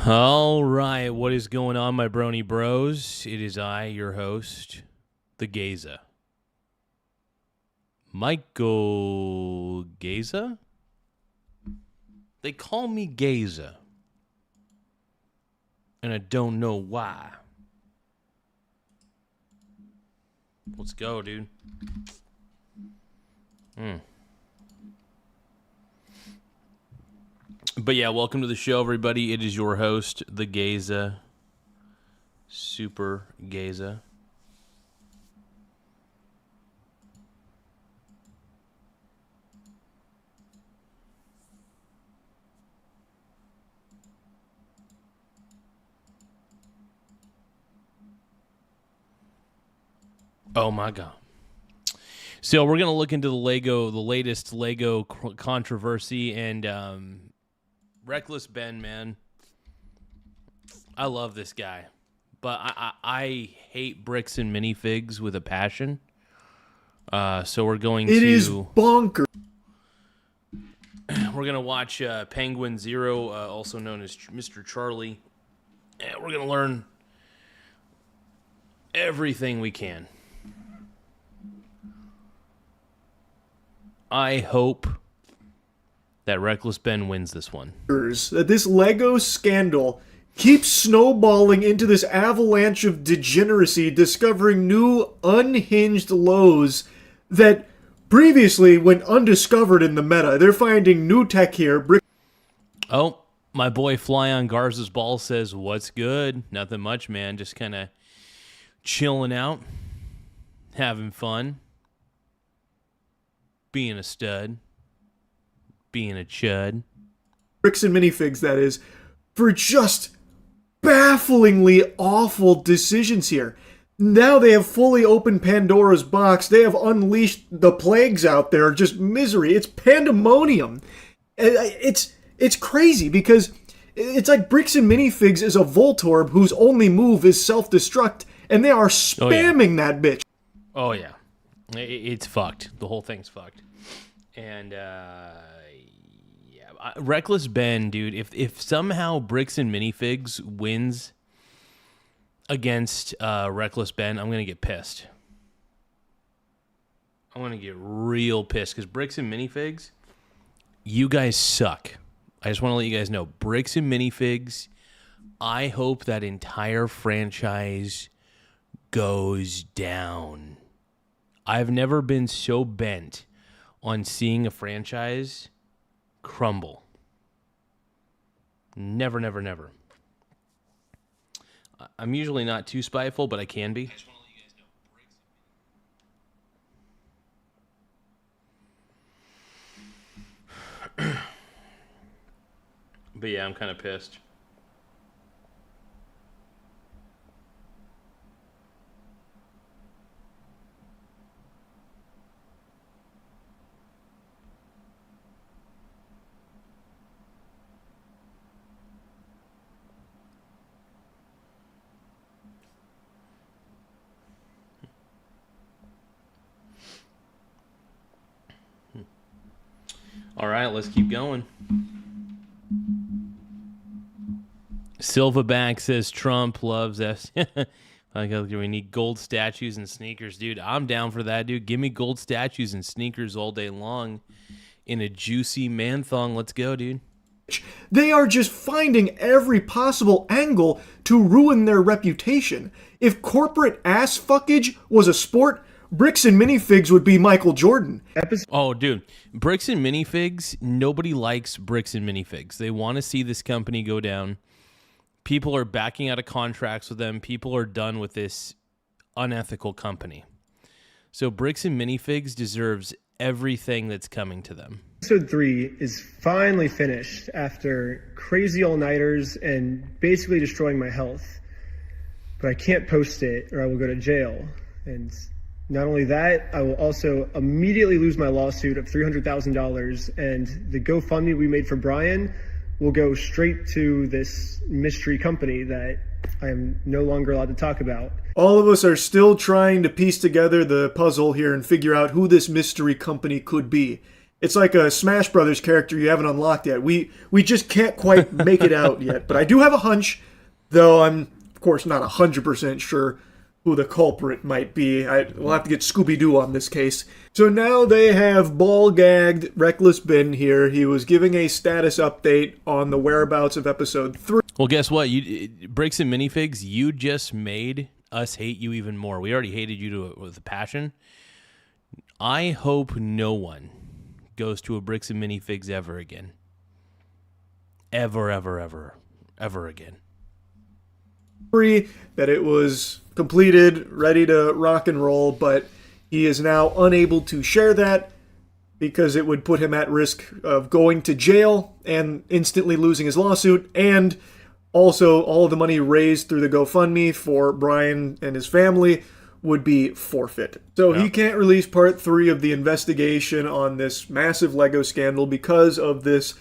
All right, what is going on, my brony bros? It is I, your host, the Garza. Michael Garza? They call me Garza, and I don't know why. Let's go, dude. But yeah, welcome to the show, everybody. It is your host, the Garza, Super Garza. Oh my God. So we're going to look into the latest Lego controversy and Reckless Ben, man. I love this guy, but I hate bricks and minifigs with a passion. So we're going to... It is bonkers. We're going to watch Penguin Zero, also known as Mr. Charlie. And we're going to learn everything we can. I hope that Reckless Ben wins this one. That this Lego scandal keeps snowballing into this avalanche of degeneracy, discovering new unhinged lows that previously went undiscovered in the meta. They're finding new tech here. Oh, my boy Fly on Garza's Ball says, what's good? Nothing much, man. Just kind of chilling out, having fun. Being a stud. Being a chud. Bricks and minifigs, that is, for just bafflingly awful decisions here. Now they have fully opened Pandora's box. They have unleashed the plagues out there. Just misery. It's pandemonium. It's crazy because it's like Bricks and Minifigs is a Voltorb whose only move is self-destruct, and they are spamming that bitch. Oh, yeah. It's fucked. The whole thing's fucked. And, Reckless Ben, dude, if somehow Bricks and Minifigs wins against Reckless Ben, I'm going to get pissed. I'm going to get real pissed because Bricks and Minifigs, you guys suck. I just want to let you guys know. Bricks and Minifigs, I hope that entire franchise goes down. I've never been so bent on seeing a franchise crumble. Never, never, never. I'm usually not too spiteful, but I can be. I just want to let you guys know. But yeah, I'm kind of pissed. All right, let's keep going. Silverback says Trump loves us. We need gold statues and sneakers. Dude, I'm down for that, dude. Give me gold statues and sneakers all day long in a juicy man thong. Let's go, dude. They are just finding every possible angle to ruin their reputation. If corporate ass fuckage was a sport, Bricks and Minifigs would be Michael Jordan. Oh, dude. Bricks and Minifigs, nobody likes Bricks and Minifigs. They want to see this company go down. People are backing out of contracts with them. People are done with this unethical company. So Bricks and Minifigs deserves everything that's coming to them. Episode 3 is finally finished after crazy all-nighters and basically destroying my health. But I can't post it or I will go to jail. And not only that, I will also immediately lose my lawsuit of $300,000, and the GoFundMe we made for Brian will go straight to this mystery company that I am no longer allowed to talk about. All of us are still trying to piece together the puzzle here and figure out who this mystery company could be. It's like a Smash Brothers character you haven't unlocked yet. We just can't quite make it out yet. But I do have a hunch, though I'm, of course, not 100% sure who the culprit might be. We'll have to get Scooby-Doo on this case. So now they have ball-gagged Reckless Ben here. He was giving a status update on the whereabouts of episode 3. Well, guess what? Bricks and Minifigs, you just made us hate you even more. We already hated you with a passion. I hope no one goes to a Bricks and Minifigs ever again. Ever again. That it was completed, ready to rock and roll, but he is now unable to share that because it would put him at risk of going to jail and instantly losing his lawsuit, and also all of the money raised through the GoFundMe for Brian and his family would be forfeit. So he can't release part 3 of the investigation on this massive Lego scandal because of this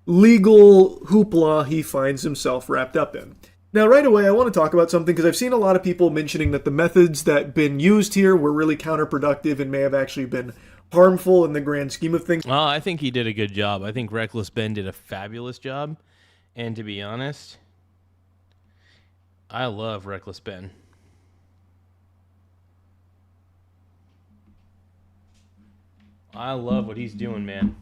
legal hoopla he finds himself wrapped up in. Now, right away, I want to talk about something because I've seen a lot of people mentioning that the methods that been used here were really counterproductive and may have actually been harmful in the grand scheme of things. Well, I think he did a good job. I think Reckless Ben did a fabulous job. And to be honest, I love Reckless Ben. I love what he's doing, man.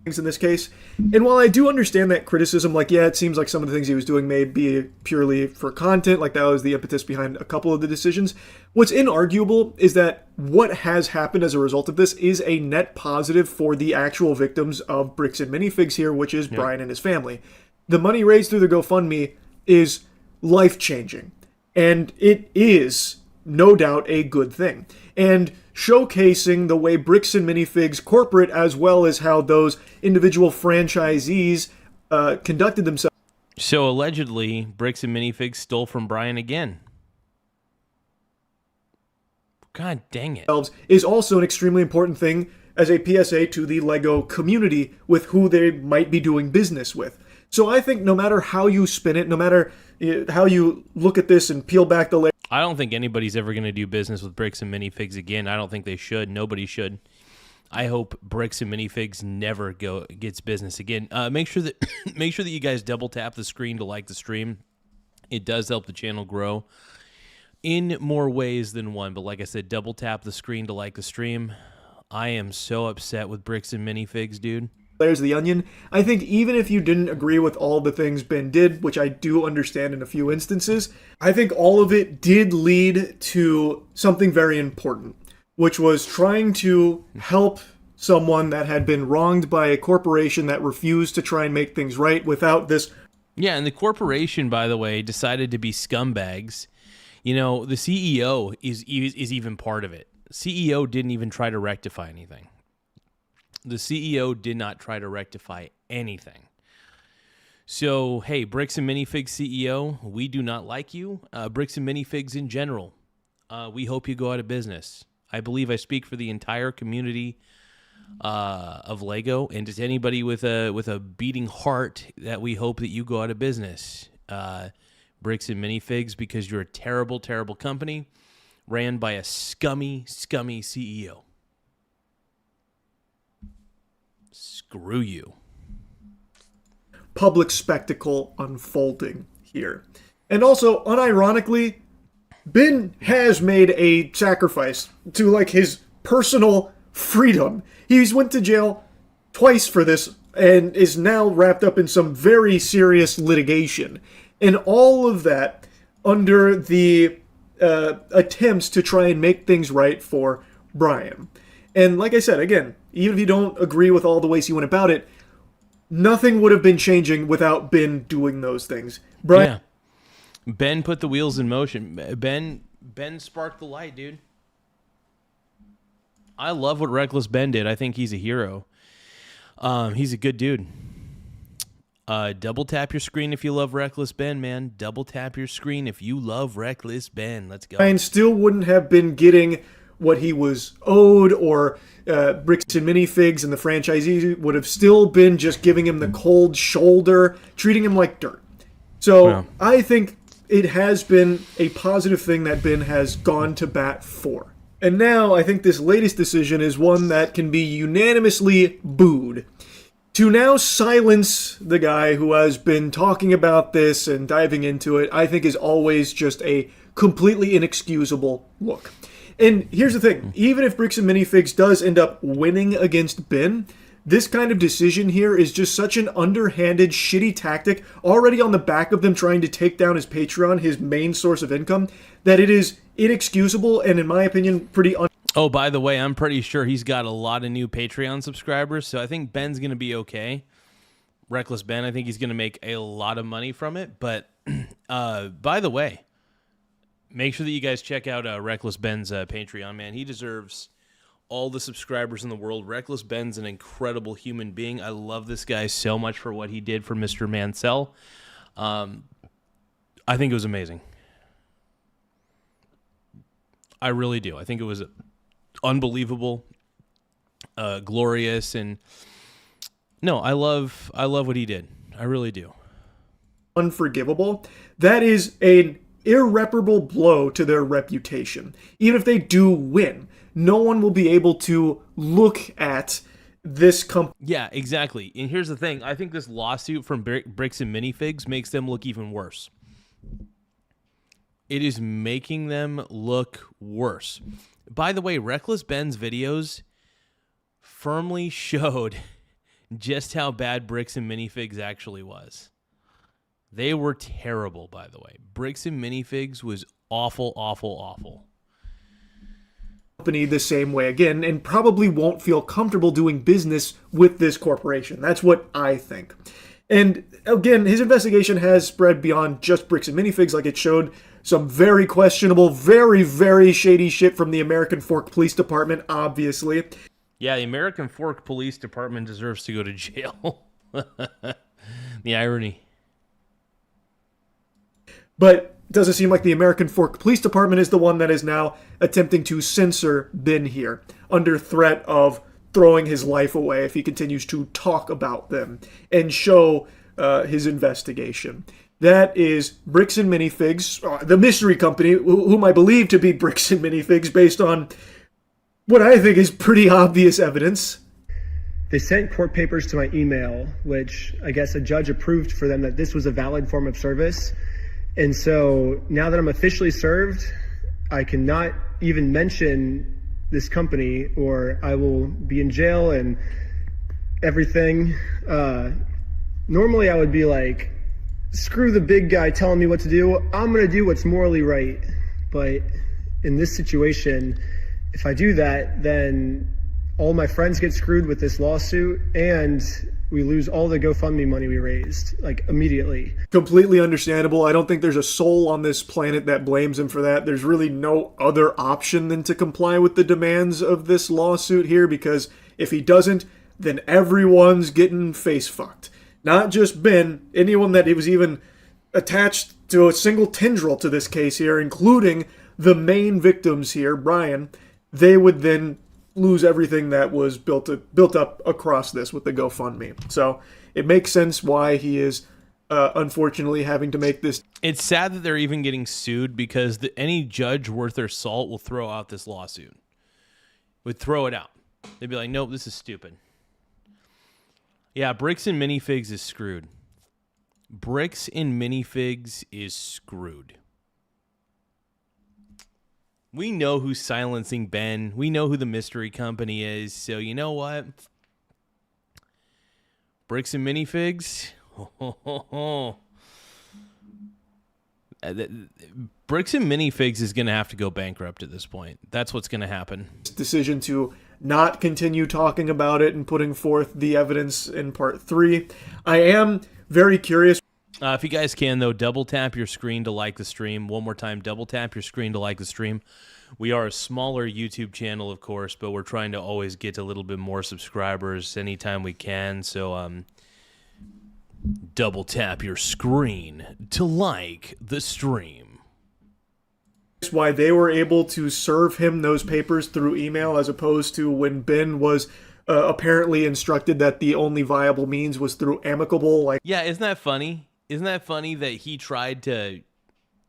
In this case, and while I do understand that criticism, like, yeah, it seems like some of the things he was doing may be purely for content, like that was the impetus behind a couple of the decisions, what's inarguable is that what has happened as a result of this is a net positive for the actual victims of Bricks and Minifigs here, which is Brian and his family. The money raised through the GoFundMe is life-changing, and it is no doubt a good thing. And showcasing the way Bricks and Minifigs corporate, as well as how those individual franchisees conducted themselves. So allegedly, Bricks and Minifigs stole from Brian again. God dang it. Is also an extremely important thing as a PSA to the Lego community with who they might be doing business with. So I think no matter how you spin it, no matter how you look at this and peel back the layer, I don't think anybody's ever going to do business with Bricks and Minifigs again. I don't think they should. Nobody should. I hope Bricks and Minifigs never gets business again. Make sure that you guys double tap the screen to like the stream. It does help the channel grow in more ways than one. But like I said, double tap the screen to like the stream. I am so upset with Bricks and Minifigs, dude. Layers of the onion. I think even if you didn't agree with all the things Ben did, which I do understand in a few instances, I think all of it did lead to something very important, which was trying to help someone that had been wronged by a corporation that refused to try and make things right without this. Yeah, and the corporation, by the way, decided to be scumbags. You know, the CEO is even part of it. CEO didn't even try to rectify anything. The CEO did not try to rectify anything. So, hey, Bricks and Minifigs CEO, we do not like you. Bricks and Minifigs in general, we hope you go out of business. I believe I speak for the entire community of Lego, and just anybody with a beating heart that we hope that you go out of business. Bricks and Minifigs, because you're a terrible, terrible company ran by a scummy, scummy CEO. Screw you. Public spectacle unfolding here. And also, unironically, Ben has made a sacrifice to, like, his personal freedom. He's went to jail twice for this and is now wrapped up in some very serious litigation. And all of that under the attempts to try and make things right for Brian. And like I said, again, even if you don't agree with all the ways he went about it, nothing would have been changing without Ben doing those things. Brian, yeah. Ben put the wheels in motion. Ben sparked the light, dude. I love what Reckless Ben did. I think he's a hero. He's a good dude. Double tap your screen if you love Reckless Ben, man. Double tap your screen if you love Reckless Ben. Let's go. Brian still wouldn't have been getting what he was owed, or Bricks and Minifigs and the franchisees would have still been just giving him the cold shoulder, treating him like dirt. So yeah. I think it has been a positive thing that Ben has gone to bat for. And now I think this latest decision is one that can be unanimously booed. To now silence the guy who has been talking about this and diving into it, I think is always just a completely inexcusable look. And here's the thing, even if Bricks and Minifigs does end up winning against Ben, this kind of decision here is just such an underhanded, shitty tactic, already on the back of them trying to take down his Patreon, his main source of income, that it is inexcusable and, in my opinion, pretty Oh, by the way, I'm pretty sure he's got a lot of new Patreon subscribers, so I think Ben's going to be okay. Reckless Ben, I think he's going to make a lot of money from it. But, by the way, make sure that you guys check out Reckless Ben's Patreon, man. He deserves all the subscribers in the world. Reckless Ben's an incredible human being. I love this guy so much for what he did for Mr. Mansell. I think it was amazing. I really do. I think it was unbelievable, glorious, and no, I love what he did. I really do. Unforgivable. That is an irreparable blow to their reputation. Even if they do win, no one will be able to look at this company. Yeah, exactly. And here's the thing. I think this lawsuit from Bricks and Minifigs makes them look even worse. It is making them look worse. By the way, Reckless Ben's videos firmly showed just how bad Bricks and Minifigs actually was. They were terrible, by the way. Bricks and Minifigs was awful, awful, awful. Company the same way again, and probably won't feel comfortable doing business with this corporation. That's what I think. And again, his investigation has spread beyond just Bricks and Minifigs, like it showed some very questionable, very, very shady shit from the American Fork Police Department, obviously. Yeah, the American Fork Police Department deserves to go to jail. The irony. But it doesn't seem like the American Fork Police Department is the one that is now attempting to censor Ben here, under threat of throwing his life away if he continues to talk about them and show his investigation. That is Bricks and Minifigs, the mystery company, whom I believe to be Bricks and Minifigs based on what I think is pretty obvious evidence. They sent court papers to my email, which I guess a judge approved for them that this was a valid form of service. And so now that I'm officially served, I cannot even mention this company or I will be in jail and everything. Normally I would be like, screw the big guy telling me what to do. I'm going to do what's morally right. But in this situation, if I do that, then all my friends get screwed with this lawsuit and we lose all the GoFundMe money we raised, like, immediately. Completely understandable. I don't think there's a soul on this planet that blames him for that. There's really no other option than to comply with the demands of this lawsuit here, because if he doesn't, then everyone's getting face fucked. Not just Ben, anyone that was even attached to a single tendril to this case here, including the main victims here, Brian, they would then lose everything that was built up across this with the GoFundMe. So it makes sense why he is unfortunately having to make this. It's sad that they're even getting sued, because any judge worth their salt will throw out this lawsuit. Would throw it out. They'd be like, nope, this is stupid. Yeah, Bricks and Minifigs is screwed. Bricks and Minifigs is screwed. We know who's silencing Ben. We know who the mystery company is. So you know what? Bricks and Minifigs. Bricks and Minifigs is going to have to go bankrupt at this point. That's what's going to happen. Decision to not continue talking about it and putting forth the evidence in part 3. I am very curious. If you guys can, though, double tap your screen to like the stream. One more time, double tap your screen to like the stream. We are a smaller YouTube channel, of course, but we're trying to always get a little bit more subscribers anytime we can. So double tap your screen to like the stream. Why they were able to serve him those papers through email, as opposed to when Ben was apparently instructed that the only viable means was through amicable. Yeah, isn't that funny? Isn't that funny that he tried to...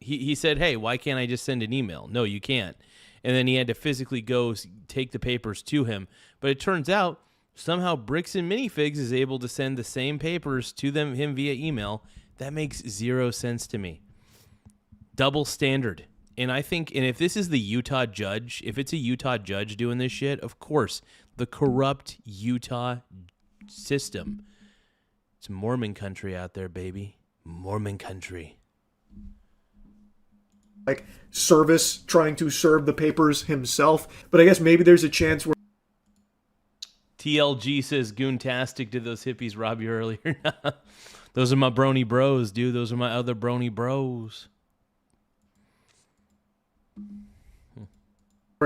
He said, hey, why can't I just send an email? No, you can't. and then he had to physically go take the papers to him. But it turns out somehow Bricks and Minifigs is able to send the same papers to him via email. That makes zero sense to me. Double standard. And I think, and if this is the Utah judge, if it's a Utah judge doing this shit, of course, the corrupt Utah system. It's Mormon country out there, baby. Mormon country. Like service, trying to serve the papers himself. But I guess maybe there's a chance where TLG says, goontastic, did those hippies rob you earlier? Those are my brony bros, dude. Those are my other brony bros.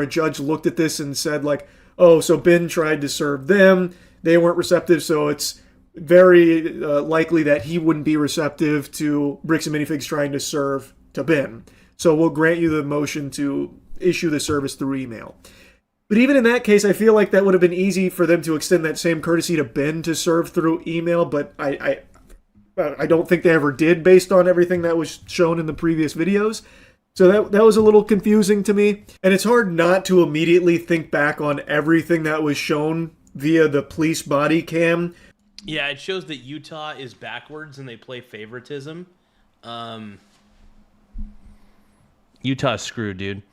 a judge looked at this and said, like, oh, so Ben tried to serve them. They weren't receptive, so it's very likely that he wouldn't be receptive to Bricks and Minifigs trying to serve to Ben. So we'll grant you the motion to issue the service through email. But even in that case, I feel like that would have been easy for them to extend that same courtesy to Ben to serve through email, but I don't think they ever did based on everything that was shown in the previous videos. So that was a little confusing to me. And it's hard not to immediately think back on everything that was shown via the police body cam. Yeah, it shows that Utah is backwards and they play favoritism. Utah's screwed, dude.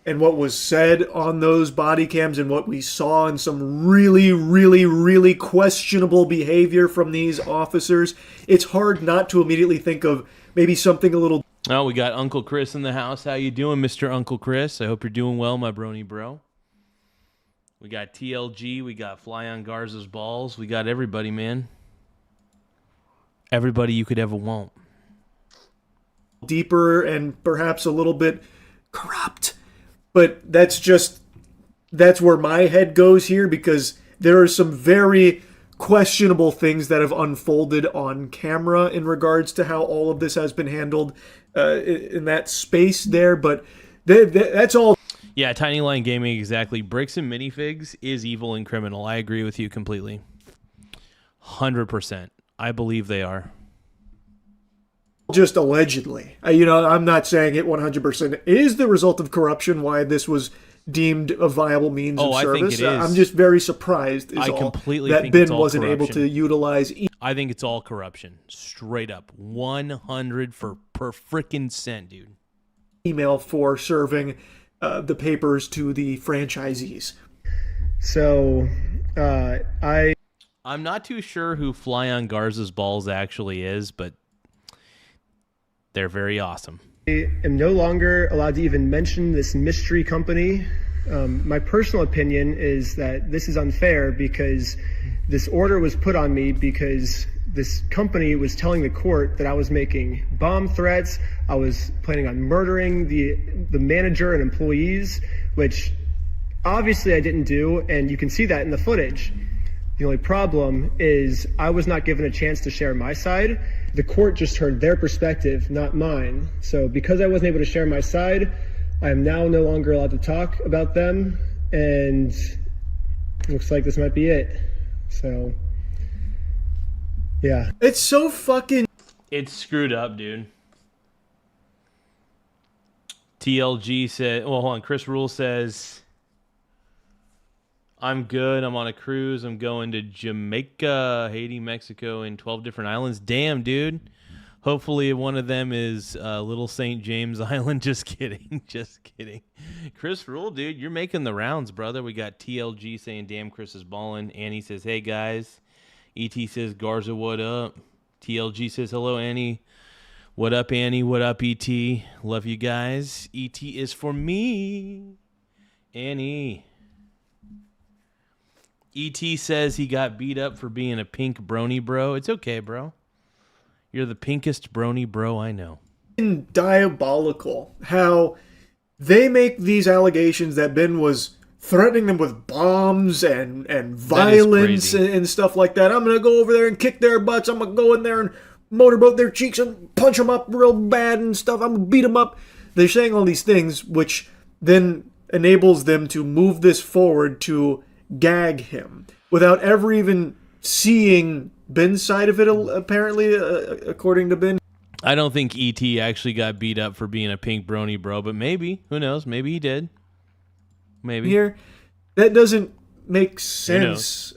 And what was said on those body cams and what we saw in some really, really, really questionable behavior from these officers, it's hard not to immediately think of maybe something a little... Oh, we got Uncle Chris in the house. How you doing, Mr. Uncle Chris? I hope you're doing well, my brony bro. We got TLG. We got Fly on Garza's balls. We got everybody, man. Everybody you could ever want. Deeper and perhaps a little bit corrupt. But that's where my head goes here, because there are some very questionable things that have unfolded on camera in regards to how all of this has been handled in that space there. But that's all. Yeah, Tiny Line Gaming, exactly. Bricks and Minifigs is evil and criminal. I agree with you completely. 100%. I believe they are. Just allegedly. I'm not saying it 100% is the result of corruption, why this was deemed a viable means of service. I think it is. I'm just very surprised that Ben wasn't able to utilize... I think it's all corruption. Straight up. 100 per frickin' cent, dude. Email for serving the papers to the franchisees. So, I'm not too sure who Fly on Garza's balls actually is, but they're very awesome. I am no longer allowed to even mention this mystery company. My personal opinion is that this is unfair because this order was put on me because this company was telling the court that I was making bomb threats. I was planning on murdering the manager and employees, which obviously I didn't do, and you can see that in the footage. The only problem is I was not given a chance to share my side. The court just heard their perspective, not mine. So because I wasn't able to share my side, I am now no longer allowed to talk about them, and looks like this might be it. So, yeah. It's so fucking... It's screwed up, dude. TLG said... Well, hold on. Chris Rule says... I'm good. I'm on a cruise. I'm going to Jamaica, Haiti, Mexico, and 12 different islands. Damn, dude. Hopefully one of them is Little St. James Island. Just kidding. Just kidding. Chris Rule, dude, you're making the rounds, brother. We got TLG saying, damn, Chris is balling. Annie says, hey, guys. ET says, Garza, what up? TLG says, hello, Annie. What up, Annie? What up, ET? Love you guys. ET is for me. Annie. E.T. says he got beat up for being a pink brony bro. It's okay, bro. You're the pinkest brony bro I know. Diabolical how they make these allegations that Ben was threatening them with bombs and violence and stuff like that. I'm going to go over there and kick their butts. I'm going to go in there and motorboat their cheeks and punch them up real bad and stuff. I'm going to beat them up. They're saying all these things, which then enables them to move this forward to gag him without ever even seeing Ben's side of it, apparently, according to Ben. I don't think E.T. actually got beat up for being a pink brony bro, but maybe. Who knows? Maybe he did. Maybe. Here, that doesn't make knows? sense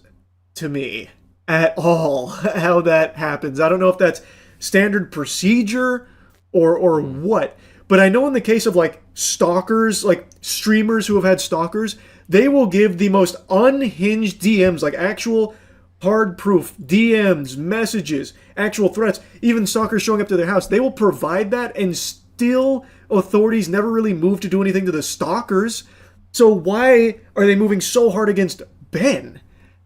to me at all how that happens. I don't know if that's standard procedure or what. But I know in the case of like stalkers, like streamers who have had stalkers, they will give the most unhinged DMs, like actual hard proof DMs, messages, actual threats, even stalkers showing up to their house. They will provide that, and still authorities never really move to do anything to the stalkers. So why are they moving so hard against Ben?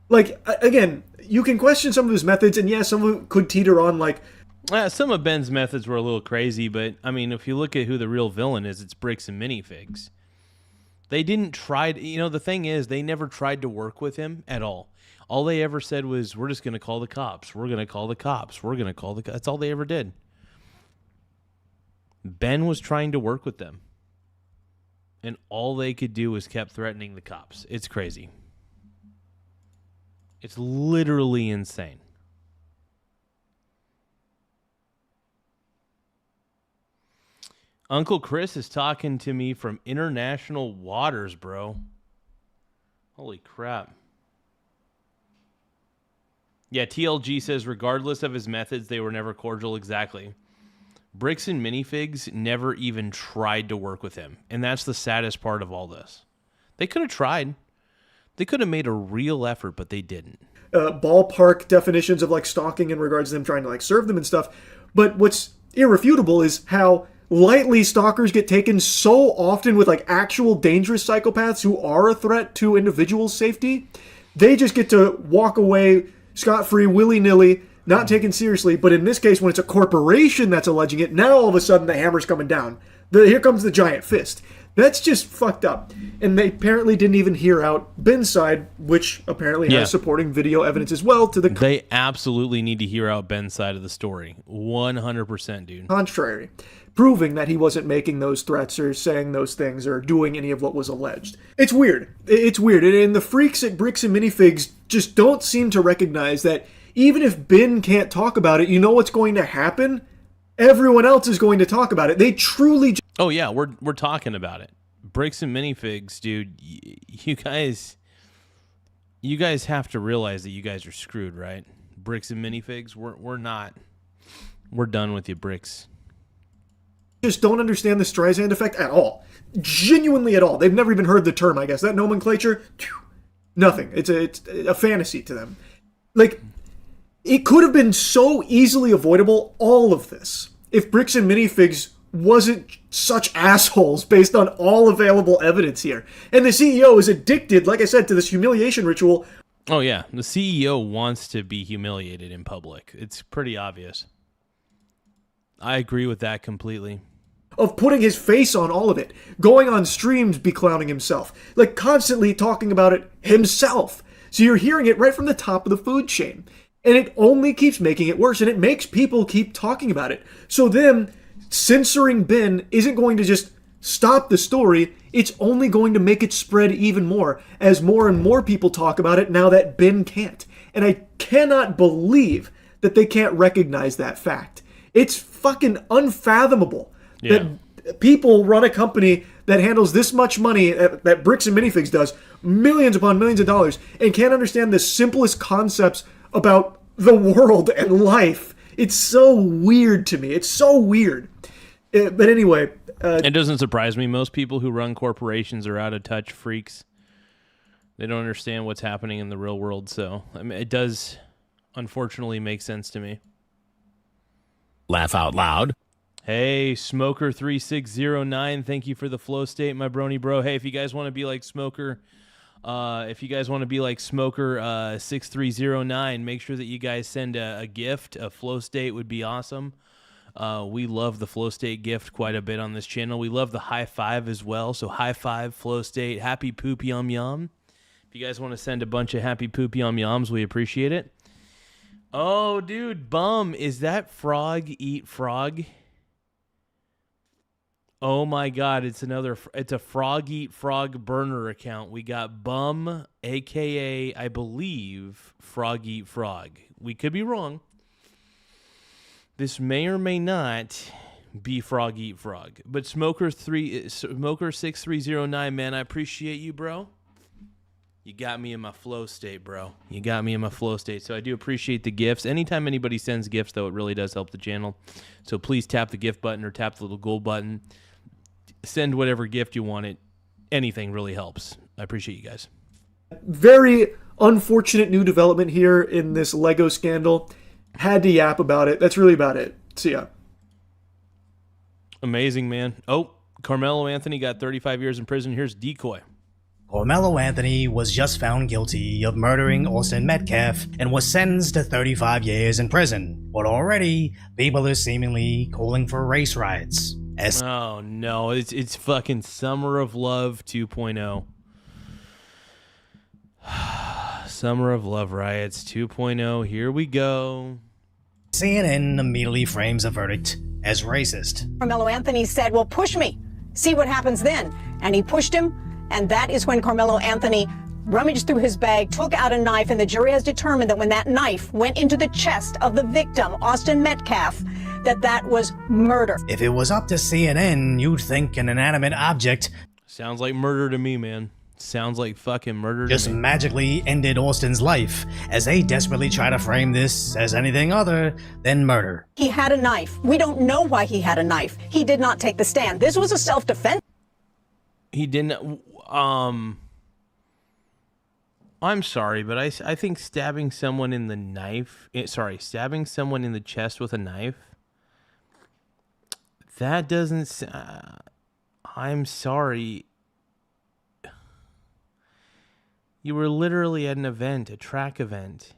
Like, again, you can question some of his methods, and yeah, some of it could teeter on like, some of Ben's methods were a little crazy, but I mean, if you look at who the real villain is, it's Bricks and Minifigs. They didn't try to, the thing is, they never tried to work with him at all. All they ever said was, we're just going to call the cops. We're going to call the cops. We're going to call the cops. That's all they ever did. Ben was trying to work with them. And all they could do was kept threatening the cops. It's crazy. It's literally insane. Uncle Chris is talking to me from international waters, bro. Holy crap. Yeah, TLG says, regardless of his methods, they were never cordial. Exactly. Bricks and Minifigs never even tried to work with him. And that's the saddest part of all this. They could have tried. They could have made a real effort, but they didn't. Ballpark definitions of like stalking in regards to them trying to like serve them and stuff. But what's irrefutable is how lightly stalkers get taken so often with like actual dangerous psychopaths who are a threat to individuals' safety. They just get to walk away scot-free, willy-nilly, not taken seriously. But in this case, when it's a corporation that's alleging it, now all of a sudden the hammer's coming down. Here comes the giant fist. That's just fucked up. And they apparently didn't even hear out Ben's side, which apparently has supporting video evidence as well to the They absolutely need to hear out Ben's side of the story. 100%, dude. contrary, proving that he wasn't making those threats or saying those things or doing any of what was alleged. It's weird. It's weird. And the freaks at Bricks and Minifigs just don't seem to recognize that even if Ben can't talk about it, you know what's going to happen? Everyone else is going to talk about it. They truly... Oh, yeah, we're talking about it. Bricks and Minifigs, dude, you guys have to realize that you guys are screwed, right? Bricks and Minifigs, we're not. We're done with you, Bricks. Just don't understand the Streisand effect at all. Genuinely at all. They've never even heard the term, I guess. That nomenclature, nothing. It's a fantasy to them. Like, it could have been so easily avoidable, all of this, if Bricks and Minifigs wasn't such assholes based on all available evidence here. And the CEO is addicted, like I said, to this humiliation ritual. Oh, yeah. The CEO wants to be humiliated in public. It's pretty obvious. I agree with that completely. Of putting his face on all of it. Going on streams, be clowning himself. Like, constantly talking about it himself. So you're hearing it right from the top of the food chain. And it only keeps making it worse. And it makes people keep talking about it. So then, censoring Ben isn't going to just stop the story. It's only going to make it spread even more as more and more people talk about it now that Ben can't. And I cannot believe that they can't recognize that fact. It's fucking unfathomable that people run a company that handles this much money that Bricks and Minifigs does, millions upon millions of dollars, and can't understand the simplest concepts about the world and life. It's so weird to me. It's so weird. But anyway. It doesn't surprise me. Most people who run corporations are out-of-touch freaks. They don't understand what's happening in the real world. So I mean, it does, unfortunately, make sense to me. Laugh out loud. Hey, Smoker3609, thank you for the flow state, my brony bro. Hey, if you guys want to be like Smoker... if you guys want to be like Smoker 6309, make sure that you guys send a gift. A flow state would be awesome. We love the flow state gift quite a bit on this channel. We love the high five as well. So high five, flow state, happy poop yum yum. If you guys want to send a bunch of happy poop yum yums, we appreciate it. Oh, dude, Bum, is that Frog Eat Frog? Oh my God, it's a Frog Eat Frog burner account. We got Bum, aka I believe Frog Eat Frog. We could be wrong. This may or may not be frog eat frog. But Smoker 6309, man, I appreciate you, bro. You got me in my flow state, bro. You got me in my flow state. So I do appreciate the gifts. Anytime anybody sends gifts, though, it really does help the channel. So please tap the gift button or tap the little gold button. Send whatever gift you want. Anything really helps. I appreciate you guys. Very unfortunate new development here in this Lego scandal. Had to yap about it. That's really about it. See ya. Amazing, man. Oh, Karmelo Anthony got 35 years in prison. Here's Decoy. Karmelo Anthony was just found guilty of murdering Austin Metcalf and was sentenced to 35 years in prison. But already, people are seemingly calling for race riots. Oh, no. It's fucking Summer of Love 2.0. Summer of Love riots 2.0. Here we go. CNN immediately frames a verdict as racist. Karmelo Anthony said, well, push me. See what happens then. And he pushed him. And that is when Karmelo Anthony rummaged through his bag, took out a knife, and the jury has determined that when that knife went into the chest of the victim, Austin Metcalf, that was murder. If it was up to CNN, you'd think an inanimate object Sounds like murder to me, man. Sounds like fucking murder to just me. magically ended Austin's life, as they desperately try to frame this as anything other than murder. He had a knife. We don't know why he had a knife. He did not take the stand. This was a self-defense. He didn't. I'm sorry, but I think stabbing someone in the stabbing someone in the chest with a knife, that doesn't. I'm sorry. You were literally at an event, a track event.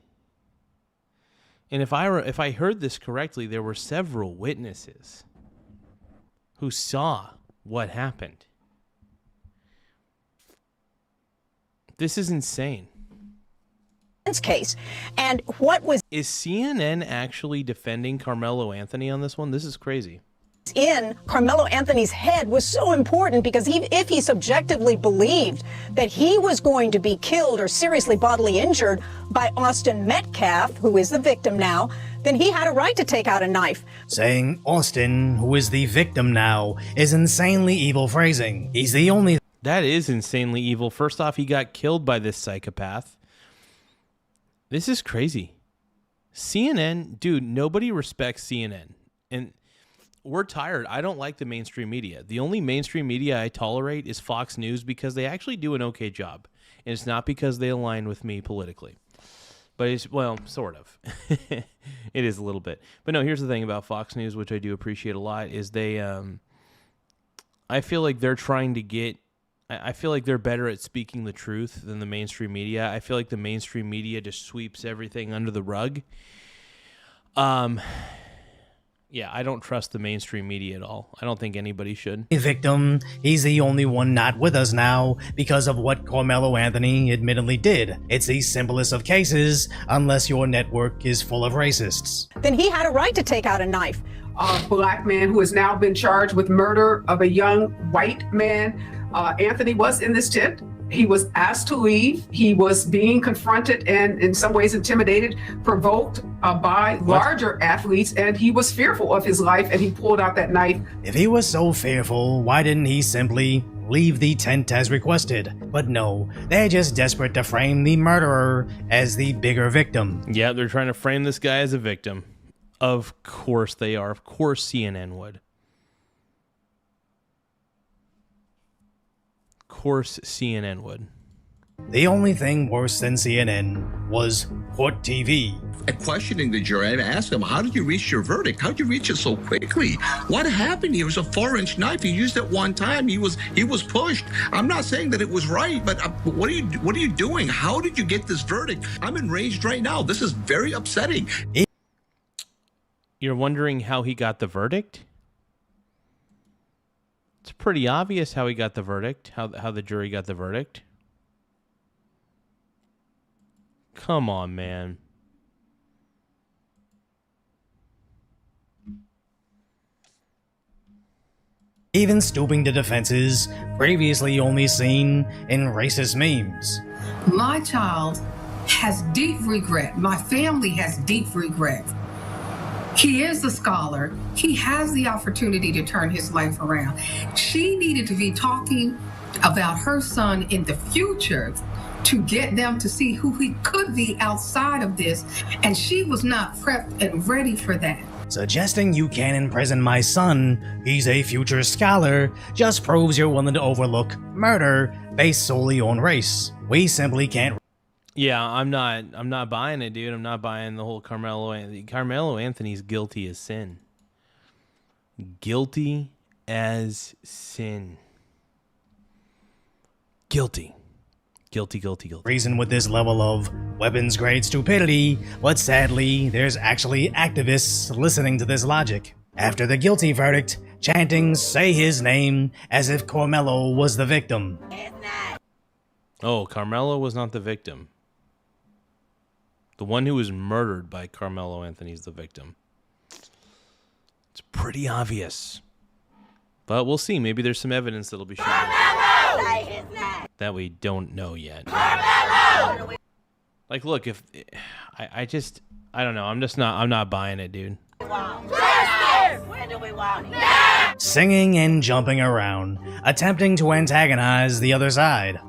And if I heard this correctly, there were several witnesses who saw what happened. This is insane. Case. And what was Is CNN actually defending Karmelo Anthony on this one? This is crazy. in Karmelo Anthony's head was so important because if he subjectively believed that he was going to be killed or seriously bodily injured by Austin Metcalf, who is the victim now, then he had a right to take out a knife. Saying Austin, who is the victim now, is insanely evil phrasing. He's the only That is insanely evil. First off, he got killed by this psychopath. This is crazy. CNN, dude, nobody respects CNN. And we're tired. I don't like the mainstream media. The only mainstream media I tolerate is Fox News because they actually do an okay job. And it's not because they align with me politically. But it's, well, sort of. It is a little bit. But no, here's the thing about Fox News, which I do appreciate a lot, is they, I feel like they're trying to get, I feel like they're better at speaking the truth than the mainstream media. I feel like the mainstream media just sweeps everything under the rug. Yeah, I don't trust the mainstream media at all. I don't think anybody should. victim. He's the only one not with us now because of what Karmelo Anthony admittedly did. It's the simplest of cases, unless your network is full of racists. Then he had a right to take out a knife. A black man who has now been charged with murder of a young white man. Anthony was in this tent. He was asked to leave. He was being confronted and in some ways intimidated, provoked by larger athletes, and he was fearful of his life, and he pulled out that knife. If he was so fearful, why didn't he simply leave the tent as requested? But no, they're just desperate to frame the murderer as the bigger victim. Yeah, they're trying to frame this guy as a victim. Of course they are. Of course CNN would. Of course CNN would. The only thing worse than CNN was Court TV. Questioning the jury, I asked him, how did you reach your verdict? How did you reach it so quickly? What happened? It was a 4-inch knife. He used it one time. He was pushed. I'm not saying that it was right, but what are you doing? How did you get this verdict? I'm enraged right now. This is very upsetting. You're wondering how he got the verdict? It's pretty obvious how he got the verdict, how the jury got the verdict. Come on, man. Even stooping to defenses previously only seen in racist memes. My child has deep regret. My family has deep regret. He is a scholar. He has the opportunity to turn his life around. She needed to be talking about her son in the future to get them to see who he could be outside of this, and she was not prepped and ready for that. Suggesting you can imprison my son, he's a future scholar, just proves you're willing to overlook murder based solely on race. We simply can't. Yeah, I'm not buying it, dude. I'm not buying the whole Carmelo Anthony's guilty as sin. Guilty as sin. Guilty. Guilty. Reason with this level of weapons-grade stupidity, but sadly, there's actually activists listening to this logic. After the guilty verdict, chanting "say his name" as if Carmelo was the victim. Oh, Carmelo was not the victim. The one who was murdered by Karmelo Anthony is the victim. It's pretty obvious. But we'll see. Maybe there's some evidence that'll be shown that we don't know yet. Like, look, if I don't know. I'm not buying it, dude. Singing and jumping around, attempting to antagonize the other side.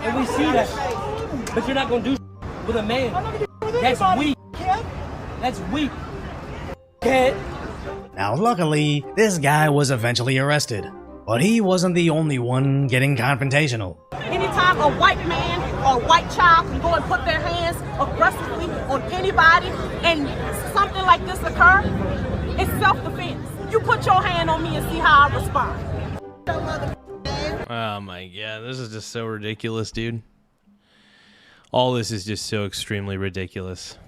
And we see that, but you're not gonna do with a man. That's weak. That's weak. Kid. Now luckily, this guy was eventually arrested, but he wasn't the only one getting confrontational. Anytime a white man or a white child can go and put their hands aggressively on anybody and something like this occur, it's self-defense. You put your hand on me and see how I respond. Oh my god, this is just so ridiculous, dude. All this is just so extremely ridiculous.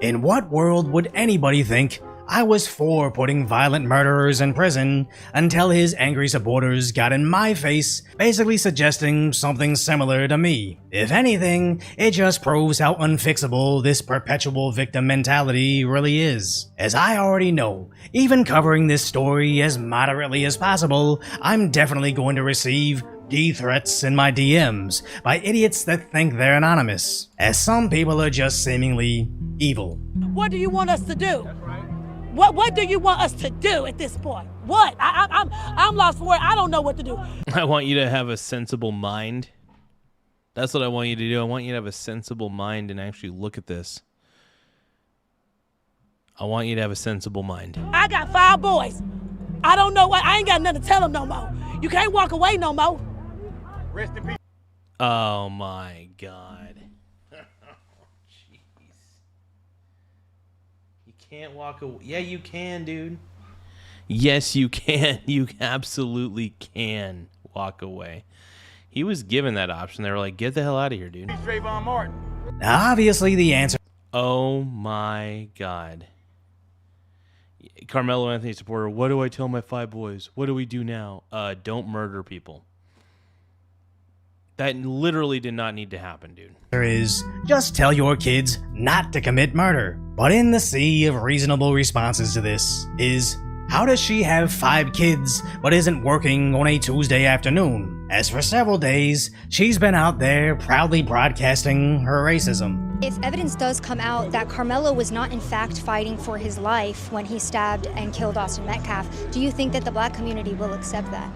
In what world would anybody think I was for putting violent murderers in prison until his angry supporters got in my face, basically suggesting something similar to me? If anything, it just proves how unfixable this perpetual victim mentality really is. As I already know, even covering this story as moderately as possible, I'm definitely going to receive threats in my DMs by idiots that think they're anonymous, as some people are just seemingly evil. What do you want us to do? What do you want us to do at this point? What? I'm lost for it. I don't know what to do. I want you to have a sensible mind. That's what I want you to do. I want you to have a sensible mind and actually look at this. I want you to have a sensible mind. I got 5 boys. I don't know what. I ain't got nothing to tell them no more. You can't walk away no more. Rest in peace. Oh my god. Jeez. You can't walk away. Yeah, you can, dude. Yes, you can. You absolutely can walk away. He was given that option. They were like, get the hell out of here, dude. Martin. Now, obviously, the answer. Oh my god. Carmelo Anthony supporter, what do I tell my 5 boys? What do we do now? Don't murder people. That literally did not need to happen, dude. Is just tell your kids not to commit murder. But in the sea of reasonable responses to this is, how does she have 5 kids but isn't working on a Tuesday afternoon? As for several days, she's been out there proudly broadcasting her racism. If evidence does come out that Karmelo was not in fact fighting for his life when he stabbed and killed Austin Metcalf, do you think that the black community will accept that?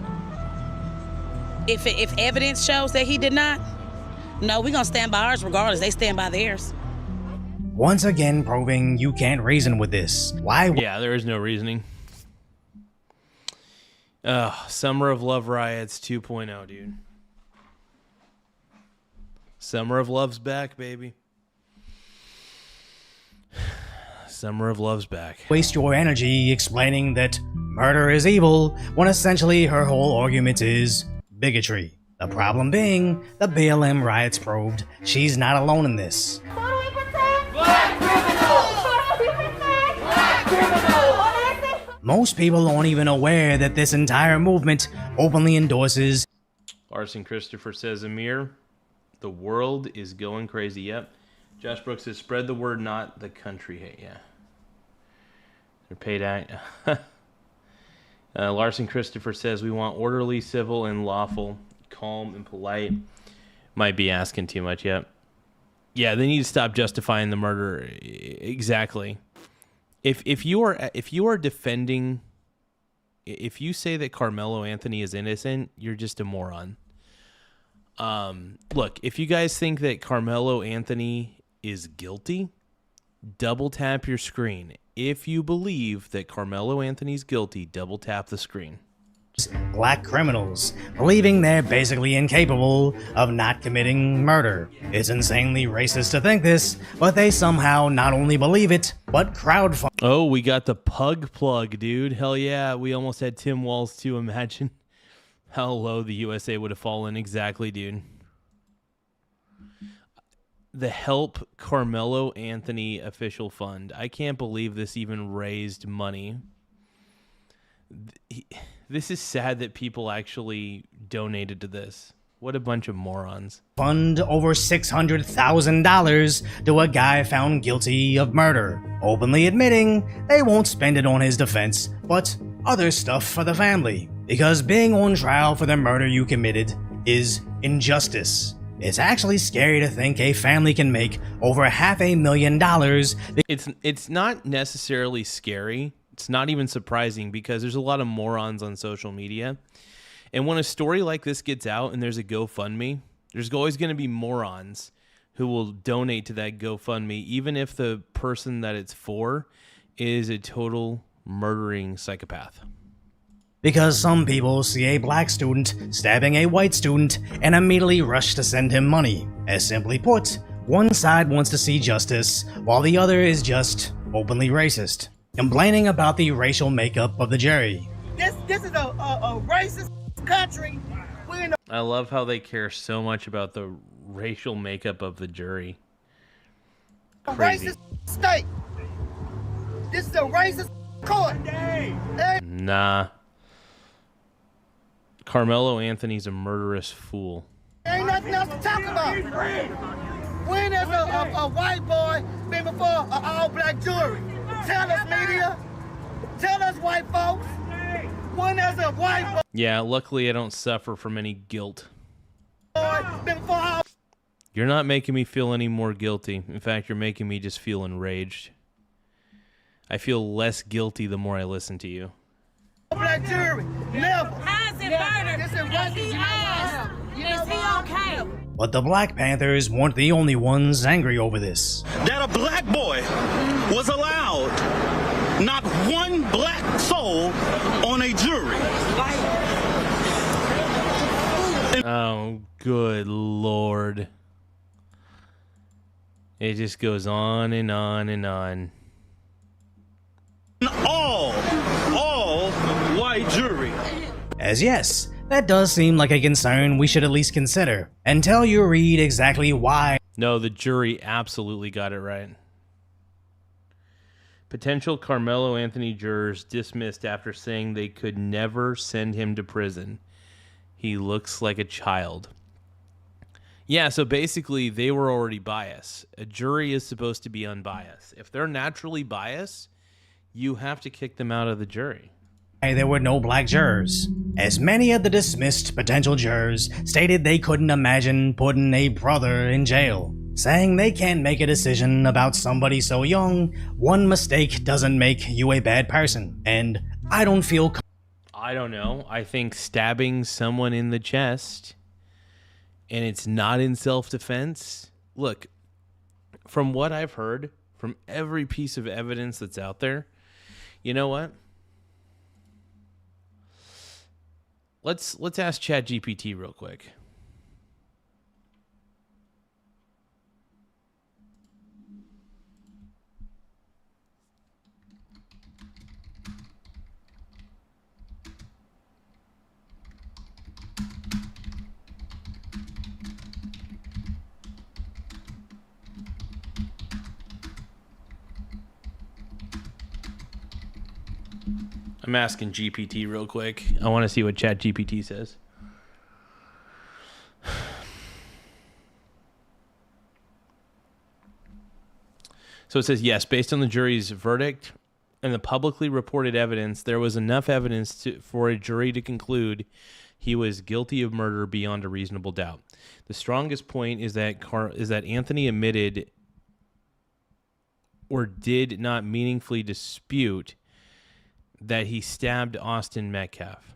If evidence shows that he did not, no, we're going to stand by ours regardless. They stand by theirs. Once again proving you can't reason with this. Why? Yeah, there is no reasoning. Summer of Love Riots 2.0, dude. Summer of Love's back, baby. Summer of Love's back. Waste your energy explaining that murder is evil when essentially her whole argument is bigotry. The problem being, the BLM riots proved she's not alone in this. Most people aren't even aware that this entire movement openly endorses. Larson Christopher says, Amir, the world is going crazy. Yep. Josh Brooks says, spread the word, not the country hate. Yeah. They're paid out. Larson Christopher says, we want orderly, civil, and lawful, calm, and polite. Might be asking too much, yet. Yeah, they need to stop justifying the murder. Exactly. If you are defending, if you say that Karmelo Anthony is innocent, you're just a moron. Look, if you guys think that Karmelo Anthony is guilty, double tap your screen. If you believe that Karmelo Anthony's guilty, double tap the screen. Black criminals, believing they're basically incapable of not committing murder. It's insanely racist to think this, but they somehow not only believe it, but crowdfund. Oh, we got the pug plug, dude. Hell yeah, we almost had Tim Walz too. Imagine how low the USA would have fallen. Exactly, dude. The Help Karmelo Anthony official fund. I can't believe this even raised money. This is sad that people actually donated to this. What a bunch of morons. Fund over $600,000 to a guy found guilty of murder, openly admitting they won't spend it on his defense, but other stuff for the family. Because being on trial for the murder you committed is injustice. It's actually scary to think a family can make over $500,000. It's not necessarily scary. It's not even surprising because there's a lot of morons on social media. And when a story like this gets out and there's a GoFundMe, there's always going to be morons who will donate to that GoFundMe, even if the person that it's for is a total murdering psychopath. Because some people see a black student stabbing a white student and immediately rush to send him money. As simply put, one side wants to see justice, while the other is just openly racist, complaining about the racial makeup of the jury. This is a racist country. I love how they care so much about the racial makeup of the jury. Crazy. Racist state. This is a racist court. Nah. Karmelo Anthony's a murderous fool. Ain't nothing else to talk about. When has a white boy been before an all-black jury? Tell us, media. Tell us, white folks. When has a white boy... Yeah, luckily I don't suffer from any guilt. Been before all... You're not making me feel any more guilty. In fact, you're making me just feel enraged. I feel less guilty the more I listen to you. Black jury, never. How's it murder? Is he asked? Is he okay? But the Black Panthers weren't the only ones angry over this. That a black boy was allowed not one black soul on a jury. Oh, good Lord. It just goes on and on and on. All white jury. As yes, that does seem like a concern we should at least consider, until you read exactly why. No, the jury absolutely got it right. Potential Karmelo Anthony jurors dismissed after saying they could never send him to prison. He looks like a child. Yeah, so basically they were already biased. A jury is supposed to be unbiased. If they're naturally biased, you have to kick them out of the jury. There were no black jurors, as many of the dismissed potential jurors stated they couldn't imagine putting a brother in jail, saying they can't make a decision about somebody so young. One mistake doesn't make you a bad person, and I don't feel... I don't know. I think stabbing someone in the chest and it's not in self-defense. Look, from what I've heard, from every piece of evidence that's out there, you know what? Let's ask ChatGPT real quick. I'm asking GPT real quick. I want to see what ChatGPT says. So it says, yes, based on the jury's verdict and the publicly reported evidence, there was enough evidence for a jury to conclude he was guilty of murder beyond a reasonable doubt. The strongest point is that Anthony admitted or did not meaningfully dispute that he stabbed Austin Metcalf.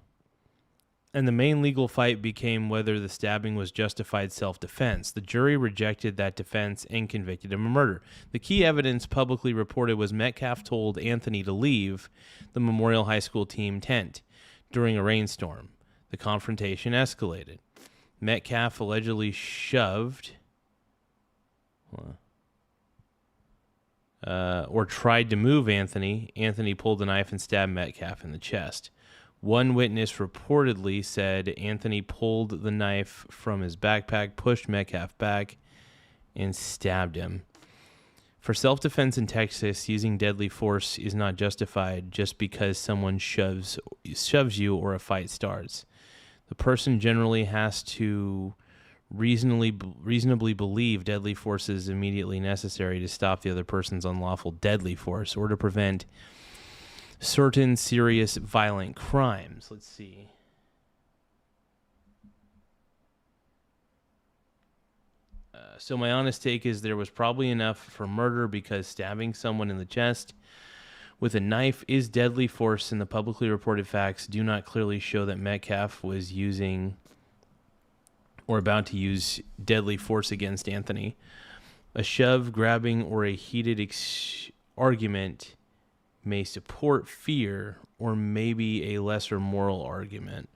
And the main legal fight became whether the stabbing was justified self-defense. The jury rejected that defense and convicted him of murder. The key evidence publicly reported was Metcalf told Anthony to leave the Memorial High School team tent during a rainstorm. The confrontation escalated. Metcalf allegedly shoved or tried to move Anthony. Anthony pulled a knife and stabbed Metcalf in the chest. One witness reportedly said Anthony pulled the knife from his backpack, pushed Metcalf back, and stabbed him. For self-defense in Texas, using deadly force is not justified just because someone shoves you or a fight starts. The person generally has to reasonably believe deadly force is immediately necessary to stop the other person's unlawful deadly force or to prevent certain serious violent crimes. Let's see. So my honest take is there was probably enough for murder because stabbing someone in the chest with a knife is deadly force, and the publicly reported facts do not clearly show that Metcalf was using or about to use deadly force against Anthony. A shove, grabbing, or a heated argument may support fear or maybe a lesser moral argument,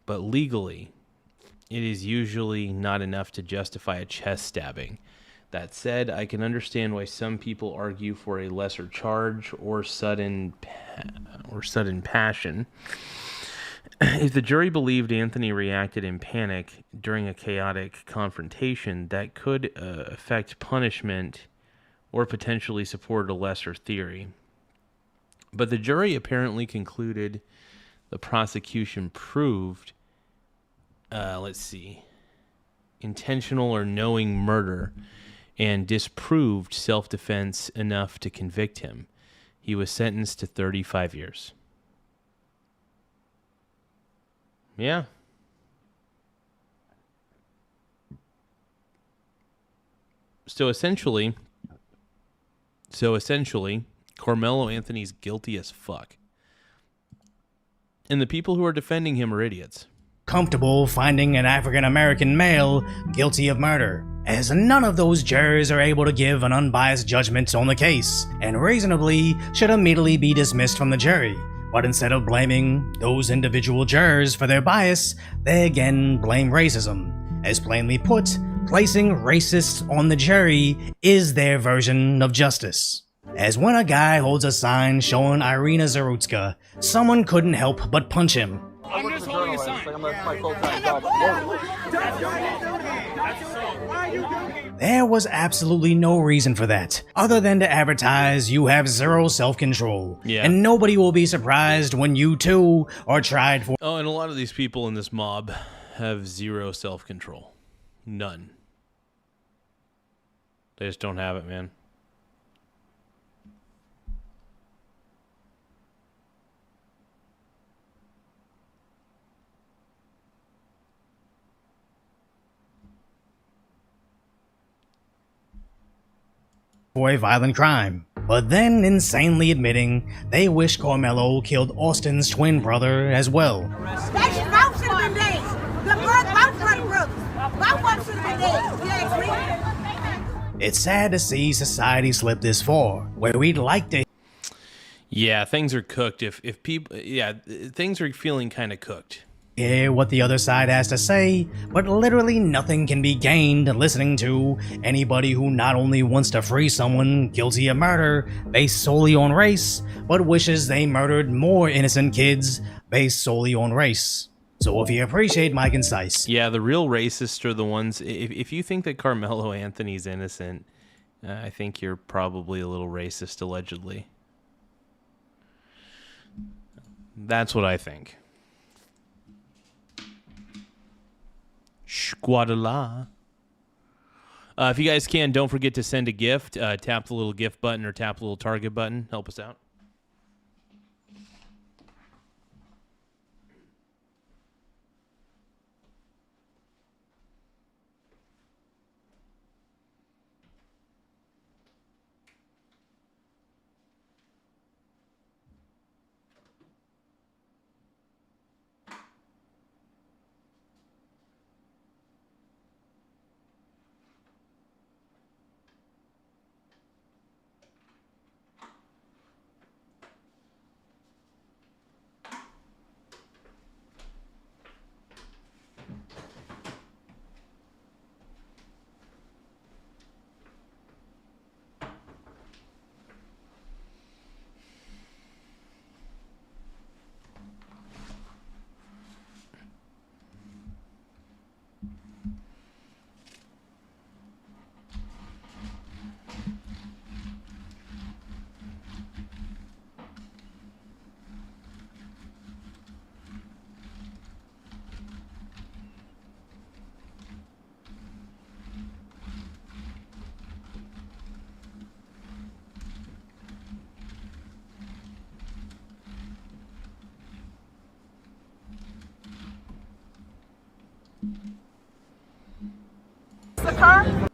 but legally, it is usually not enough to justify a chest stabbing. That said, I can understand why some people argue for a lesser charge or sudden passion. If the jury believed Anthony reacted in panic during a chaotic confrontation, that could affect punishment or potentially support a lesser theory. But the jury apparently concluded the prosecution proved, intentional or knowing murder and disproved self-defense enough to convict him. He was sentenced to 35 years. Yeah. So essentially, Karmelo Anthony's guilty as fuck. And the people who are defending him are idiots. Comfortable finding an African-American male guilty of murder, as none of those jurors are able to give an unbiased judgment on the case, and reasonably should immediately be dismissed from the jury. But instead of blaming those individual jurors for their bias, they again blame racism. As plainly put, placing racists on the jury is their version of justice. As when a guy holds a sign showing Irina Zarutska, someone couldn't help but punch him. I'm just holding a sign. There was absolutely no reason for that, other than to advertise you have zero self-control. Yeah. And nobody will be surprised when you too are tried for— Oh, and a lot of these people in this mob have zero self-control. None. They just don't have it, man. for a violent crime, but then insanely admitting they wish Karmelo killed Austin's twin brother as well. Both should have been dead. Both brothers. Both should have been dead. It's sad to see society slip this far, where we'd like to— Yeah, things are cooked. If people, things are feeling kind of cooked. hear what the other side has to say, but literally nothing can be gained listening to anybody who not only wants to free someone guilty of murder based solely on race, but wishes they murdered more innocent kids based solely on race. So if you appreciate my concise— Yeah, the real racists are the ones— if you think that Karmelo Anthony's innocent, I think you're probably a little racist, allegedly. That's what I think. Squadala. If you guys can, don't forget to send a gift. Tap the little gift button or tap the little target button. Help us out. occur.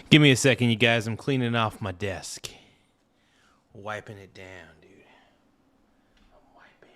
Give me a second, you guys. I'm cleaning off my desk. Wiping it down, dude. I'm wiping.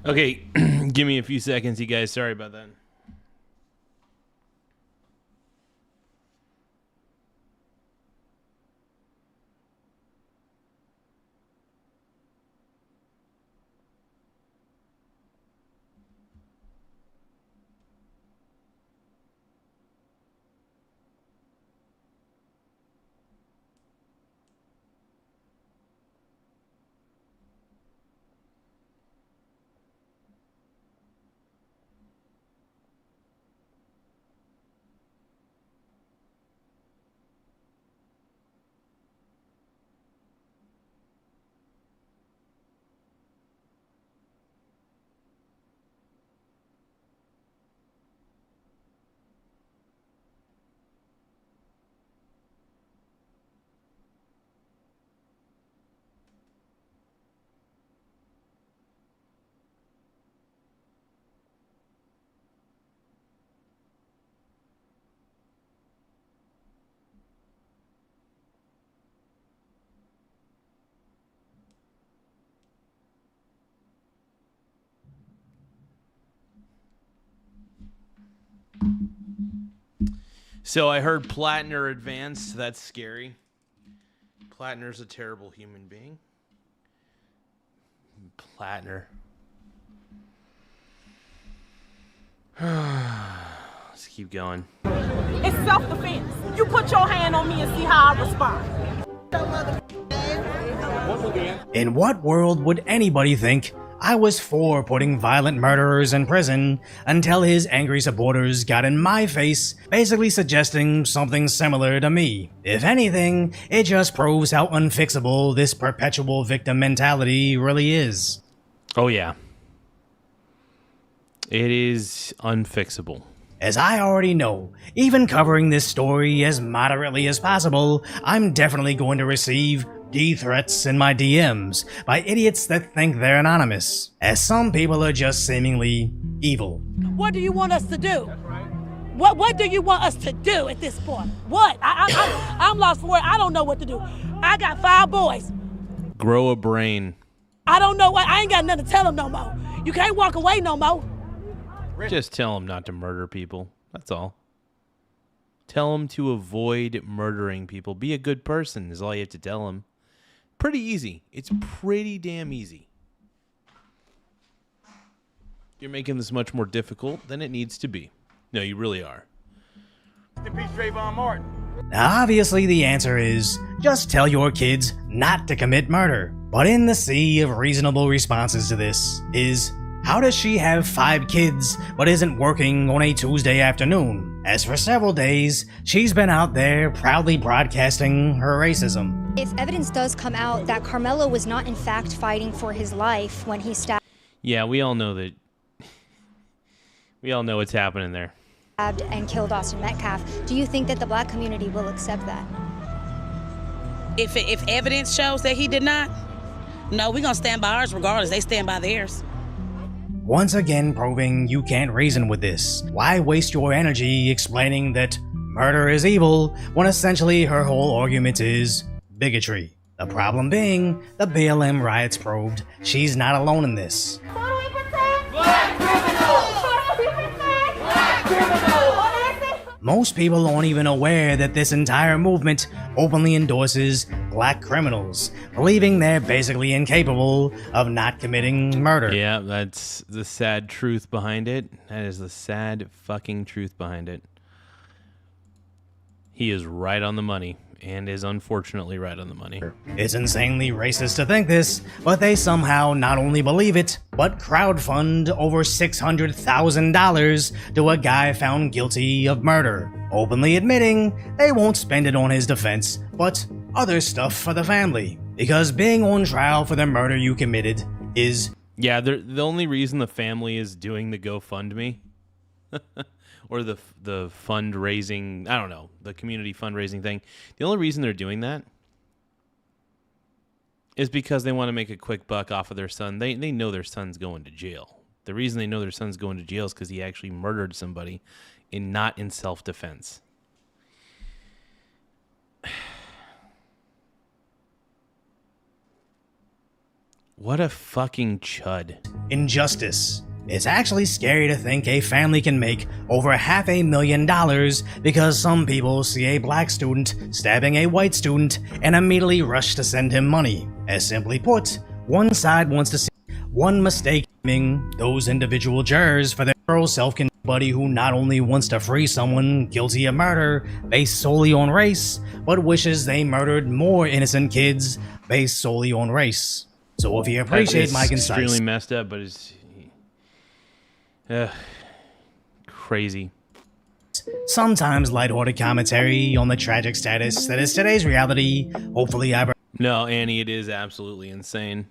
Okay, give me a few seconds, you guys. Sorry about that. So I heard Plattner advanced. That's scary. Plattner's a terrible human being. Plattner. Let's keep going. It's self-defense. You put your hand on me and see how I respond. In what world would anybody think I was for putting violent murderers in prison until his angry supporters got in my face, basically suggesting something similar to me? If anything, it just proves how unfixable this perpetual victim mentality really is. Oh, yeah. It is unfixable. As I already know, even covering this story as moderately as possible, I'm definitely going to receive threats in my DMs by idiots that think they're anonymous, as some people are just seemingly evil. What do you want us to do? What do you want us to do at this point? What? I'm lost for words. I don't know what to do. I got 5 boys. Grow a brain. I don't know what. I ain't got nothing to tell them no more. You can't walk away no more. Just tell them not to murder people. That's all. Tell them to avoid murdering people. Be a good person is all you have to tell them. Pretty easy. It's pretty damn easy. You're making this much more difficult than it needs to be. No, you really are. Now, obviously, the answer is just tell your kids not to commit murder. But in the sea of reasonable responses to this is, how does she have 5 kids but isn't working on a Tuesday afternoon? As for several days, she's been out there proudly broadcasting her racism. If evidence does come out that Karmelo was not in fact fighting for his life when he stabbed... Yeah, we all know that. We all know what's happening there. ...and killed Austin Metcalf, do you think that the black community will accept that? If evidence shows that he did not, no, we're going to stand by ours regardless. They stand by theirs. Once again proving you can't reason with this. Why waste your energy explaining that murder is evil when essentially her whole argument is bigotry? The problem being, the BLM riots proved she's not alone in this. Most people aren't even aware that this entire movement openly endorses black criminals, believing they're basically incapable of not committing murder. Yeah, that's the sad truth behind it. That is the sad fucking truth behind it. He is right on the money, and is unfortunately right on the money. It's insanely racist to think this, but they somehow not only believe it, but crowdfund over $600,000 to a guy found guilty of murder, openly admitting they won't spend it on his defense, but other stuff for the family. Because being on trial for the murder you committed is... Yeah, the only reason the family is doing the GoFundMe or the fundraising, I don't know, the community fundraising thing, the only reason they're doing that is because they want to make a quick buck off of their son. They know their son's going to jail. The reason they know their son's going to jail is because he actually murdered somebody not in self-defense. What a fucking chud. Injustice. It's actually scary to think a family can make over $500,000 because some people see a black student stabbing a white student and immediately rush to send him money. As simply put, one side wants to see one mistake blaming those individual jurors for their self-condemned buddy who not only wants to free someone guilty of murder based solely on race, but wishes they murdered more innocent kids based solely on race. So if you appreciate my concise... extremely messed up, but it's... crazy. Sometimes lighthearted commentary on the tragic status that is today's reality. Hopefully No, Annie, it is absolutely insane.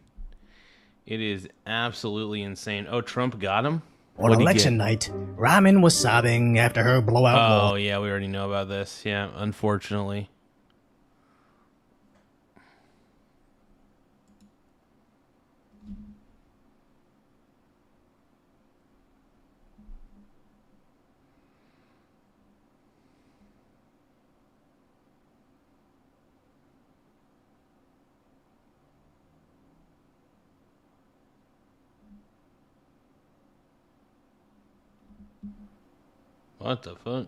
It is absolutely insane. Oh, Trump got him? On election night, Ramen was sobbing after her blowout loss. Oh, yeah, we already know about this. Yeah, unfortunately. What the fuck?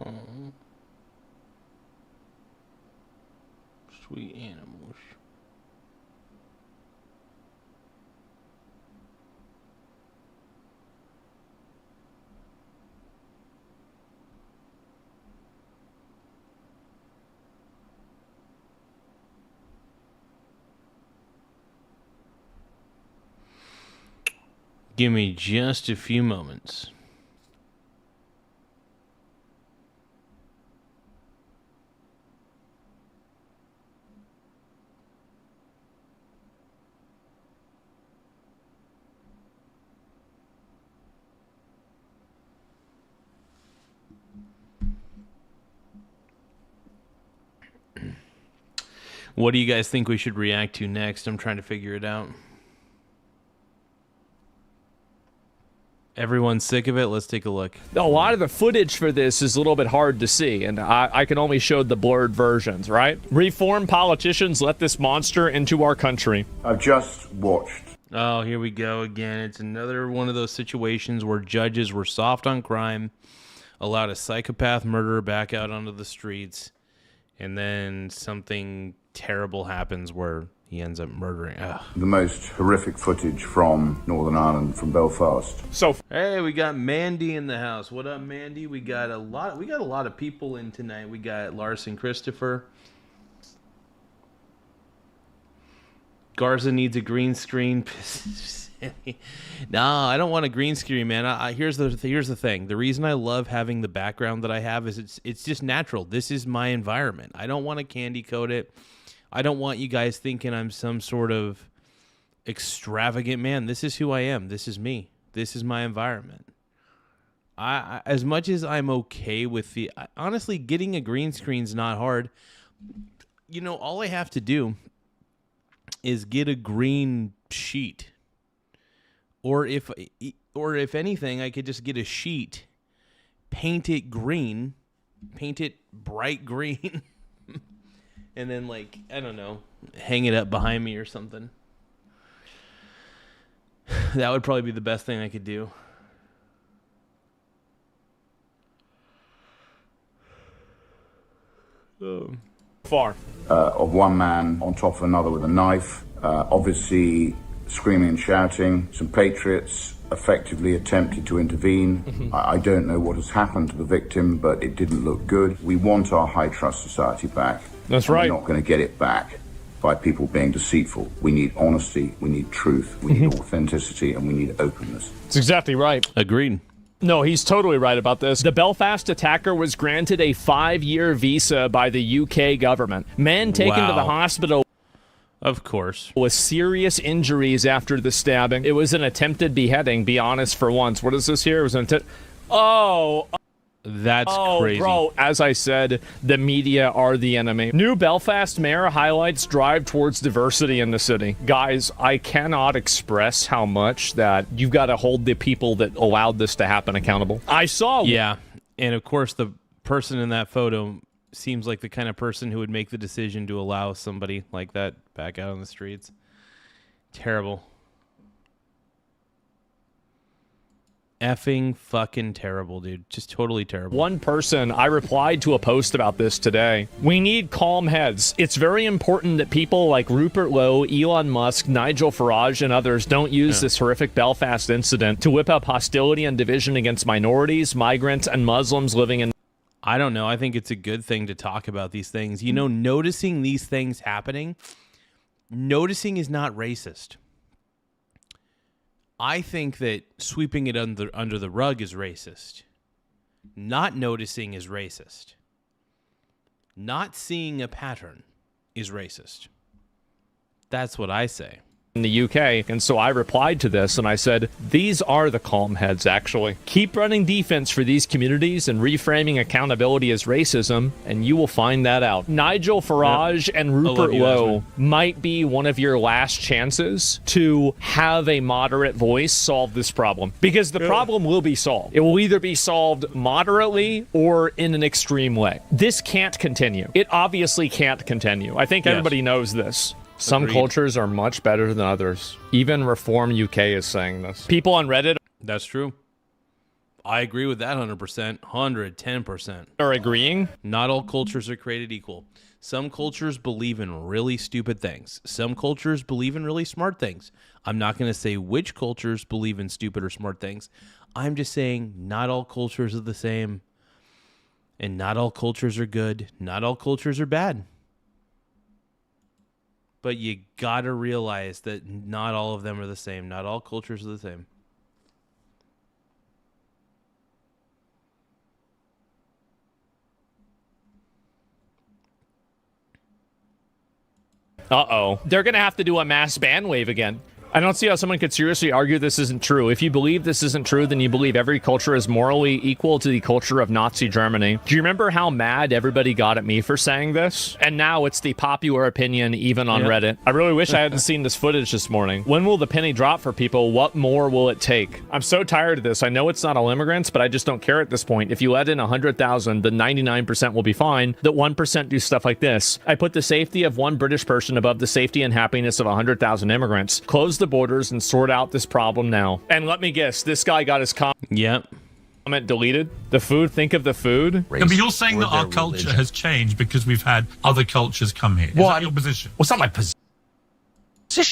Oh, sweet animals. Give me just a few moments. What do you guys think we should react to next? I'm trying to figure it out. Everyone's sick of it? Let's take a look. A lot of the footage for this is a little bit hard to see, and I can only show the blurred versions, right? Reform politicians let this monster into our country. I've just watched. Oh, here we go again. It's another one of those situations where judges were soft on crime, allowed a psychopath murderer back out onto the streets, and then something terrible happens where he ends up murdering. Ugh. The most horrific footage from Northern Ireland, from Belfast. So, hey, we got Mandy in the house. What up, Mandy? We got a lot of people in tonight. We got Larson Christopher. Garza needs a green screen. No, I don't want a green screen, man. Here's the thing. The reason I love having the background that I have is it's just natural. This is my environment. I don't want to candy coat it. I don't want you guys thinking I'm some sort of extravagant man. This is who I am. This is me. This is my environment. I as much as I'm okay with honestly, getting a green screen's not hard. You know, all I have to do is get a green sheet. Or if anything, I could just get a sheet, paint it green, paint it bright green, and then, like, I don't know, hang it up behind me or something. That would probably be the best thing I could do. Far. Of one man on top of another with a knife, obviously screaming and shouting. Some patriots effectively attempted to intervene. Mm-hmm. I don't know what has happened to the victim, but it didn't look good. We want our high trust society back. That's right. We're not going to get it back by people being deceitful. We need honesty, we need truth, we need authenticity, and we need openness. That's exactly right. Agreed. No, he's totally right about this. The Belfast attacker was granted a 5-year visa by the UK government. Man taken to the hospital. Of course. With serious injuries after the stabbing. It was an attempted beheading, be honest for once. What is this here? It was an attempt... That's crazy. Bro, as I said, the media are the enemy. New Belfast mayor highlights drive towards diversity in the city. Guys, I cannot express how much that you've got to hold the people that allowed this to happen accountable. I saw... Yeah, and of course the person in that photo seems like the kind of person who would make the decision to allow somebody like that back out on the streets. Terrible. Effing fucking terrible, dude. Just totally terrible. One person, I replied to a post about this today. We need calm heads. It's very important that people like Rupert Lowe, Elon Musk, Nigel Farage, and others don't use this horrific Belfast incident to whip up hostility and division against minorities, migrants, and Muslims living in... I don't know. I think it's a good thing to talk about these things. You know, noticing these things happening, noticing is not racist. I think that sweeping it under the rug is racist. Not noticing is racist. Not seeing a pattern is racist. That's what I say. In the UK, and so I replied to this and I said, these are the calm heads, actually. Keep running defense for these communities and reframing accountability as racism, and you will find that out. Nigel Farage and Rupert Lowe might be one of your last chances to have a moderate voice solve this problem, because the problem will be solved. It will either be solved moderately or in an extreme way. This can't continue. It obviously can't continue. I think everybody knows this. Some Agreed. cultures are much better than others. Even Reform UK is saying this. People on Reddit... That's true. I agree with that 100%. 110%. Are agreeing? Not all cultures are created equal. Some cultures believe in really stupid things. Some cultures believe in really smart things. I'm not going to say which cultures believe in stupid or smart things. I'm just saying not all cultures are the same. And not all cultures are good. Not all cultures are bad. But you gotta realize that not all of them are the same. Not all cultures are the same. Uh-oh. They're gonna have to do a mass ban wave again. I don't see how someone could seriously argue this isn't true. If you believe this isn't true, then you believe every culture is morally equal to the culture of Nazi Germany. Do you remember how mad everybody got at me for saying this? And now it's the popular opinion even on Reddit. I really wish I hadn't seen this footage this morning. When will the penny drop for people? What more will it take? I'm so tired of this. I know it's not all immigrants, but I just don't care at this point. If you let in 100,000, the 99% will be fine. That 1% do stuff like this. I put the safety of one British person above the safety and happiness of 100,000 immigrants. Close the borders and sort out this problem now. And let me guess, this guy got his comment deleted. The food, think of the food. Yeah, but you're saying that our culture has changed because we've had other cultures come here. Is that your position? Well, it's not my position.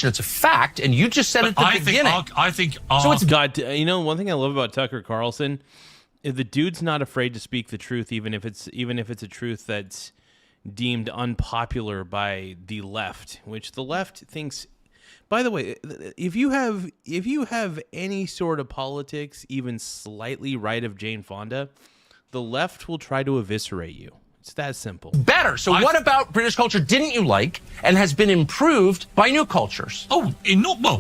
It's a fact, and you just said it at the beginning. I think so it's God. You know, one thing I love about Tucker Carlson is the dude's not afraid to speak the truth, even if it's a truth that's deemed unpopular by the left, which the left thinks. By the way, if you have any sort of politics, even slightly right of Jane Fonda, the left will try to eviscerate you. It's that simple. Better. So what about British culture didn't you like and has been improved by new cultures? Well,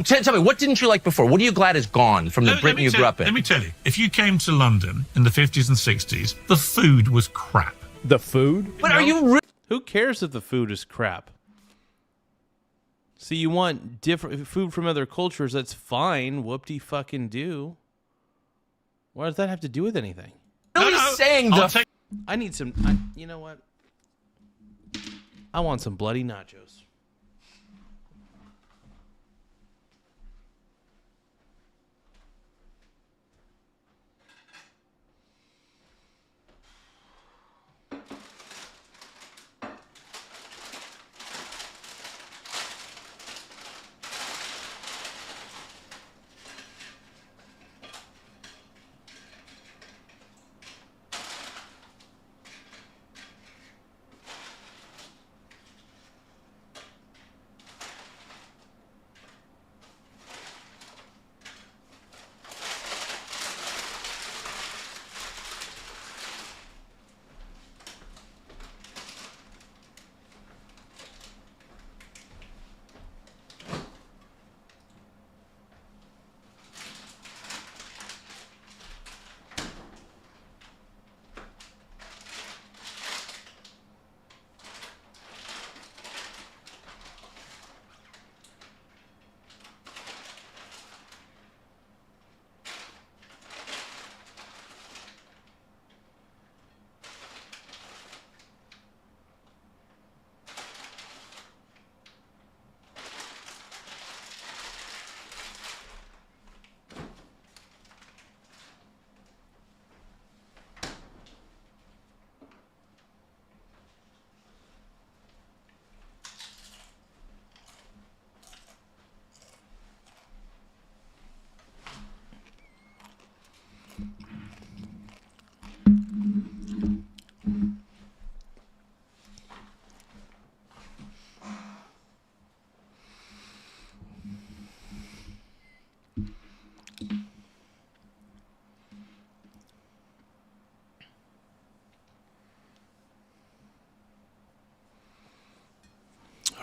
tell me, what didn't you like before? What are you glad is gone from the Britain you grew up in? Let me tell you, if you came to London in the 50s and 60s, the food was crap. The food? But are you... Who cares if the food is crap? So you want different food from other cultures, that's fine. Whoop-de-fucking-do. What does that have to do with anything? I need some... you know what? I want some bloody nachos.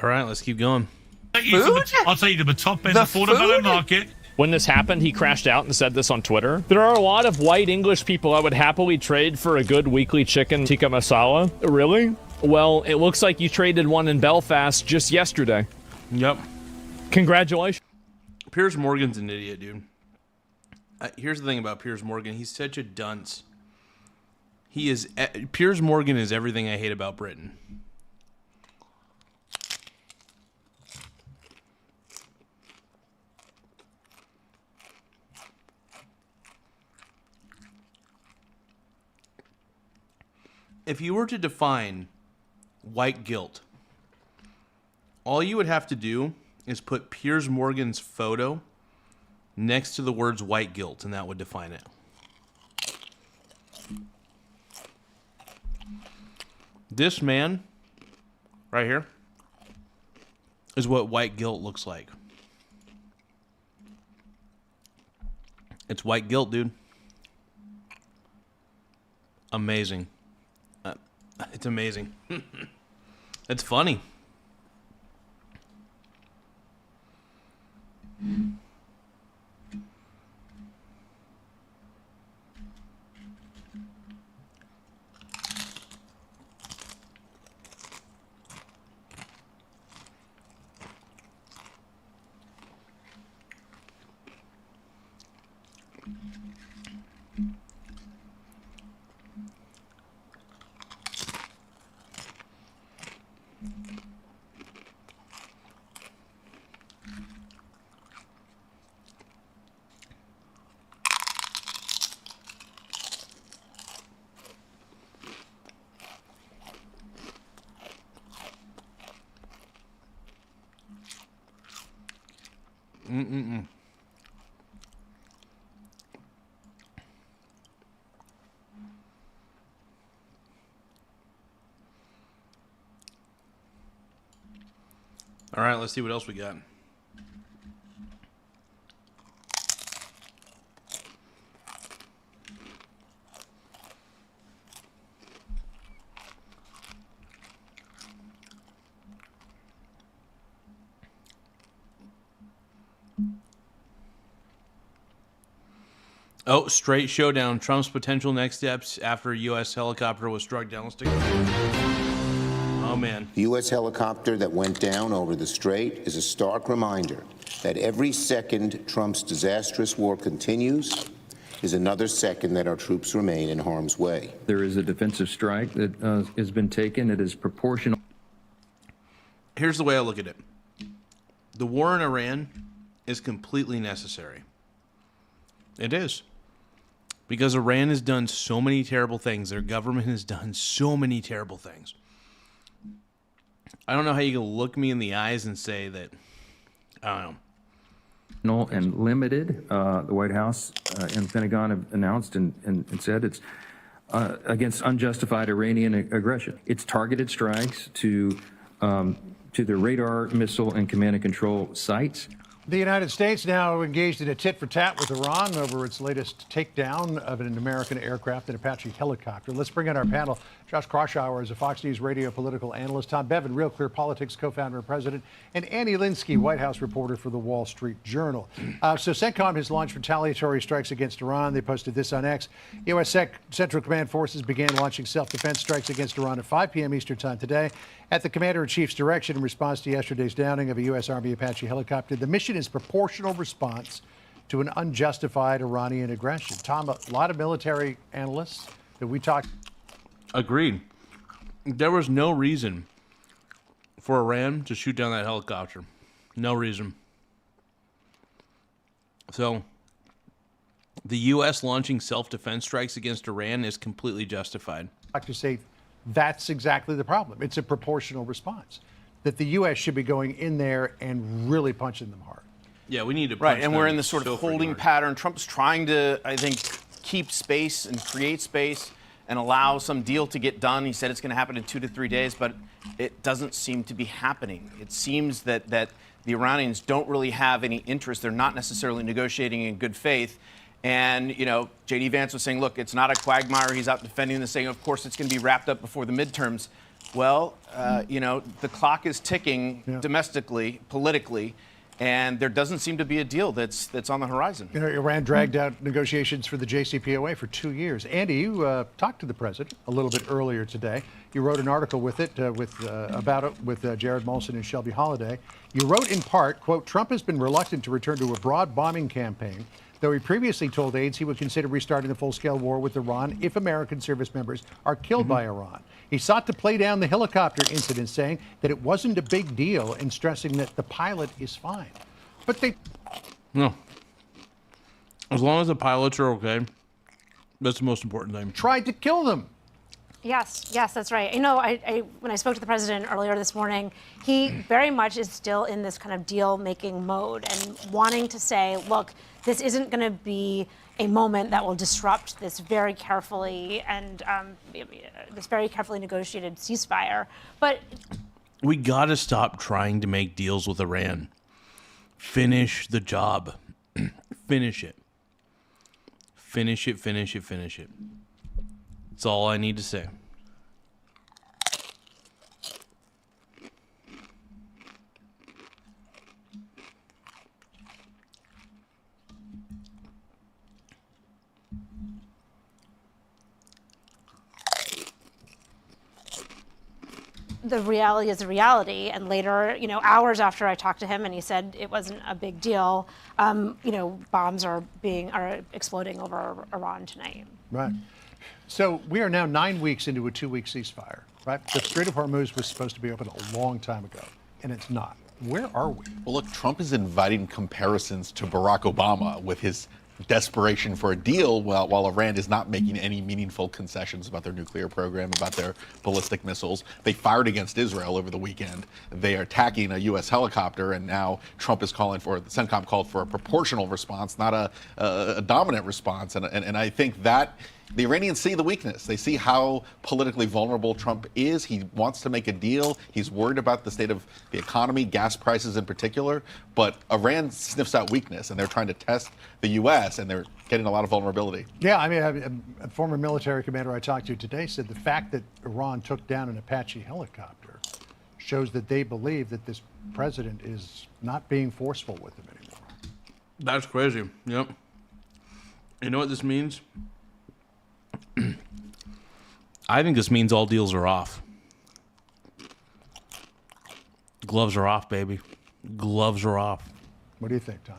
All right, let's keep going. I'll take you to the top end of the portobello market. When this happened, he crashed out and said this on Twitter. There are a lot of white English people I would happily trade for a good weekly chicken tikka masala. Really? Well, it looks like you traded one in Belfast just yesterday. Yep. Congratulations. Piers Morgan's an idiot, dude. Here's the thing about Piers Morgan. He's such a dunce. Piers Morgan is everything I hate about Britain. If you were to define white guilt, all you would have to do is put Piers Morgan's photo next to the words white guilt, and that would define it. This man right here is what white guilt looks like. It's white guilt, dude. Amazing. It's amazing. It's funny. All right, let's see what else we got. Oh, straight showdown. Trump's potential next steps after a U.S. helicopter was struck down. Let's take a look. Oh, man. The U.S. helicopter that went down over the strait is a stark reminder that every second Trump's disastrous war continues is another second that our troops remain in harm's way. There is a defensive strike that has been taken. It is proportional. Here's the way I look at it. The war in Iran is completely necessary. It is. Because Iran has done so many terrible things. Their government has done so many terrible things. I don't know how you can look me in the eyes and say that, I don't know. And limited. The White House and Pentagon have announced and said it's against unjustified Iranian aggression. It's targeted strikes to the radar, missile, and command and control sites. The United States now engaged in a tit-for-tat with Iran over its latest takedown of an American aircraft, an Apache helicopter. Let's bring in our panel. Josh Kraushaar is a Fox News radio political analyst. Tom Bevan, Real Clear Politics co-founder and president. And Annie Linsky, White House reporter for the Wall Street Journal. So CENTCOM has launched retaliatory strikes against Iran. They posted this on X. U.S. Central Command forces began launching self-defense strikes against Iran at 5 p.m. Eastern Time today at the Commander-in-Chief's direction in response to yesterday's downing of a U.S. Army Apache helicopter. The mission is proportional response to an unjustified Iranian aggression. Tom, a lot of military analysts that we talked. Agreed. There was no reason for Iran to shoot down that helicopter. No reason. So, the U.S. launching self-defense strikes against Iran is completely justified. Doctors say that's exactly the problem. It's a proportional response. That the U.S. should be going in there and really punching them hard. Yeah, we need to. Right, and we're in this sort of holding pattern. Trump's trying to, I think, keep space and create space and allow some deal to get done. He said it's going to happen in 2 to 3 days, but it doesn't seem to be happening. It seems that the Iranians don't really have any interest. They're not necessarily negotiating in good faith. And, you know, J.D. Vance was saying, look, it's not a quagmire. He's out defending this, saying, of course, it's going to be wrapped up before the midterms. Well, the clock is ticking domestically, politically, and there doesn't seem to be a deal that's on the horizon. Iran dragged out negotiations for the JCPOA for 2 years. Andy, you talked to the president a little bit earlier today. You wrote an article with Jared Molson and Shelby Holliday. You wrote in part, quote, Trump has been reluctant to return to a broad bombing campaign, though he previously told aides he would consider restarting the full-scale war with Iran if American service members are killed by Iran. He sought to play down the helicopter incident, saying that it wasn't a big deal and stressing that the pilot is fine. But they... No. As long as the pilots are okay, that's the most important thing. Tried to kill them. Yes, that's right. When I spoke to the president earlier this morning, he very much is still in this kind of deal-making mode and wanting to say, look, this isn't going to be a moment that will disrupt this very carefully negotiated ceasefire. But we got to stop trying to make deals with Iran. Finish the job. Finish it. Finish it. That's all I need to say. the reality is the reality. And later, hours after I talked to him and he said it wasn't a big deal, bombs are exploding over Iran tonight. Right. So we are now 9 weeks into a 2-week ceasefire, right? The Strait of Hormuz was supposed to be open a long time ago, and it's not. Where are we? Well, look, Trump is inviting comparisons to Barack Obama with his desperation for a deal while Iran is not making any meaningful concessions about their nuclear program, about their ballistic missiles. They fired against Israel over the weekend. They are attacking a U.S. helicopter, and now Trump is calling for, the CENTCOM called for a proportional response, not a dominant response. And I think that the Iranians see the weakness. They see how politically vulnerable Trump is. He wants to make a deal. He's worried about the state of the economy, gas prices in particular. But Iran sniffs out weakness, and they're trying to test the U.S., and they're getting a lot of vulnerability. Yeah, I mean, a former military commander I talked to today said the fact that Iran took down an Apache helicopter shows that they believe that this president is not being forceful with them anymore. That's crazy. Yep. You know what this means? I think this means all deals are off. Gloves are off, baby. Gloves are off. What do you think, Tom?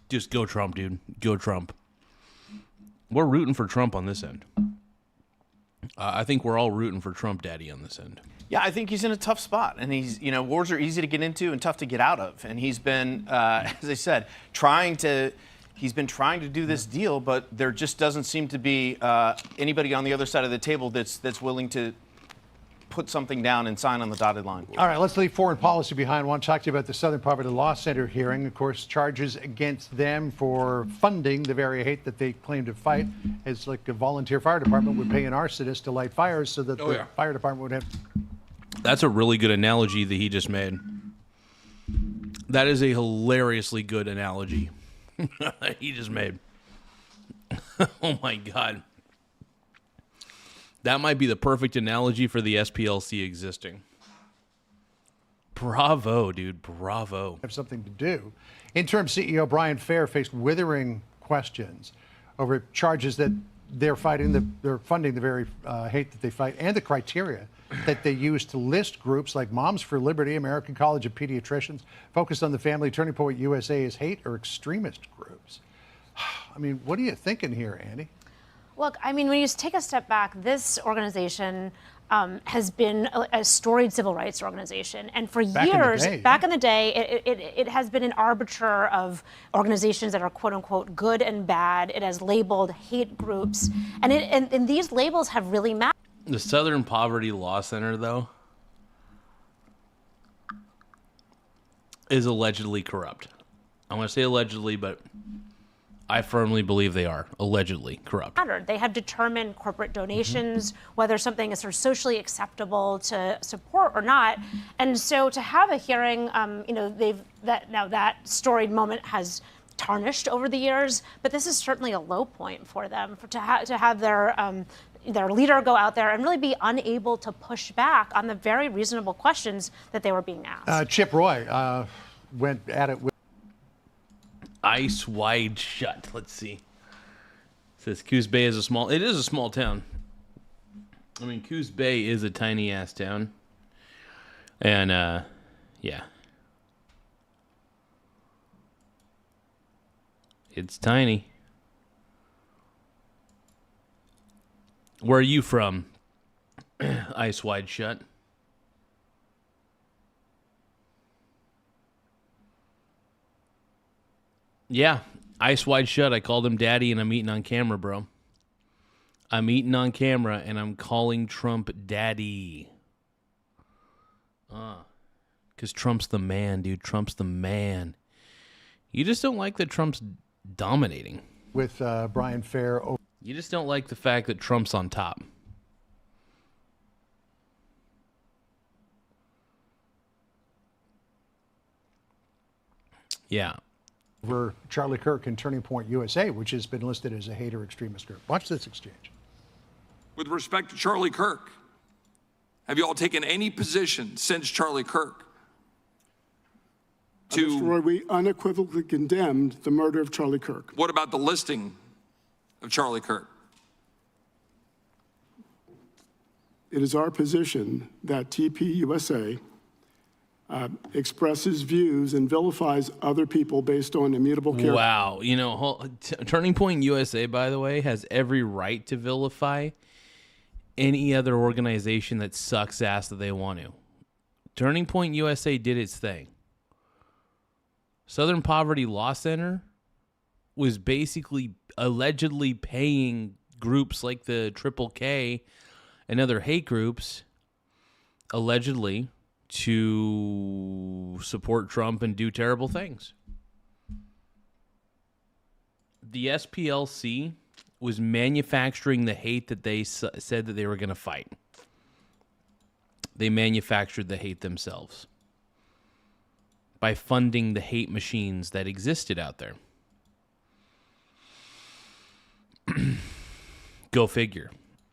Just go Trump, dude. Go Trump. We're rooting for Trump on this end. I think we're all rooting for Trump daddy on this end. Yeah, I think he's in a tough spot, and he's, wars are easy to get into and tough to get out of. And he's been, as I said, he's been trying to do this deal, but there just doesn't seem to be anybody on the other side of the table that's willing to put something down and sign on the dotted line. All right, let's leave foreign policy behind. I want to talk to you about the Southern Poverty Law Center hearing. Of course, charges against them for funding the very hate that they claim to fight. It's like a volunteer fire department would pay an arsonist to light fires so that the fire department would have... That's a really good analogy that he just made. That is a hilariously good analogy he just made. Oh my God. That might be the perfect analogy for the SPLC existing. Bravo, dude. Bravo. Have something to do. Interim CEO Brian Fair faced withering questions over charges that they're funding the very hate that they fight and the criteria that they use to list groups like Moms for Liberty, American College of Pediatricians, Focus on the Family, Turning Point USA as hate or extremist groups. I mean, what are you thinking here, Andy? Look, I mean, when you take a step back, this organization has been a storied civil rights organization. And for years, back in the day, it has been an arbiter of organizations that are, quote unquote, good and bad. It has labeled hate groups. And these labels have really mattered. The Southern Poverty Law Center, though, is allegedly corrupt. I'm going to say allegedly, but I firmly believe they are allegedly corrupt. They have determined corporate donations, whether something is sort of socially acceptable to support or not. And so to have a hearing, that storied moment has tarnished over the years, but this is certainly a low point for them to have their their leader go out there and really be unable to push back on the very reasonable questions that they were being asked. Chip Roy went at it with Eyes wide shut. Let's see. It says Coos Bay is a small town. I mean, Coos Bay is a tiny ass town. And yeah. It's tiny. Where are you from? Eyes wide shut. Yeah, eyes wide shut. I called him daddy, and I'm eating on camera, bro. I'm eating on camera, and I'm calling Trump daddy. Because Trump's the man, dude. Trump's the man. You just don't like that Trump's dominating. With Brian Fair. You just don't like the fact that Trump's on top. Yeah. Over Charlie Kirk and Turning Point USA, which has been listed as a hater extremist group. Watch this exchange. With respect to Charlie Kirk, have you all taken any position since Charlie Kirk Mr. Roy, we unequivocally condemned the murder of Charlie Kirk. What about the listing of Charlie Kirk? It is our position that TPUSA expresses views and vilifies other people based on immutable character. Wow. You know, Turning Point USA, by the way, has every right to vilify any other organization that sucks ass that they want to. Turning Point USA did its thing. Southern Poverty Law Center was basically allegedly paying groups like the Triple K and other hate groups, allegedly, to support Trump and do terrible things. The SPLC was manufacturing the hate that they said that they were going to fight. They manufactured the hate themselves by funding the hate machines that existed out there. Go figure.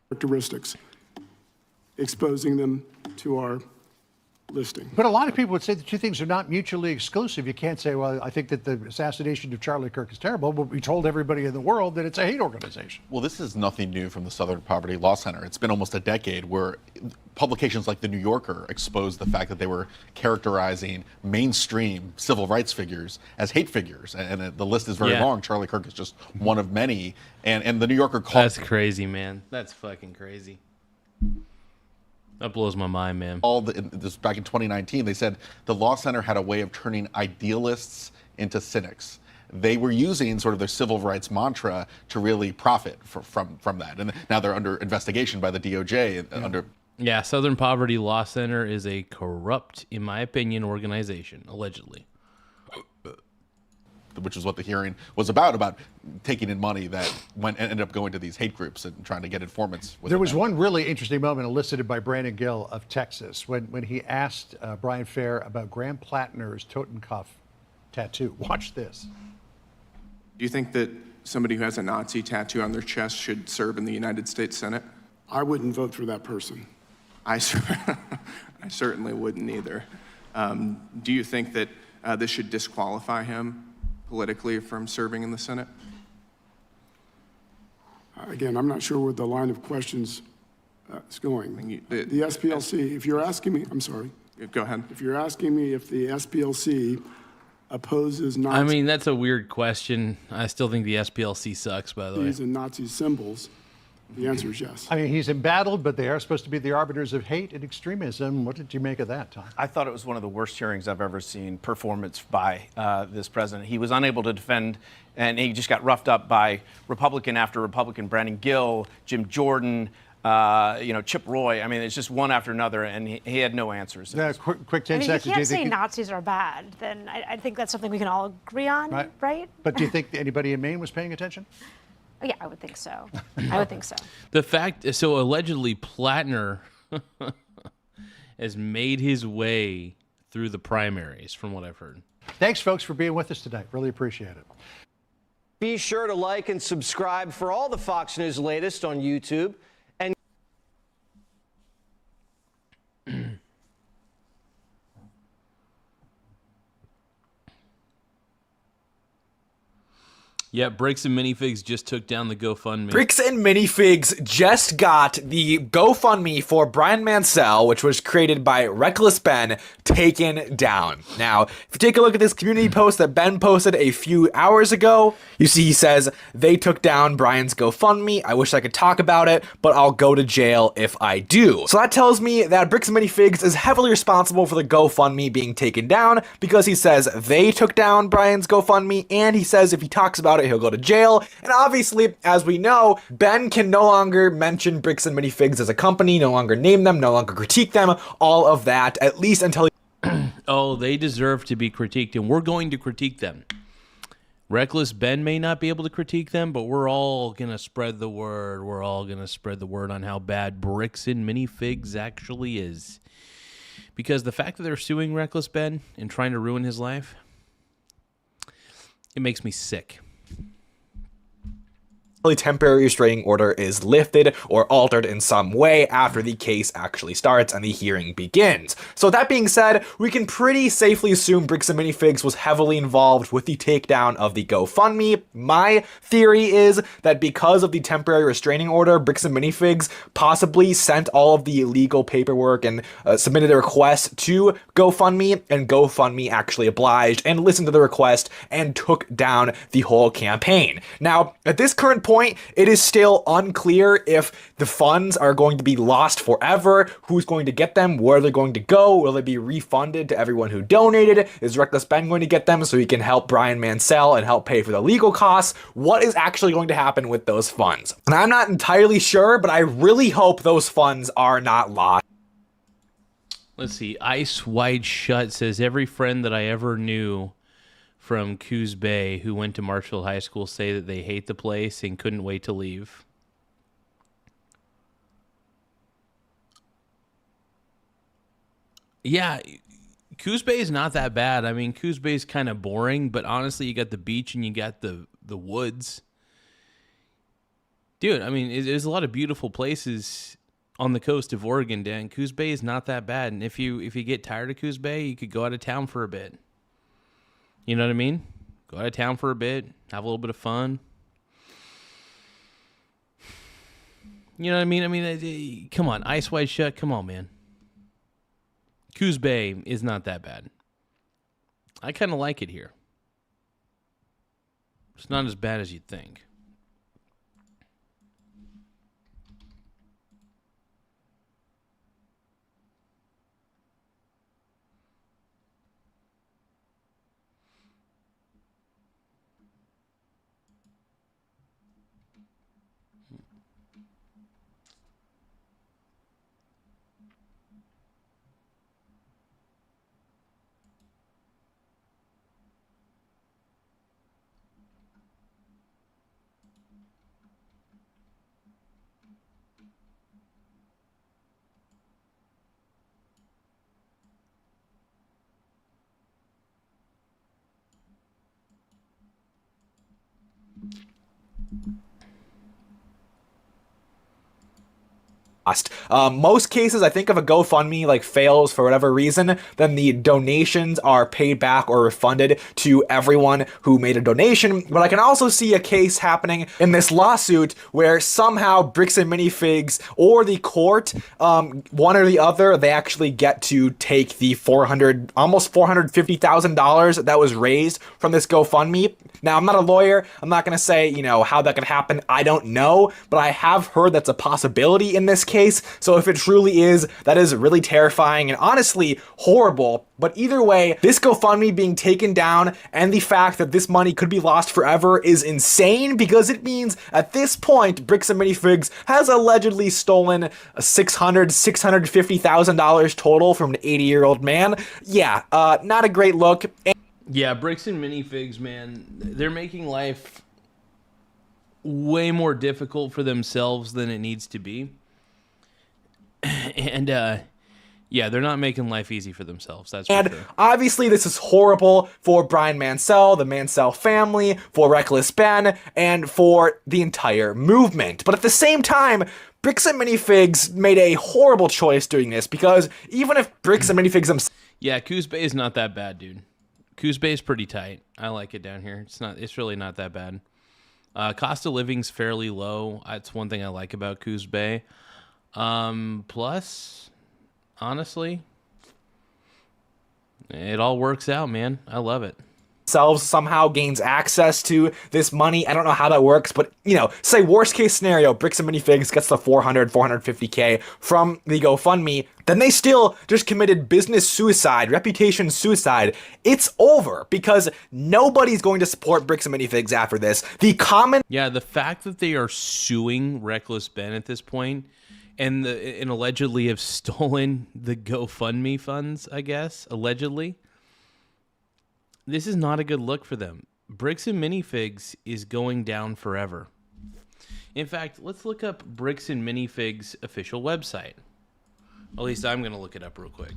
Characteristics, exposing them to our listing. But a lot of people would say the two things are not mutually exclusive. You can't say, well, I think that the assassination of Charlie Kirk is terrible, but we told everybody in the world that it's a hate organization. Well, this is nothing new from the Southern Poverty Law Center. It's been almost a decade where publications like The New Yorker exposed the fact that they were characterizing mainstream civil rights figures as hate figures. And the list is very long. Charlie Kirk is just one of many. And The New Yorker called... That's crazy, man. That's fucking crazy. That blows my mind, man. This back in 2019, they said the Law Center had a way of turning idealists into cynics. They were using sort of their civil rights mantra to really profit from that. And now they're under investigation by the DOJ. Yeah, Southern Poverty Law Center is a corrupt, in my opinion, organization, allegedly. Which is what the hearing was about taking in money that ended up going to these hate groups and trying to get informants. There was one really interesting moment elicited by Brandon Gill of Texas when he asked Brian Fair about Graham Plattner's Totenkopf tattoo. Watch this. Do you think that somebody who has a Nazi tattoo on their chest should serve in the United States Senate? I wouldn't vote for that person. I certainly wouldn't either. Do you think that this should disqualify him politically from serving in the Senate? Again, I'm not sure where the line of questions is going. The SPLC, if you're asking me, I'm sorry. Go ahead. If you're asking me if the SPLC opposes Nazi... I mean, that's a weird question. I still think the SPLC sucks, by the way. And Nazi symbols, the answer is yes. I mean, he's embattled, but they are supposed to be the arbiters of hate and extremism. What did you make of that, Tom? I thought it was one of the worst hearings I've ever seen performance by this president. He was unable to defend, and he just got roughed up by Republican after Republican. Brandon Gill, Jim Jordan, Chip Roy. I mean, it's just one after another, and he had no answers. Yeah, quick 10 seconds. If you can't say Nazis are bad, then I think that's something we can all agree on, right? But do you think anybody in Maine was paying attention? Yeah, I would think so. I would think so. The fact, so allegedly Plattner has made his way through the primaries, from what I've heard. Thanks, folks, for being with us tonight. Really appreciate it. Be sure to like and subscribe for all the Fox News latest on YouTube. And Yeah, Bricks and Minifigs just took down the GoFundMe. Bricks and Minifigs just got the GoFundMe for Brian Mansell, which was created by Reckless Ben, taken down. Now, if you take a look at this community post that Ben posted a few hours ago, you see he says, they took down Brian's GoFundMe. I wish I could talk about it, but I'll go to jail if I do. So that tells me that Bricks and Minifigs is heavily responsible for the GoFundMe being taken down because he says they took down Brian's GoFundMe, and he says if he talks about it, he'll go to jail. And obviously, as we know, Ben can no longer mention Bricks and Minifigs as a company, no longer name them, no longer critique them, all of that, at least until Oh, they deserve to be critiqued, and we're going to critique them. Reckless Ben may not be able to critique them, but we're all going to spread the word. We're all going to spread the word on how bad Bricks and Minifigs actually is. Because the fact that they're suing Reckless Ben and trying to ruin his life, it makes me sick. temporary restraining order is lifted or altered in some way after the case actually starts and the hearing begins. So that being said, we can pretty safely assume Bricks and Minifigs was heavily involved with the takedown of the GoFundMe. My theory is that because of the temporary restraining order, Bricks and Minifigs possibly sent all of the legal paperwork and submitted a request to GoFundMe, and GoFundMe actually obliged and listened to the request and took down the whole campaign. Now, at this current point, it is still unclear if the funds are going to be lost forever, who's going to get them, where they're going to go, will they be refunded to everyone who donated, is Reckless Ben going to get them so he can help Brian Mansell and help pay for the legal costs, what is actually going to happen with those funds? And I'm not entirely sure, but I really hope those funds are not lost. Let's see, Ice Wide Shut says, every friend that I ever knew from Coos Bay who went to Marshfield High School say that they hate the place and couldn't wait to leave. Yeah, Coos Bay is not that bad. I mean, Coos Bay is kind of boring, but honestly, you got the beach and you got the woods. Dude, I mean, there's a lot of beautiful places on the coast of Oregon, Dan. Coos Bay is not that bad. And if you get tired of Coos Bay, you could go out of town for a bit. You know what I mean? Go out of town for a bit, have a little bit of fun. You know what I mean? I mean, come on, Ice Wide Shut, come on, man. Coos Bay is not that bad. I kind of like it here. It's not as bad as you'd think. Most cases, I think if a GoFundMe like fails for whatever reason, then the donations are paid back or refunded to everyone who made a donation. But I can also see a case happening in this lawsuit where somehow Bricks and Minifigs or the court, one or the other, they actually get to take the almost $450,000 that was raised from this GoFundMe. Now, I'm not a lawyer. I'm not going to say, you know, how that could happen. I don't know, but I have heard that's a possibility in this case. So if it truly is, that is really terrifying and honestly horrible. But either way, this GoFundMe being taken down and the fact that this money could be lost forever is insane, because it means at this point, Bricks and Minifigs has allegedly stolen $650,000 total from an 80-year-old man. Yeah, not a great look. Yeah, Bricks and Minifigs, man, they're making life way more difficult for themselves than it needs to be. And, yeah, they're not making life easy for themselves, that's for sure. Obviously, this is horrible for Brian Mansell, the Mansell family, for Reckless Ben, and for the entire movement. But at the same time, Bricks and Minifigs made a horrible choice doing this, because even if Bricks and Minifigs themselves... Yeah, Coos Bay is not that bad, dude. Coos Bay is pretty tight. I like it down here. It's really not that bad. Cost of living's fairly low. That's one thing I like about Coos Bay. Plus, honestly, it all works out, man. I love it. Somehow gains access to this money. I don't know how that works, but say worst case scenario, Bricks and Minifigs gets the 450K from the GoFundMe, then they still just committed business suicide, reputation suicide. It's over because nobody's going to support Bricks and Minifigs after this. The fact that they are suing Reckless Ben at this point and allegedly have stolen the GoFundMe funds, I guess, allegedly. This is not a good look for them. Bricks and Minifigs is going down forever. In fact, let's look up Bricks and Minifigs' official website. At least I'm going to look it up real quick.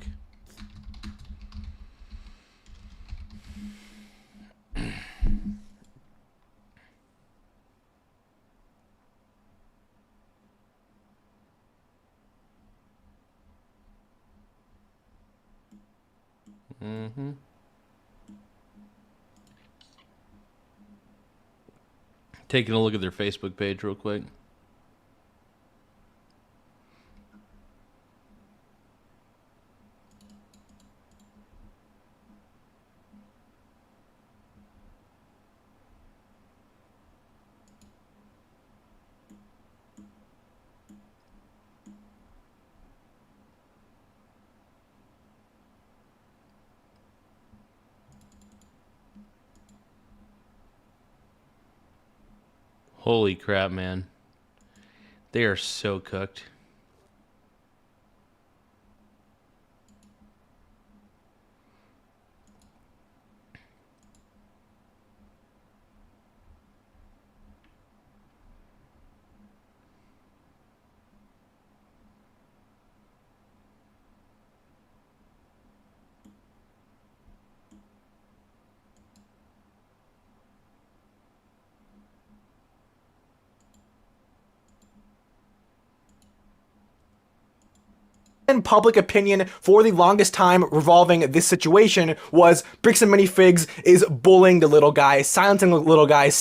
Taking a look at their Facebook page real quick. Holy crap, man. They are so cooked. And public opinion for the longest time revolving this situation was Bricks and Minifigs is bullying the little guy, silencing the little guy.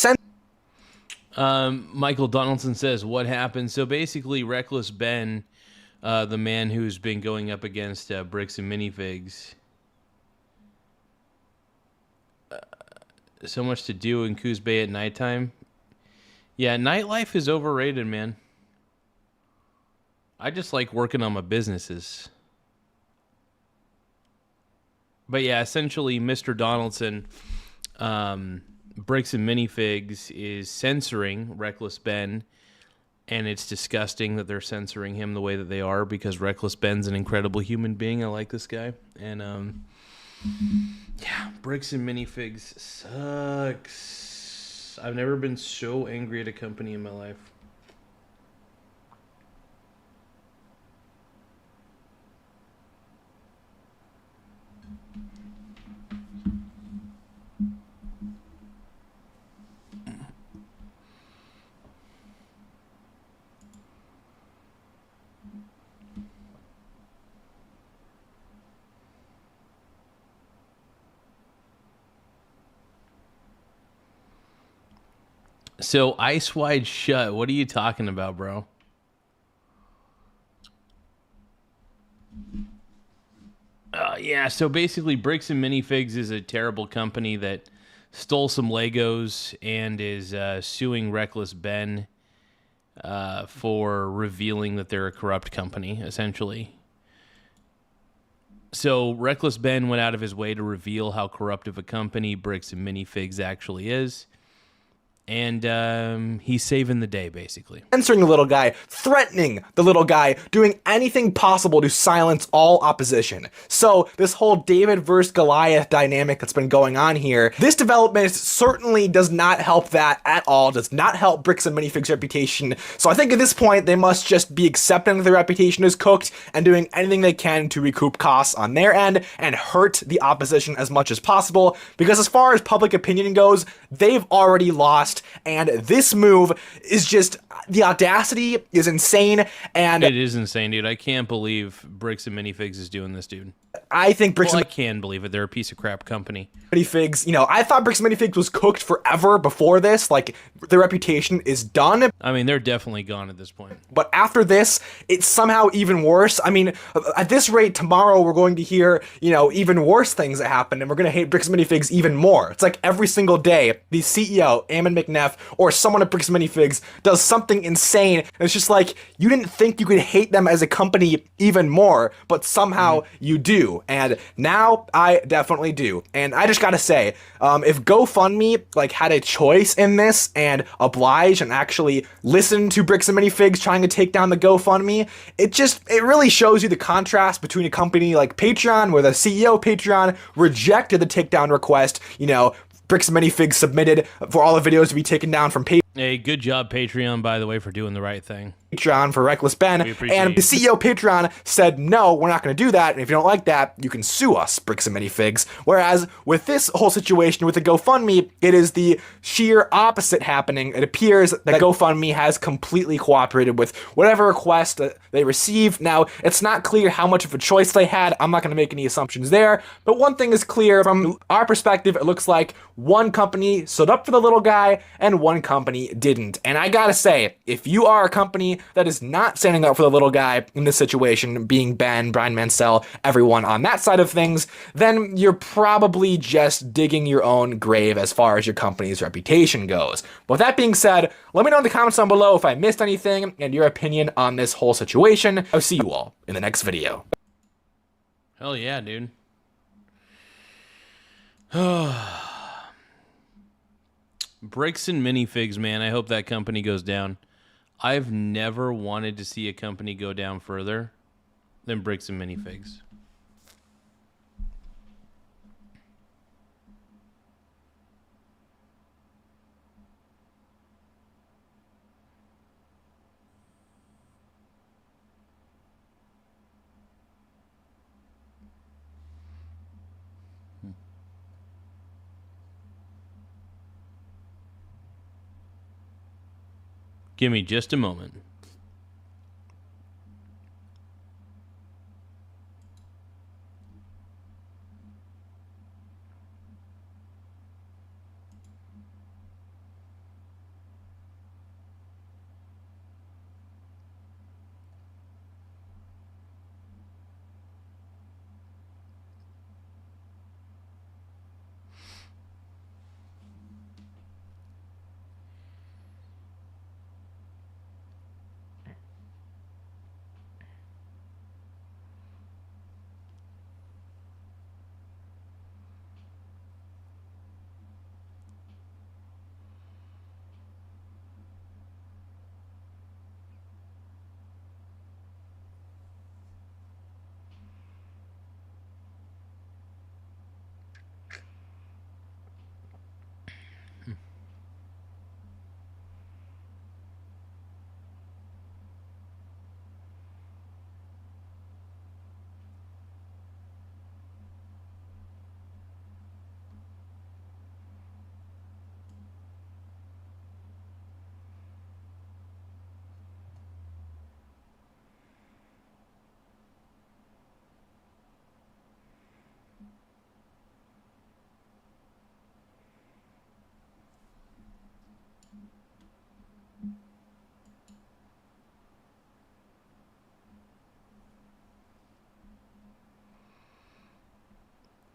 Michael Donaldson says, what happened? So basically, Reckless Ben, the man who's been going up against Bricks and Minifigs, so much to do in Coos Bay at nighttime. Yeah, nightlife is overrated, man. I just like working on my businesses. But yeah, essentially, Mr. Donaldson, Bricks and Minifigs is censoring Reckless Ben, and it's disgusting that they're censoring him the way that they are because Reckless Ben's an incredible human being. I like this guy. And yeah, Bricks and Minifigs sucks. I've never been so angry at a company in my life. So, Ice Wide Shut, what are you talking about, bro? Yeah, so basically Bricks and Minifigs is a terrible company that stole some Legos and is suing Reckless Ben for revealing that they're a corrupt company, essentially. So Reckless Ben went out of his way to reveal how corrupt of a company Bricks and Minifigs actually is. And he's saving the day, basically. Censoring the little guy, threatening the little guy, doing anything possible to silence all opposition. So this whole David versus Goliath dynamic that's been going on here, this development certainly does not help that at all, does not help Bricks and Minifigs' reputation. So I think at this point, they must just be accepting that their reputation is cooked and doing anything they can to recoup costs on their end and hurt the opposition as much as possible. Because as far as public opinion goes, they've already lost trust. And this move is just, the audacity is insane. And it is insane, dude. I can't believe Bricks and Minifigs is doing this, dude. I think Bricks well, and I can believe it. They're a piece of crap company. Minifigs, you know, I thought Bricks and Minifigs was cooked forever before this. Like, their reputation is done. I mean, they're definitely gone at this point. But after this, it's somehow even worse. I mean, at this rate, tomorrow we're going to hear, you know, even worse things that happen, and we're going to hate Bricks and Minifigs even more. It's like every single day, the CEO, Eamon McNeff, or someone at Bricks and Minifigs does something insane, and it's just like, you didn't think you could hate them as a company even more, but somehow you do. And now I definitely do. And I just gotta say, if GoFundMe like had a choice in this and oblige and actually listen to Bricks and Minifigs trying to take down the GoFundMe, it really shows you the contrast between a company like Patreon, where the CEO of Patreon rejected the takedown request. You know, Bricks and Minifigs submitted for all the videos to be taken down from Patreon. Hey, good job, Patreon, by the way, for doing the right thing. Patreon for Reckless Ben, and the CEO of Patreon said, no, we're not going to do that, and if you don't like that, you can sue us, Bricks and Minifigs. Whereas with this whole situation with the GoFundMe, it is the sheer opposite happening. It appears that GoFundMe has completely cooperated with whatever request they received. Now, it's not clear how much of a choice they had. I'm not going to make any assumptions there, but one thing is clear from our perspective. It looks like one company stood up for the little guy and one company didn't. And I gotta say, if you are a company that is not standing up for the little guy in this situation, being Ben, Brian Mansell, everyone on that side of things, then you're probably just digging your own grave as far as your company's reputation goes. With that being said, let me know in the comments down below if I missed anything and your opinion on this whole situation. I'll see you all in the next video. Hell yeah, dude. Bricks and Minifigs, man. I hope that company goes down. I've never wanted to see a company go down further than Bricks and Minifigs. Give me just a moment.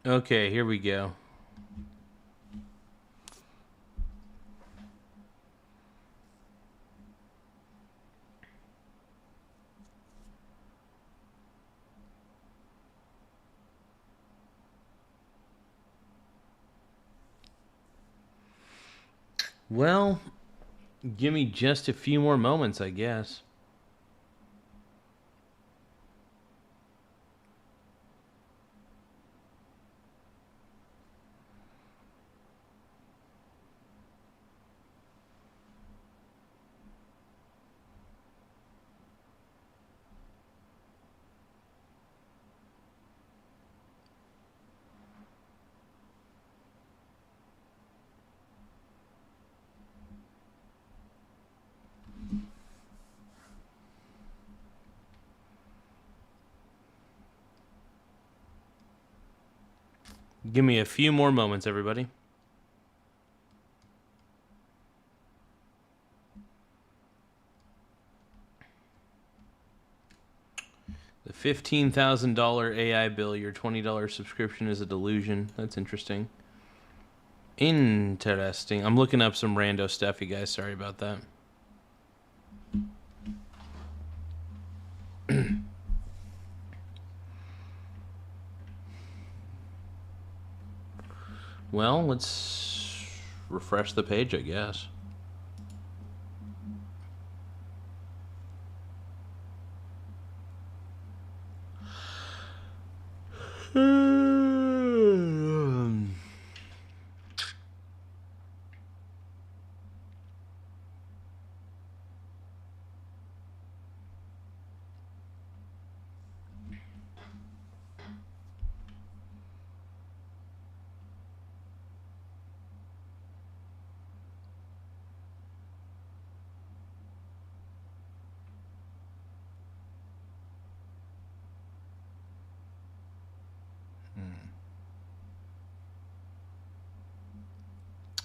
Okay, here we go. Well, give me just a few more moments, I guess. Give me a few more moments, everybody. The $15,000 AI bill, your $20 subscription is a delusion. That's interesting. Interesting. I'm looking up some rando stuff, you guys. Sorry about that. Well, let's refresh the page, I guess.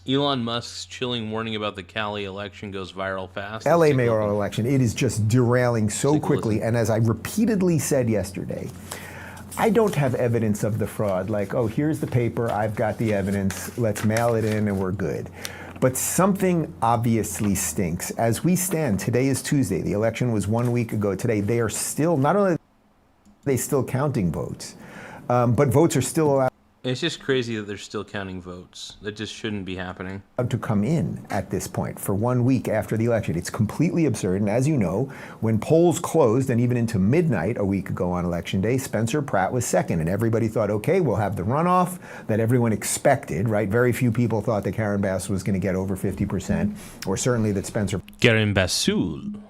Elon Musk's chilling warning about the Cali election goes viral fast. LA mayoral election, it is just derailing so quickly. And as I repeatedly said yesterday, I don't have evidence of the fraud. Like, oh, here's the paper, I've got the evidence, let's mail it in and we're good. But something obviously stinks. As we stand, today is Tuesday, the election was 1 week ago today, they are still, not only are they still counting votes, but votes are still allowed. It's just crazy that they're still counting votes. That just shouldn't be happening. To come in at this point for 1 week after the election. It's completely absurd. And as you know, when polls closed and even into midnight a week ago on election day, Spencer Pratt was second. And everybody thought, okay, we'll have the runoff that everyone expected, right? Very few people thought that Karen Bass was going to get over 50%, or certainly that Spencer. Karen Bassul.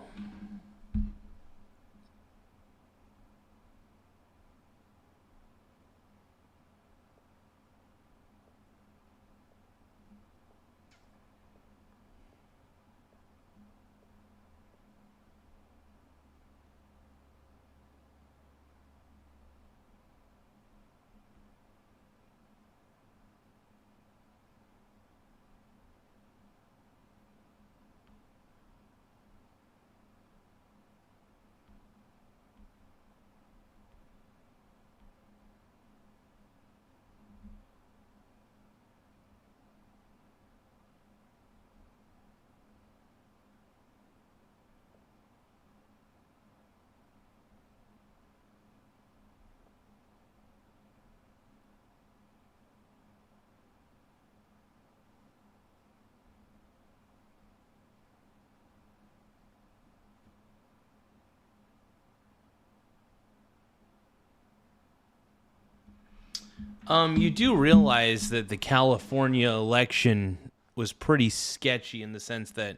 You do realize that the California election was pretty sketchy in the sense that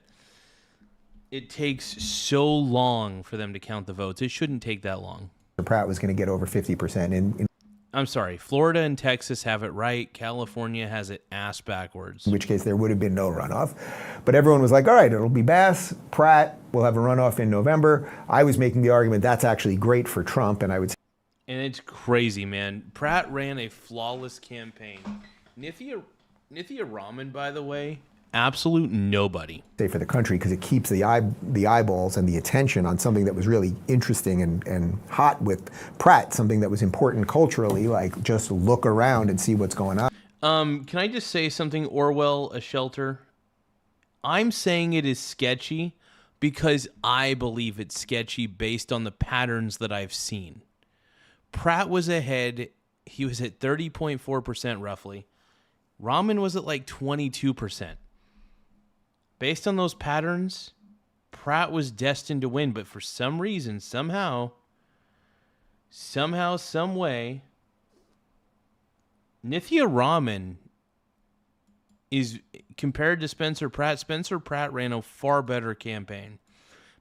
it takes so long for them to count the votes. It shouldn't take that long. Pratt was going to get over 50%. I'm sorry, Florida and Texas have it right. California has it ass backwards. In which case there would have been no runoff. But everyone was like, all right, it'll be Bass, Pratt, we'll have a runoff in November. I was making the argument that's actually great for Trump, and I would say. And it's crazy, man. Pratt ran a flawless campaign. Nithya Raman, by the way, absolute nobody. Say for the country, because it keeps the eyeballs and the attention on something that was really interesting and hot with Pratt, something that was important culturally, like just look around and see what's going on. Can I just say something, Orwell, a shelter? I'm saying it is sketchy because I believe it's sketchy based on the patterns that I've seen. Pratt was ahead. He was at 30.4% roughly. Raman was at like 22%. Based on those patterns, Pratt was destined to win. But for some reason, somehow, some way, Nithya Raman is, compared to Spencer Pratt ran a far better campaign.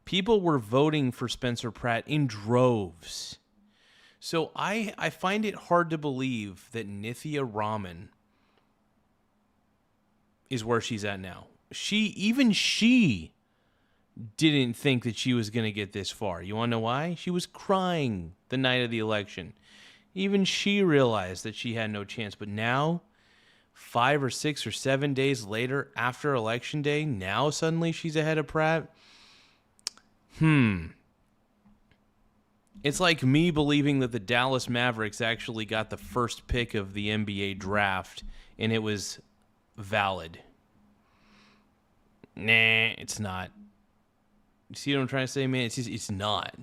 People were voting for Spencer Pratt in droves. So I find it hard to believe that Nithya Raman is where she's at now. Even she didn't think that she was going to get this far. You want to know why? She was crying the night of the election. Even she realized that she had no chance. But now, 5 or 6 or 7 days later, after Election Day, now suddenly she's ahead of Pratt? It's like me believing that the Dallas Mavericks actually got the first pick of the NBA draft and it was valid. Nah, it's not. You see what I'm trying to say, man? It's not.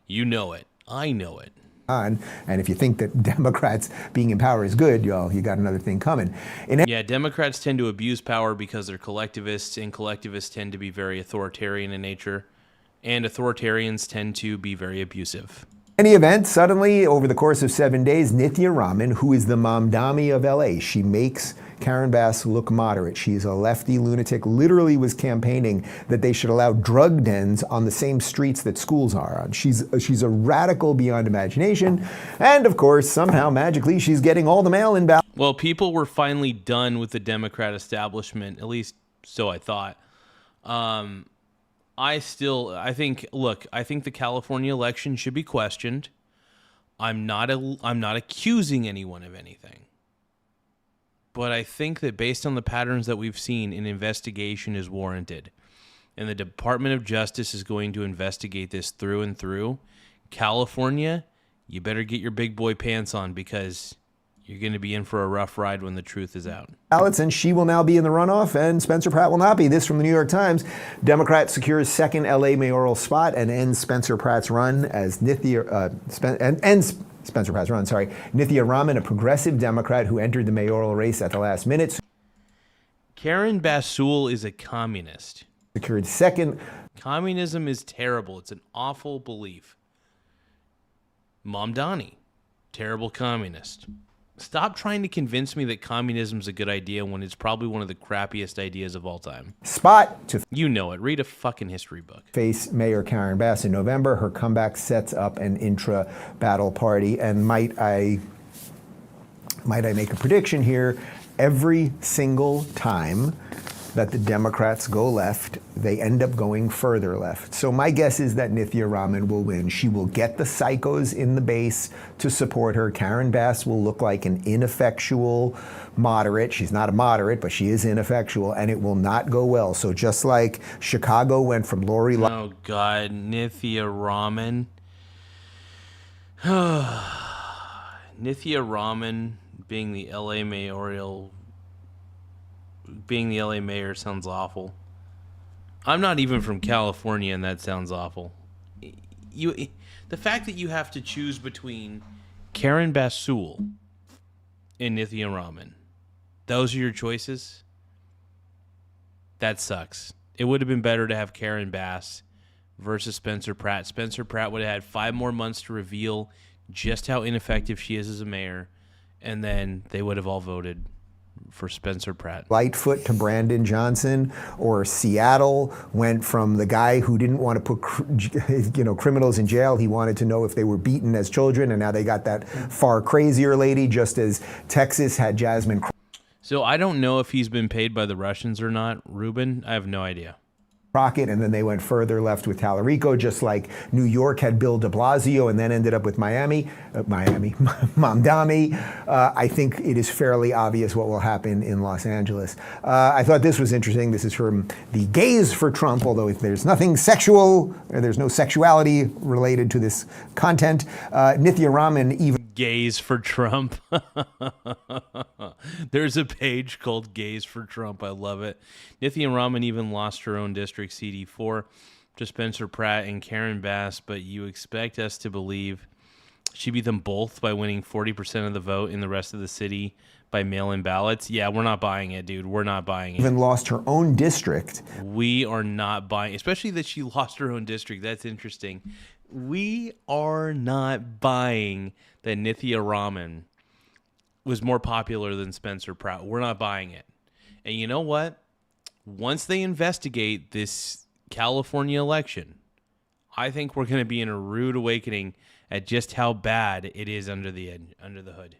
You know it. I know it. And if you think that Democrats being in power is good, y'all, you got another thing coming. Yeah, Democrats tend to abuse power because they're collectivists, and collectivists tend to be very authoritarian in nature, and authoritarians tend to be very abusive. In any event, suddenly, over the course of 7 days, Nithya Raman, who is the Mamdani of LA, she makes Karen Bass look moderate. She's a lefty lunatic, literally was campaigning that they should allow drug dens on the same streets that schools are on. She's a radical beyond imagination. And of course, somehow, magically, she's getting all the mail-in ballots. Well, people were finally done with the Democrat establishment, at least so I thought. I think the California election should be questioned. I'm not accusing anyone of anything. But I think that based on the patterns that we've seen, an investigation is warranted. And the Department of Justice is going to investigate this through and through. California, you better get your big boy pants on because you're going to be in for a rough ride when the truth is out. And she will now be in the runoff, and Spencer Pratt will not be. This from the New York Times. Democrat secures second LA mayoral spot and ends Spencer Pratt's run as Spencer Pratt's run, sorry. Nithya Raman, a progressive Democrat who entered the mayoral race at the last minute. Karen Bassul is a communist. Secured second. Communism is terrible. It's an awful belief. Mamdani, terrible communist. Stop trying to convince me that communism is a good idea when it's probably one of the crappiest ideas of all time. Spot to... You know it. Read a fucking history book. Face Mayor Karen Bass in November. Her comeback sets up an intra-battle party. And might I make a prediction here? Every single time that the Democrats go left, they end up going further left. So my guess is that Nithya Raman will win. She will get the psychos in the base to support her. Karen Bass will look like an ineffectual moderate. She's not a moderate, but she is ineffectual, and it will not go well. So just like Chicago went from Lori... Oh, God. Nithya Raman. Nithya Raman being the LA mayor sounds awful. I'm not even from California, and that sounds awful. The fact that you have to choose between Karen Bassul and Nithya Raman, those are your choices? That sucks. It would have been better to have Karen Bass versus Spencer Pratt. Spencer Pratt would have had 5 more months to reveal just how ineffective she is as a mayor, and then they would have all voted for Spencer Pratt. Lightfoot to Brandon Johnson, or Seattle went from the guy who didn't want to put criminals in jail. He wanted to know if they were beaten as children, and now they got that far crazier lady, just as Texas had Jasmine. So I don't know if he's been paid by the Russians or not, Ruben. I have no idea. Crockett, and then they went further left with Tallarico, just like New York had Bill de Blasio and then ended up with Mamdani. I think it is fairly obvious what will happen in Los Angeles. I thought this was interesting. This is from the Gays for Trump, although there's nothing sexual, or there's no sexuality related to this content. Nithya Raman even... Gays for Trump. There's a page called Gays for Trump. I love it. Nithya Raman even lost her own district, CD4, to Spencer Pratt and Karen Bass, but you expect us to believe she beat them both by winning 40% of the vote in the rest of the city by mail-in ballots? Yeah, we're not buying it, dude. We're not buying it. Even lost her own district. We are not buying, especially that she lost her own district. That's interesting. We are not buying that Nithya Raman was more popular than Spencer Pratt. We're not buying it. And you know what? Once they investigate this California election, I think we're going to be in a rude awakening at just how bad it is under the hood.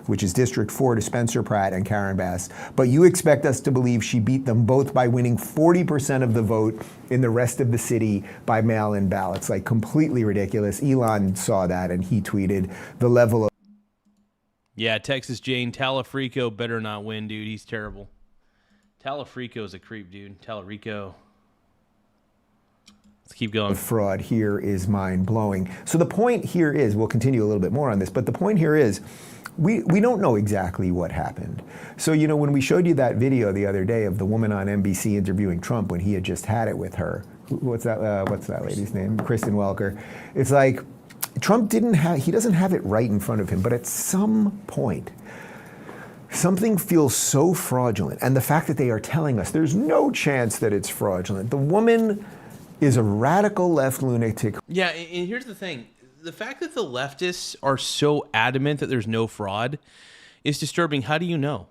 which is District 4 to Spencer Pratt and Karen Bass. But you expect us to believe she beat them both by winning 40% of the vote in the rest of the city by mail-in ballots. Like, completely ridiculous. Elon saw that and he tweeted the level of... Yeah, Texas Jane, Talafrico better not win, dude. He's terrible. Talafrico's a creep, dude. Talarico. Let's keep going. The fraud here is mind-blowing. So the point here is, we'll continue a little bit more on this, but the point here is, we don't know exactly what happened. So, you know, when we showed you that video the other day of the woman on NBC interviewing Trump when he had just had it with her, what's that lady's name? Kristen Welker. It's like, Trump he doesn't have it right in front of him, but at some point, something feels so fraudulent. And the fact that they are telling us there's no chance that it's fraudulent. The woman is a radical left lunatic. Yeah, and here's the thing. The fact that the leftists are so adamant that there's no fraud is disturbing. How do you know?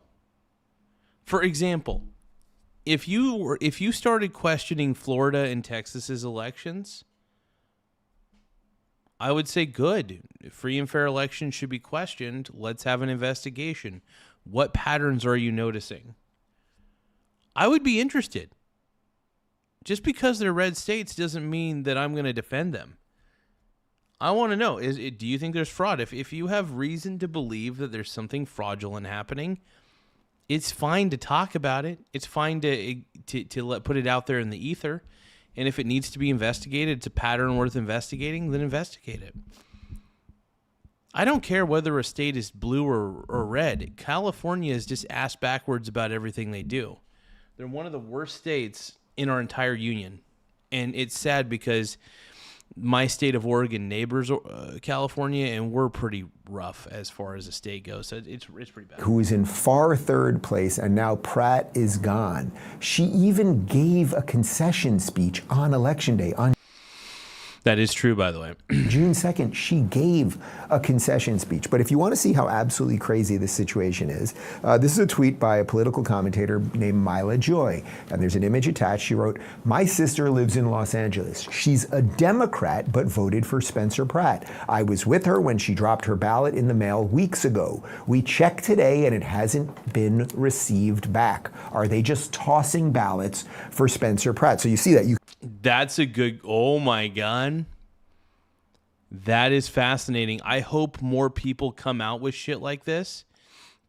For example, if you started questioning Florida and Texas's elections, I would say good. Free and fair elections should be questioned. Let's have an investigation. What patterns are you noticing? I would be interested. Just because they're red states doesn't mean that I'm going to defend them. I want to know, do you think there's fraud? If you have reason to believe that there's something fraudulent happening, it's fine to talk about it. It's fine to put it out there in the ether. And if it needs to be investigated, it's a pattern worth investigating, then investigate it. I don't care whether a state is blue or red. California is just ass backwards about everything they do. They're one of the worst states in our entire union. And it's sad because my state of Oregon neighbors California, and we're pretty rough as far as the state goes. So it's pretty bad. Who is in far third place, and now Pratt is gone. She even gave a concession speech on Election Day. That is true, by the way. June 2nd, she gave a concession speech. But if you want to see how absolutely crazy this situation is, this is a tweet by a political commentator named Mila Joy. And there's an image attached. She wrote, "My sister lives in Los Angeles. She's a Democrat, but voted for Spencer Pratt. I was with her when she dropped her ballot in the mail weeks ago. We checked today and it hasn't been received back. Are they just tossing ballots for Spencer Pratt?" So you see that. That's a good, oh my God. That is fascinating. I hope more people come out with shit like this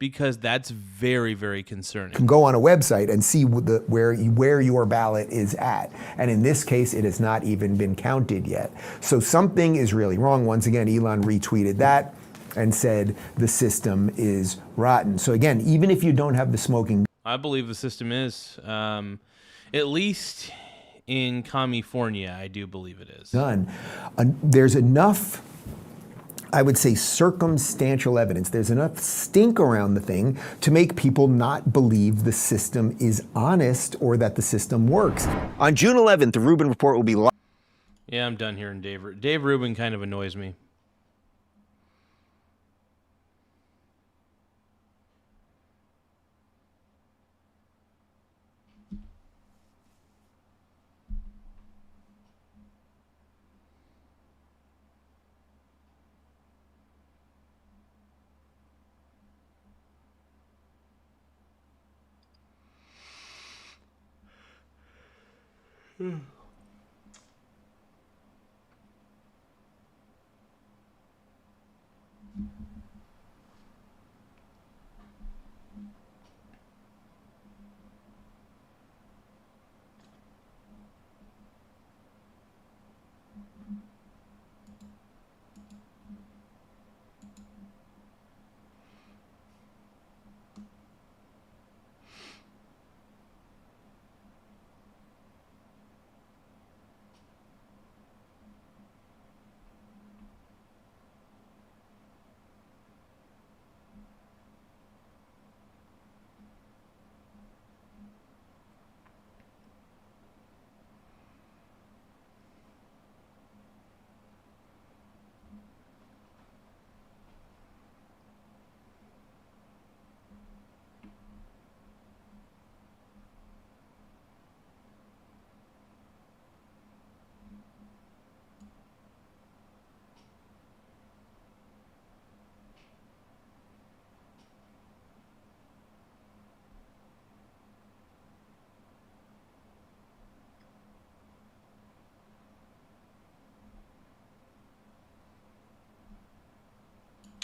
because that's very, very concerning. You can go on a website and see where your ballot is at. And in this case, it has not even been counted yet. So something is really wrong. Once again, Elon retweeted that and said the system is rotten. So again, even if you don't have the smoking... I believe the system is. At least... in California, I do believe it is. Done. There's enough, I would say, circumstantial evidence. There's enough stink around the thing to make people not believe the system is honest or that the system works. On June 11th, the Rubin Report will be live. Yeah, I'm done hearing Dave. Dave Rubin kind of annoys me.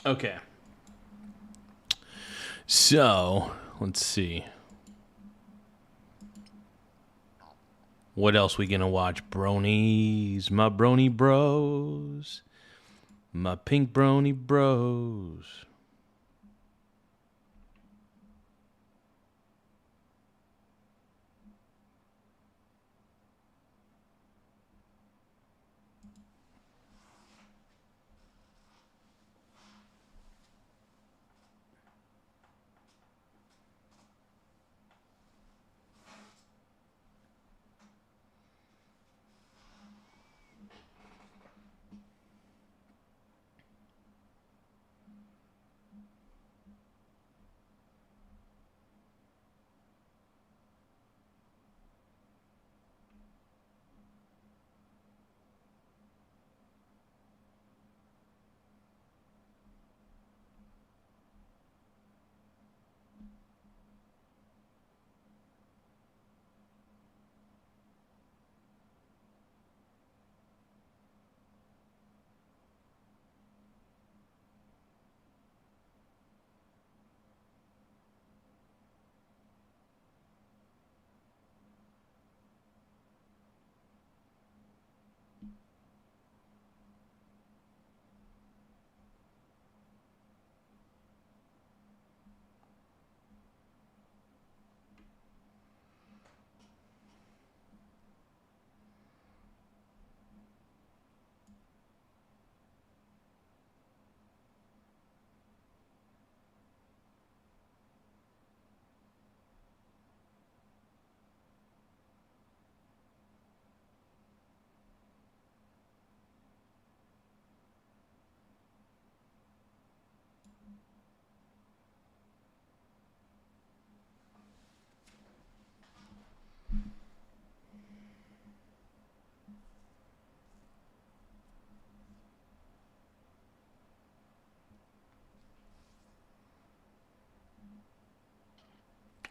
Okay. So, let's see. What else we gonna watch? Bronies, my brony bros. My pink brony bros.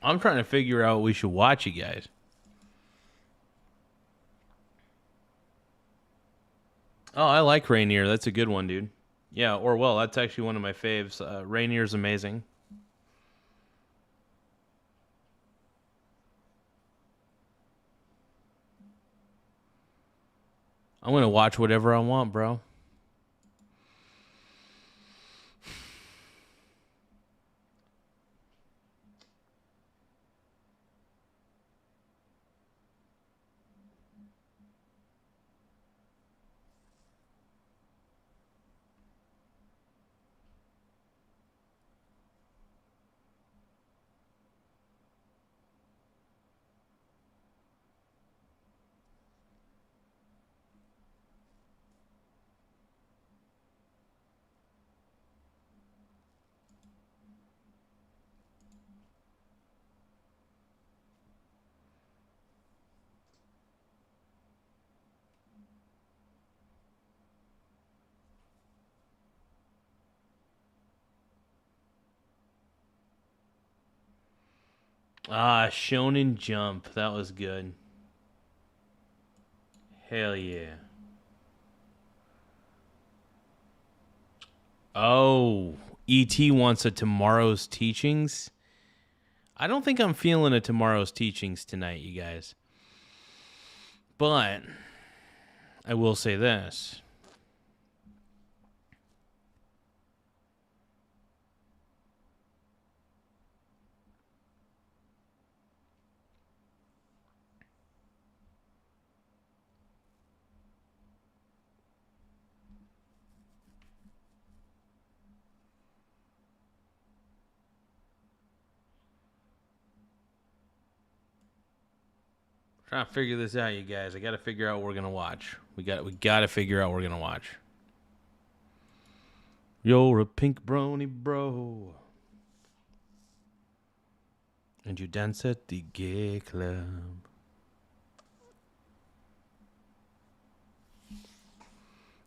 I'm trying to figure out what we should watch, you guys. Oh, I like Rainier. That's a good one, dude. Yeah, Orwell. That's actually one of my faves. Rainier's amazing. I'm going to watch whatever I want, bro. Shonen Jump. That was good. Hell yeah. Oh, E.T. wants a Tomorrow's Teachings. I don't think I'm feeling a Tomorrow's Teachings tonight, you guys. But I will say this. Trying to figure this out, you guys. I got to figure out what we're gonna watch. We got to figure out what we're gonna watch. You're a pink brony bro, and you dance at the gay club.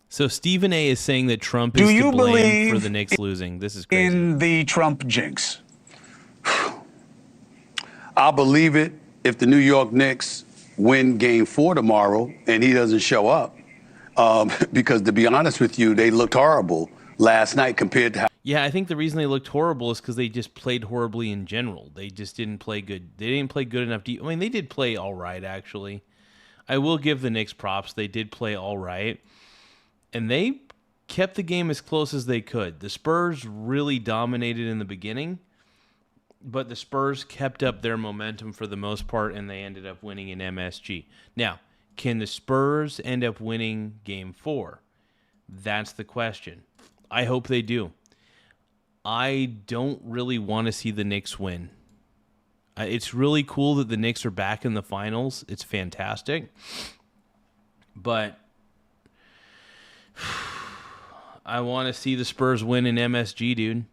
So Stephen A. is saying that Trump is to blame for the Knicks losing. This is crazy. In the Trump jinx. I'll believe it if the New York Knicks win Game 4 tomorrow and he doesn't show up. Because to be honest with you, they looked horrible last night compared to how... Yeah, I think the reason they looked horrible is because they just played horribly in general. They just didn't play good. They didn't play good enough. I mean, they did play all right, actually. I will give the Knicks props. They did play all right. And they kept the game as close as they could. The Spurs really dominated in the beginning, but the Spurs kept up their momentum for the most part, and they ended up winning in MSG. Now, can the Spurs end up winning Game 4? That's the question. I hope they do. I don't really want to see the Knicks win. It's really cool that the Knicks are back in the finals. It's fantastic. But I want to see the Spurs win in MSG, dude.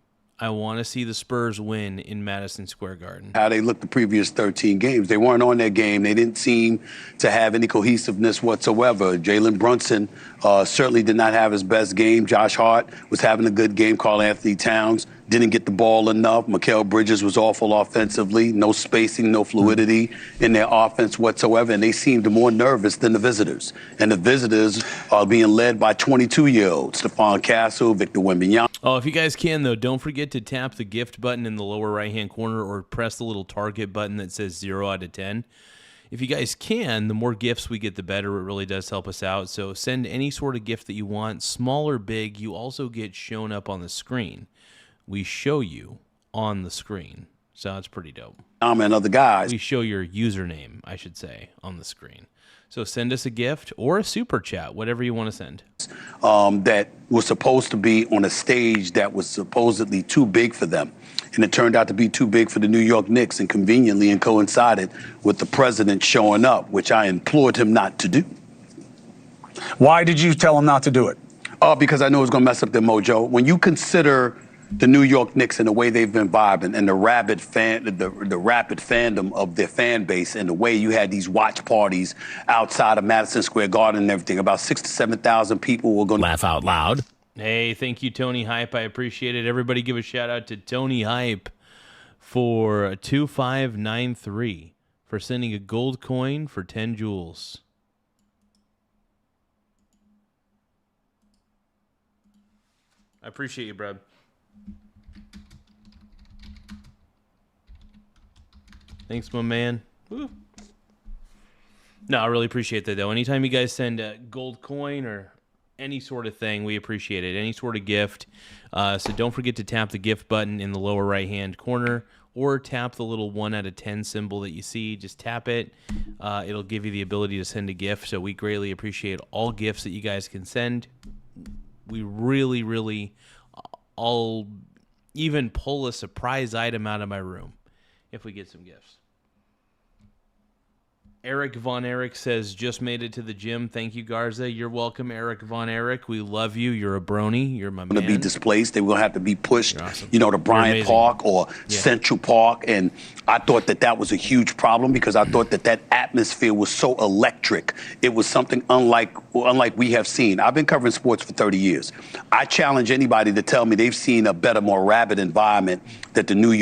I want to see the Spurs win in Madison Square Garden. How they looked the previous 13 games. They weren't on their game. They didn't seem to have any cohesiveness whatsoever. Jalen Brunson certainly did not have his best game. Josh Hart was having a good game. Karl Anthony Towns didn't get the ball enough. Mikal Bridges was awful offensively. No spacing, no fluidity in their offense whatsoever. And they seemed more nervous than the visitors. And the visitors are being led by 22-year-olds. Stephon Castle, Victor Wembanyama. Oh, if you guys can, though, don't forget to tap the gift button in the lower right-hand corner or press the little target button that says 0 out of 10. If you guys can, the more gifts we get, the better. It really does help us out. So send any sort of gift that you want, small or big. You also get shown up on the screen. We show you on the screen. So that's pretty dope. And other guys. We show your username, I should say, on the screen. So send us a gift or a super chat, whatever you want to send. That was supposed to be on a stage that was supposedly too big for them. And it turned out to be too big for the New York Knicks, and conveniently and coincided with the president showing up, which I implored him not to do. Why did you tell him not to do it? Because I know it's going to mess up their mojo. When you consider the New York Knicks and the way they've been vibing and the rapid fandom of their fan base and the way you had these watch parties outside of Madison Square Garden and everything, about 6,000 to 7,000 people were going to laugh out loud. Hey, thank you, Tony Hype. I appreciate it. Everybody give a shout out to Tony Hype for 2593 for sending a gold coin for 10 joules. I appreciate you, bro. Thanks, my man. Woo. No, I really appreciate that, though. Anytime you guys send a gold coin or any sort of thing, we appreciate it. Any sort of gift. So don't forget to tap the gift button in the lower right-hand corner or tap the little 1 out of 10 symbol that you see. Just tap it. It'll give you the ability to send a gift. So we greatly appreciate all gifts that you guys can send. We really, really, I'll even pull a surprise item out of my room if we get some gifts. Eric Von Erich says, just made it to the gym. Thank you, Garza. You're welcome, Eric Von Erich. We love you. You're a brony. You're my man. Going to be displaced. They will have to be pushed, awesome. To Bryant Park or Central Park. And I thought that was a huge problem because I thought that atmosphere was so electric. It was something unlike we have seen. I've been covering sports for 30 years. I challenge anybody to tell me they've seen a better, more rabid environment than the New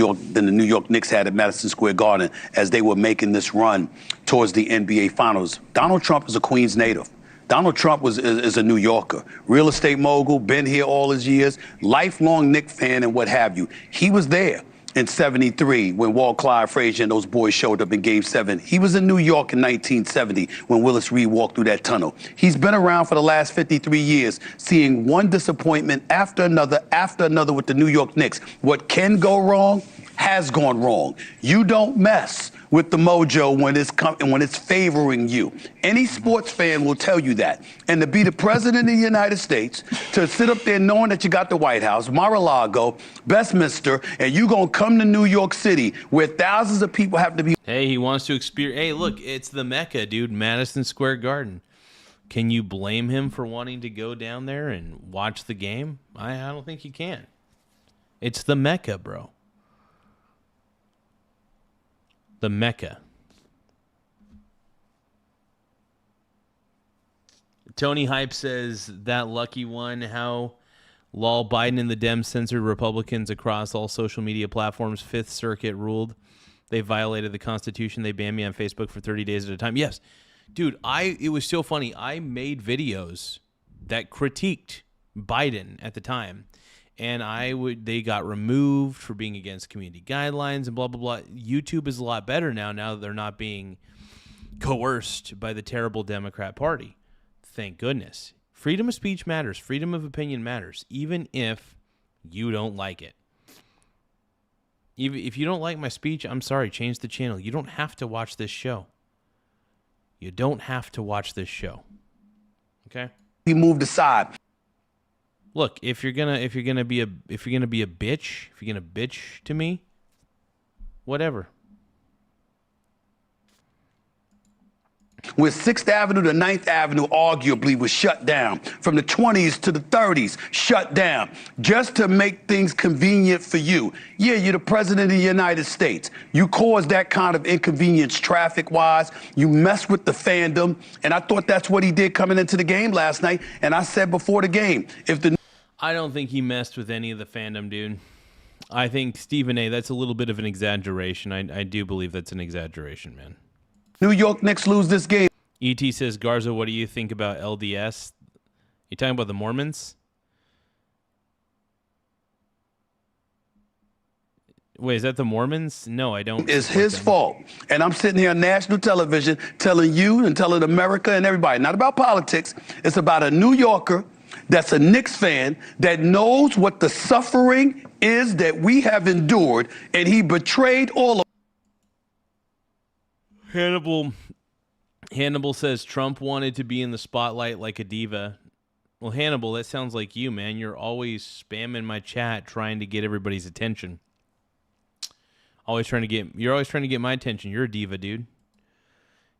York Knicks had at Madison Square Garden as they were making this run towards the NBA Finals. Donald Trump is a Queens native. Donald Trump is a New Yorker, real estate mogul, been here all his years, lifelong Knicks fan and what have you. He was there in '73 when Walt Clyde Frazier and those boys showed up in Game 7. He was in New York in 1970 when Willis Reed walked through that tunnel. He's been around for the last 53 years, seeing one disappointment after another with the New York Knicks. What can go wrong has gone wrong. You don't mess with the mojo when it's favoring you. Any sports fan will tell you that. And to be the president of the United States, to sit up there knowing that you got the White House, Mar-a-Lago, Westminster, and you gonna come to New York City where thousands of people have to be. Hey, he wants to experience. Hey, look, it's the Mecca, dude, Madison Square Garden. Can you blame him for wanting to go down there and watch the game? I don't think you can. It's the Mecca, bro. The Mecca. Tony Hype says, that lucky one, how lol Biden and the Dems censored Republicans across all social media platforms. Fifth Circuit ruled they violated the Constitution. They banned me on Facebook for 30 days at a time. Yes, dude, it was so funny. I made videos that critiqued Biden at the time. And they got removed for being against community guidelines and blah, blah, blah. YouTube is a lot better now that they're not being coerced by the terrible Democrat Party. Thank goodness. Freedom of speech matters. Freedom of opinion matters, even if you don't like it. If you don't like my speech, I'm sorry, change the channel. You don't have to watch this show. You don't have to watch this show. Okay? He moved aside. Look, if you're gonna be a bitch, if you're gonna bitch to me, whatever. Where 6th Avenue to 9th Avenue arguably was shut down. From the 20s to the 30s, shut down. Just to make things convenient for you. Yeah, you're the president of the United States. You caused that kind of inconvenience traffic-wise. You messed with the fandom. And I thought that's what he did coming into the game last night. And I said before the game, I don't think he messed with any of the fandom, dude. I think, Stephen A., that's a little bit of an exaggeration. I do believe that's an exaggeration, man. New York Knicks lose this game. E.T. says, Garza, what do you think about LDS? You talking about the Mormons? Wait, is that the Mormons? No, I don't. It's his fault. And I'm sitting here on national television telling you and telling America and everybody, not about politics. It's about a New Yorker that's a Knicks fan that knows what the suffering is that we have endured, and he betrayed all of Hannibal says Trump wanted to be in the spotlight like a diva. Well, Hannibal, that sounds like you, man. You're always spamming my chat trying to get everybody's attention. You're always trying to get my attention. You're a diva, dude.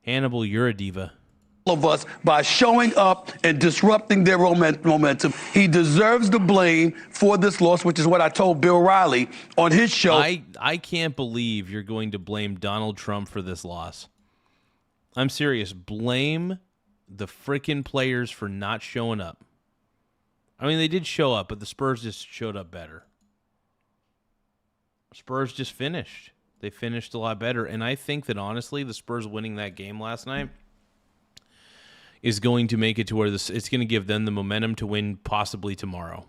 Hannibal, you're a diva. Of us by showing up and disrupting their momentum. He deserves the blame for this loss, which is what I told Bill Riley on his show. I can't believe you're going to blame Donald Trump for this loss. I'm serious. Blame the frickin' players for not showing up. I mean, they did show up, but the Spurs just showed up better. Spurs just finished. They finished a lot better. And I think that, honestly, the Spurs winning that game last night is going to make it to where it's going to give them the momentum to win possibly tomorrow.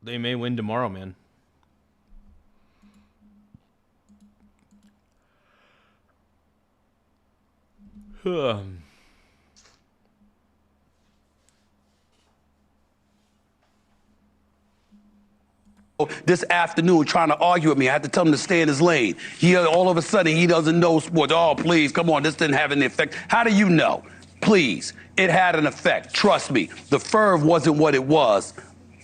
They may win tomorrow, man. This afternoon trying to argue with me. I had to tell him to stay in his lane. All of a sudden, he doesn't know sports. Oh, please, come on, this didn't have any effect. How do you know? Please, it had an effect. Trust me. The ferv wasn't what it was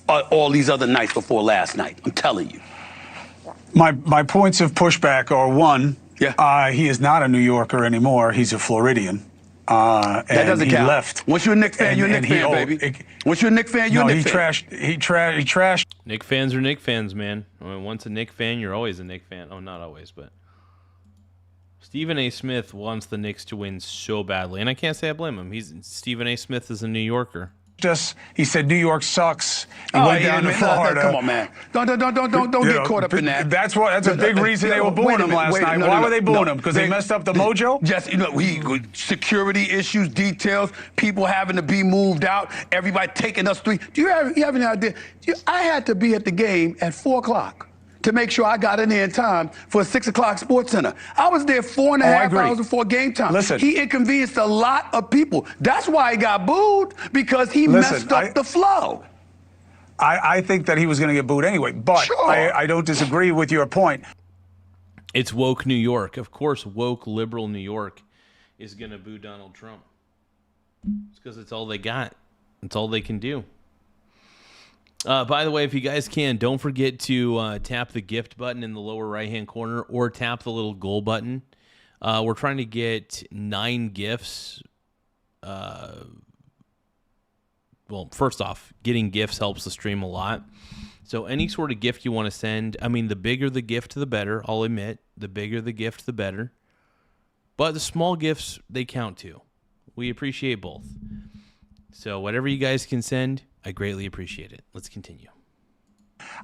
all these other nights before last night. I'm telling you. My points of pushback are, one, he is not a New Yorker anymore. He's a Floridian. That doesn't count. Left. Once you're a Knicks fan, you're a Knicks fan, baby. Once you're a Knicks fan, you're a Knicks fan. He trashed. Knicks fans are Knicks fans, man. I mean, once a Knicks fan, you're always a Knicks fan. Oh, not always, but Stephen A. Smith wants the Knicks to win so badly, and I can't say I blame him. Stephen A. Smith is a New Yorker. He said New York sucks. He went down to Florida. Come on, man. Don't get caught up in that. That's a big reason they were booing him last night. Why were they booing him? Because they messed up the mojo? Just, security issues, details, people having to be moved out, everybody taking us Do you have any idea? I had to be at the game at 4 o'clock to make sure I got in there in time for a 6 o'clock Sports Center. I was there 4.5 hours before game time. Listen, he inconvenienced a lot of people. That's why he got booed, because he messed up the flow. I think that he was going to get booed anyway, but I don't disagree with your point. It's woke New York. Of course, woke liberal New York is going to boo Donald Trump. It's because it's all they got. It's all they can do. By the way, if you guys can, don't forget to tap the gift button in the lower right-hand corner or tap the little goal button. We're trying to get 9 gifts. Well, first off, getting gifts helps the stream a lot. So any sort of gift you want to send, I mean, the bigger the gift, the better. I'll admit, the bigger the gift, the better. But the small gifts, they count too. We appreciate both. So whatever you guys can send, I greatly appreciate it. Let's continue.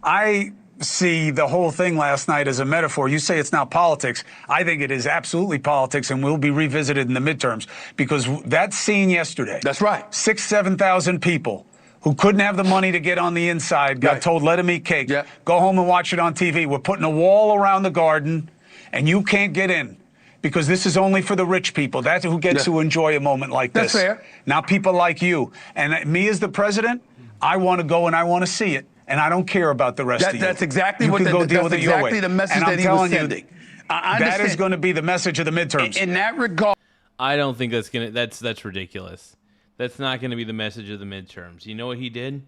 I see the whole thing last night as a metaphor. You say it's not politics. I think it is absolutely politics and will be revisited in the midterms, because that scene yesterday. That's right. 6,000 to 7,000 people who couldn't have the money to get on the inside got told, let him eat cake. Go home and watch it on TV. We're putting a wall around the garden, and you can't get in because this is only for the rich people. That's who gets to enjoy a moment like this. That's fair. Not people like you. And me as the president, I want to go and I want to see it. And I don't care about the rest of you. That's exactly you what can go deal with it your way. the message and that I'm he was telling you, sending. That is going to be the message of the midterms. In that regard, I don't think that's ridiculous. That's not going to be the message of the midterms. You know what he did?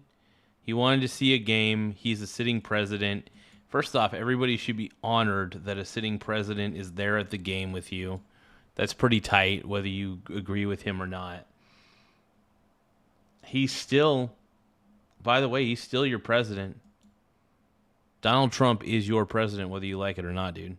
He wanted to see a game. He's a sitting president. First off, everybody should be honored that a sitting president is there at the game with you. That's pretty tight, whether you agree with him or not. He's still, by the way, he's still your president. Donald Trump is your president, whether you like it or not, dude.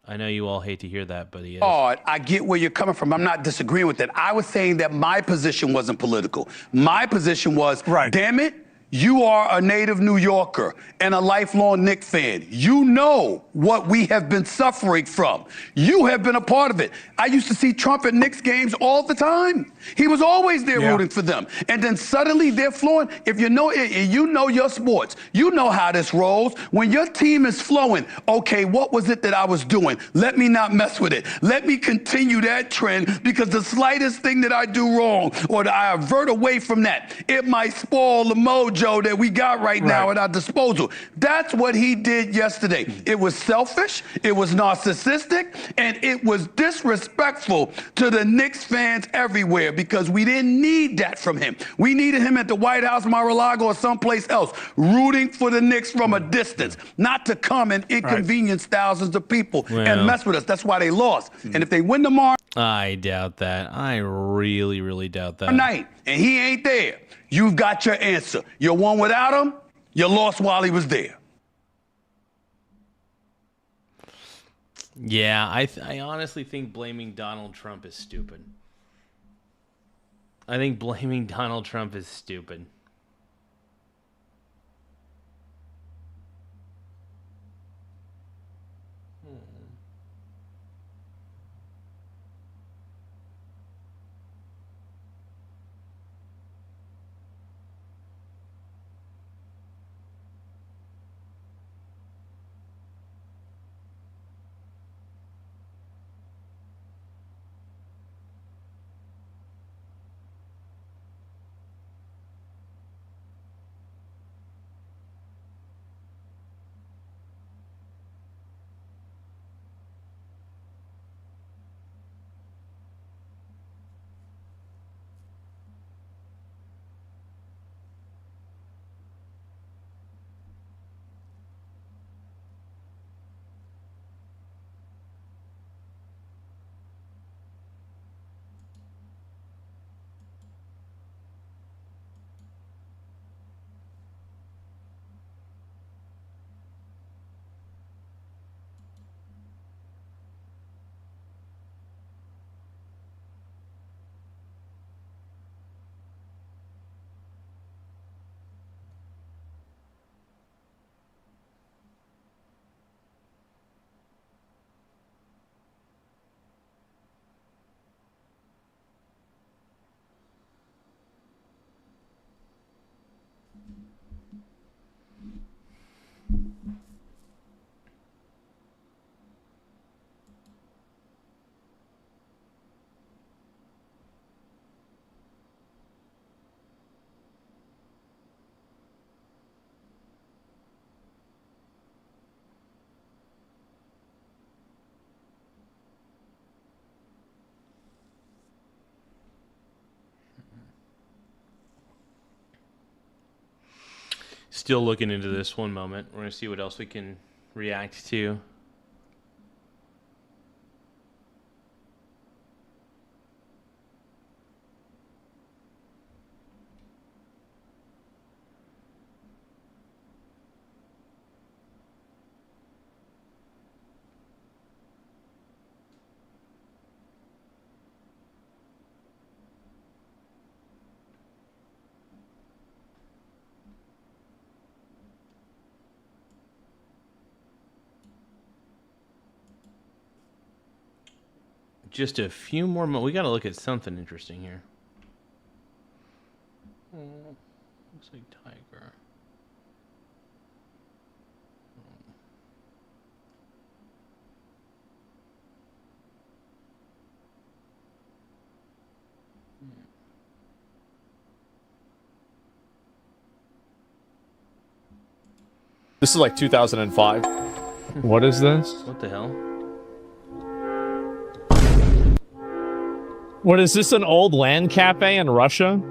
I know you all hate to hear that, but he is. Oh, I get where you're coming from. I'm not disagreeing with that. I was saying that my position wasn't political. My position was, damn it, you are a native New Yorker and a lifelong Knicks fan. You know what we have been suffering from. You have been a part of it. I used to see Trump at Knicks games all the time. He was always there rooting for them. And then suddenly they're flowing. If you know your sports, you know how this rolls. When your team is flowing, okay, what was it that I was doing? Let me not mess with it. Let me continue that trend because the slightest thing that I do wrong or that I avert away from that, it might spoil the mojo that we got right now at our disposal. That's what he did yesterday. It was selfish, it was narcissistic, and it was disrespectful to the Knicks fans everywhere because we didn't need that from him. We needed him at the White House, Mar-a-Lago, or someplace else, rooting for the Knicks from a distance, not to come and inconvenience thousands of people and mess with us. That's why they lost. And if they win tomorrow I doubt that. I really, really doubt that. night, and he ain't there, you've got your answer. You won without him, you lost while he was there. Yeah, I honestly think blaming Donald Trump is stupid. I think blaming Donald Trump is stupid. Still looking into this. One moment. We're going to see what else we can react to. Just a few more moments. We got to look at something interesting here. Looks like tiger. This is like 2005. What is this? What the hell? What is this, an old land cafe in Russia?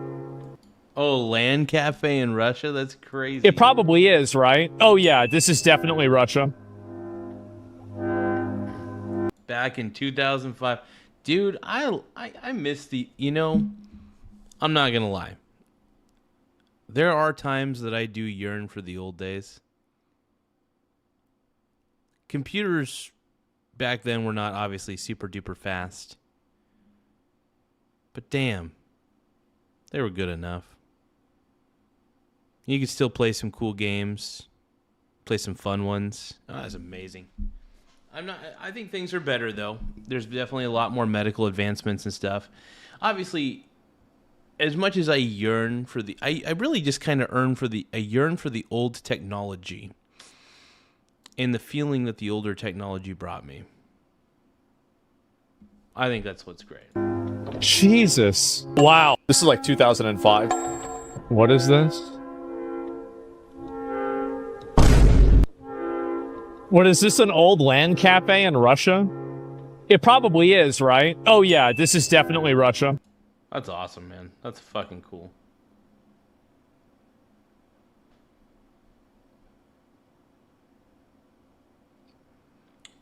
Oh, land cafe in Russia? That's crazy. It probably is, right? Oh yeah, this is definitely Russia. Back in 2005. Dude, I miss the, you know, I'm not going to lie. There are times that I do yearn for the old days. Computers back then were not obviously super duper fast. But damn, they were good enough. You could still play some cool games, play some fun ones. Oh, that's amazing. I think things are better though. There's definitely a lot more medical advancements and stuff. Obviously, as much as I yearn for the, I really just kind of yearn for the old technology and the feeling that the older technology brought me. I think that's what's great. Jesus. Wow. This is like 2005. What is this? What is this, an old land cafe in Russia? It probably is, right? Oh yeah, this is definitely Russia. That's awesome, man. That's fucking cool.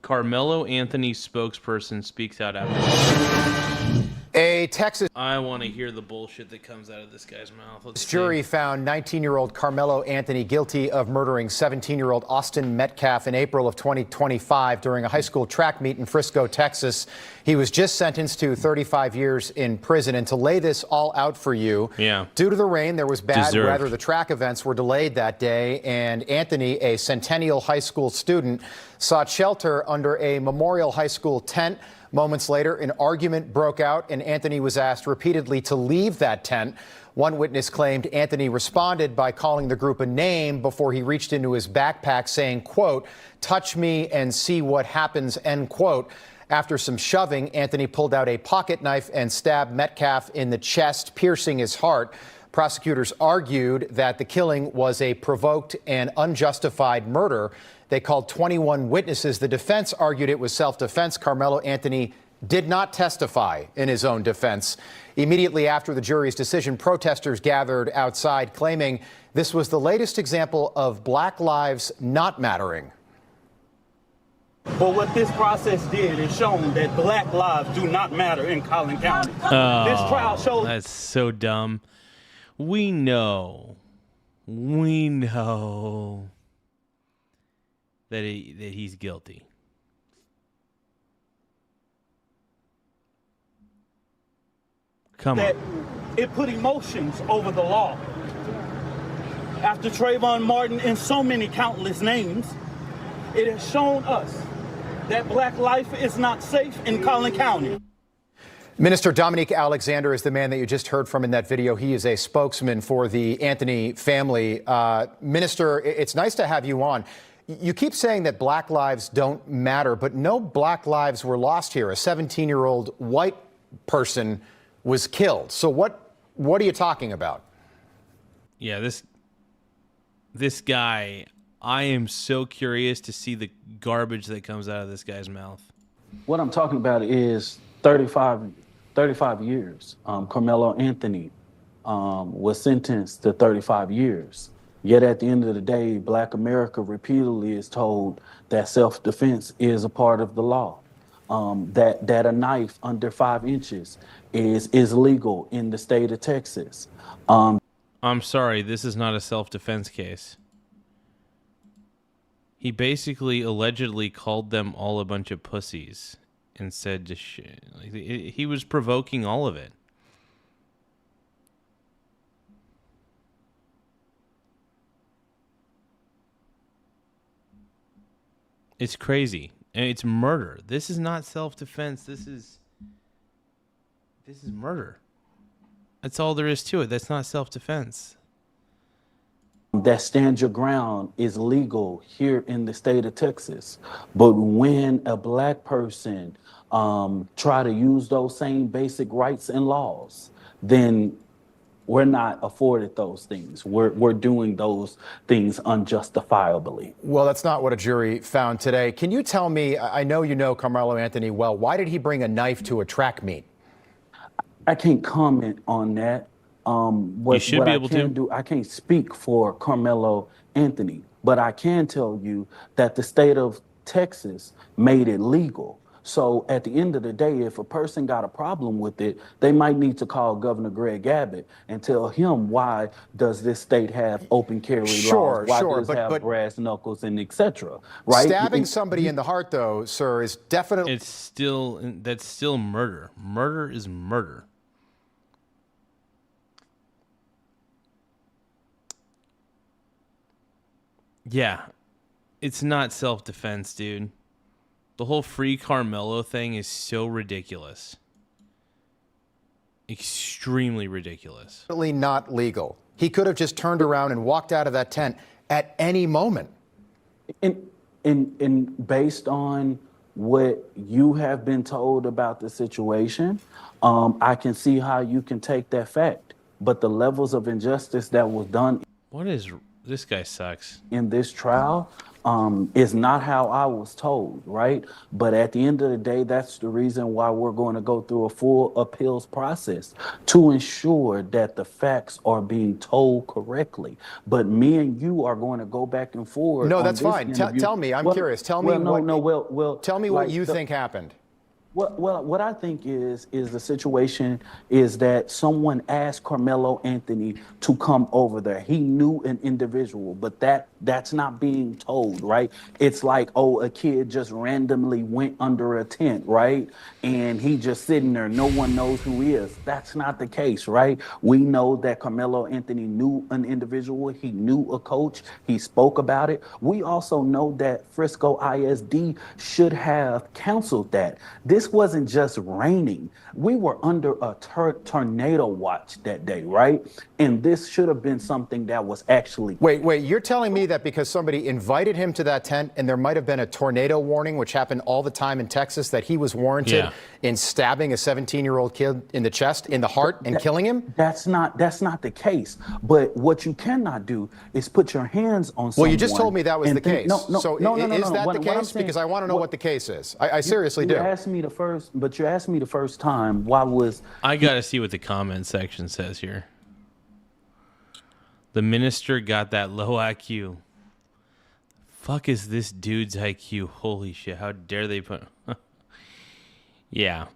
Karmelo Anthony spokesperson speaks out after. A Texas I want to hear the bullshit that comes out of this guy's mouth. Let's jury see. found 19-year-old Karmelo Anthony guilty of murdering 17-year-old Austin Metcalf in April of 2025 during a high school track meet in Frisco, Texas. He was just sentenced to 35 years in prison. And to lay this all out for you, due to the rain, there was bad weather. The track events were delayed that day, and Anthony, a Centennial High School student, sought shelter under a Memorial High School tent. Moments later, an argument broke out, and Anthony was asked repeatedly to leave that tent. One witness claimed Anthony responded by calling the group a name before he reached into his backpack saying, quote, "Touch me and see what happens," end quote. After some shoving, Anthony pulled out a pocket knife and stabbed Metcalf in the chest, piercing his heart. Prosecutors argued that the killing was a provoked and unjustified murder. They called 21 witnesses. The defense argued it was self-defense. Karmelo Anthony did not testify in his own defense. Immediately after the jury's decision, protesters gathered outside claiming this was the latest example of Black lives not mattering. But what this process did is shown that Black lives do not matter in Collin County. This trial showed. That's so dumb. We know that he's guilty. Come on. It put emotions over the law. After Trayvon Martin and so many countless names, it has shown us that Black life is not safe in Collin County. Minister Dominique Alexander is the man that you just heard from in that video. He is a spokesman for the Anthony family. Minister, it's nice to have you on. You keep saying that Black lives don't matter, but no Black lives were lost here. A 17-year-old white person was killed. So what are you talking about? Yeah, this guy, I am so curious to see the garbage that comes out of this guy's mouth. What I'm talking about is 35 years. Karmelo Anthony was sentenced to 35 years. Yet at the end of the day, Black America repeatedly is told that self-defense is a part of the law. That a knife under 5 inches is legal in the state of Texas. I'm sorry, this is not a self-defense case. He basically allegedly called them all a bunch of pussies and said just shit. Like, he was provoking all of it. It's crazy. And it's murder. This is not self-defense. This is murder. That's all there is to it. That's not self-defense. that stand your ground is legal here in the state of Texas. But when a black person try to use those same basic rights and laws, then we're not afforded those things. We're doing those things unjustifiably. Well, that's not what a jury found today. Can you tell me, I know you know Karmelo Anthony well, why did he bring a knife to a track meet? I can't comment on that. You should be able to. I can't speak for Karmelo Anthony, but I can tell you that the state of Texas made it legal. So at the end of the day, if a person got a problem with it, they might need to call Governor Greg Abbott and tell him, why does this state have open carry laws? Why does it have brass knuckles and etc. Right? Stabbing somebody in the heart, though, sir, is definitely... That's still murder. Murder is murder. Yeah, it's not self-defense, dude. The whole free Karmelo thing is so ridiculous. Extremely ridiculous. Definitely not legal. He could have just turned around and walked out of that tent at any moment. And based on what you have been told about the situation, I can see how you can take that fact. But the levels of injustice that was done... What is... This guy sucks. In this trial is not how I was told, right? But at the end of the day, that's the reason why we're going to go through a full appeals process to ensure that the facts are being told correctly. But me and you are going to go back and forth. No, that's fine. Tell me. I'm curious. Tell me tell me what you think happened. Well, what I think is the situation is that someone asked Karmelo Anthony to come over there. He knew an individual, but that's not being told, right? It's like, oh, a kid just randomly went under a tent, right? And he just sitting there. No one knows who he is. That's not the case, right? We know that Karmelo Anthony knew an individual. He knew a coach. He spoke about it. We also know that Frisco ISD should have counseled that. This wasn't just raining. We were under a tornado watch that day, right? And this should have been something that was actually... Wait, you're telling me that because somebody invited him to that tent and there might have been a tornado warning, which happened all the time in Texas, that he was warranted in stabbing a 17-year-old kid in the chest, in the heart, and killing him? That's not the case. But what you cannot do is put your hands on someone... Well, you just told me that was the case. No, is that the case? Because I want to know what the case is. I seriously do. You asked me the first time, why was... I got to see what the comment section says here. The minister got that low IQ. Fuck is this dude's IQ? Holy shit, how dare they put... Yeah.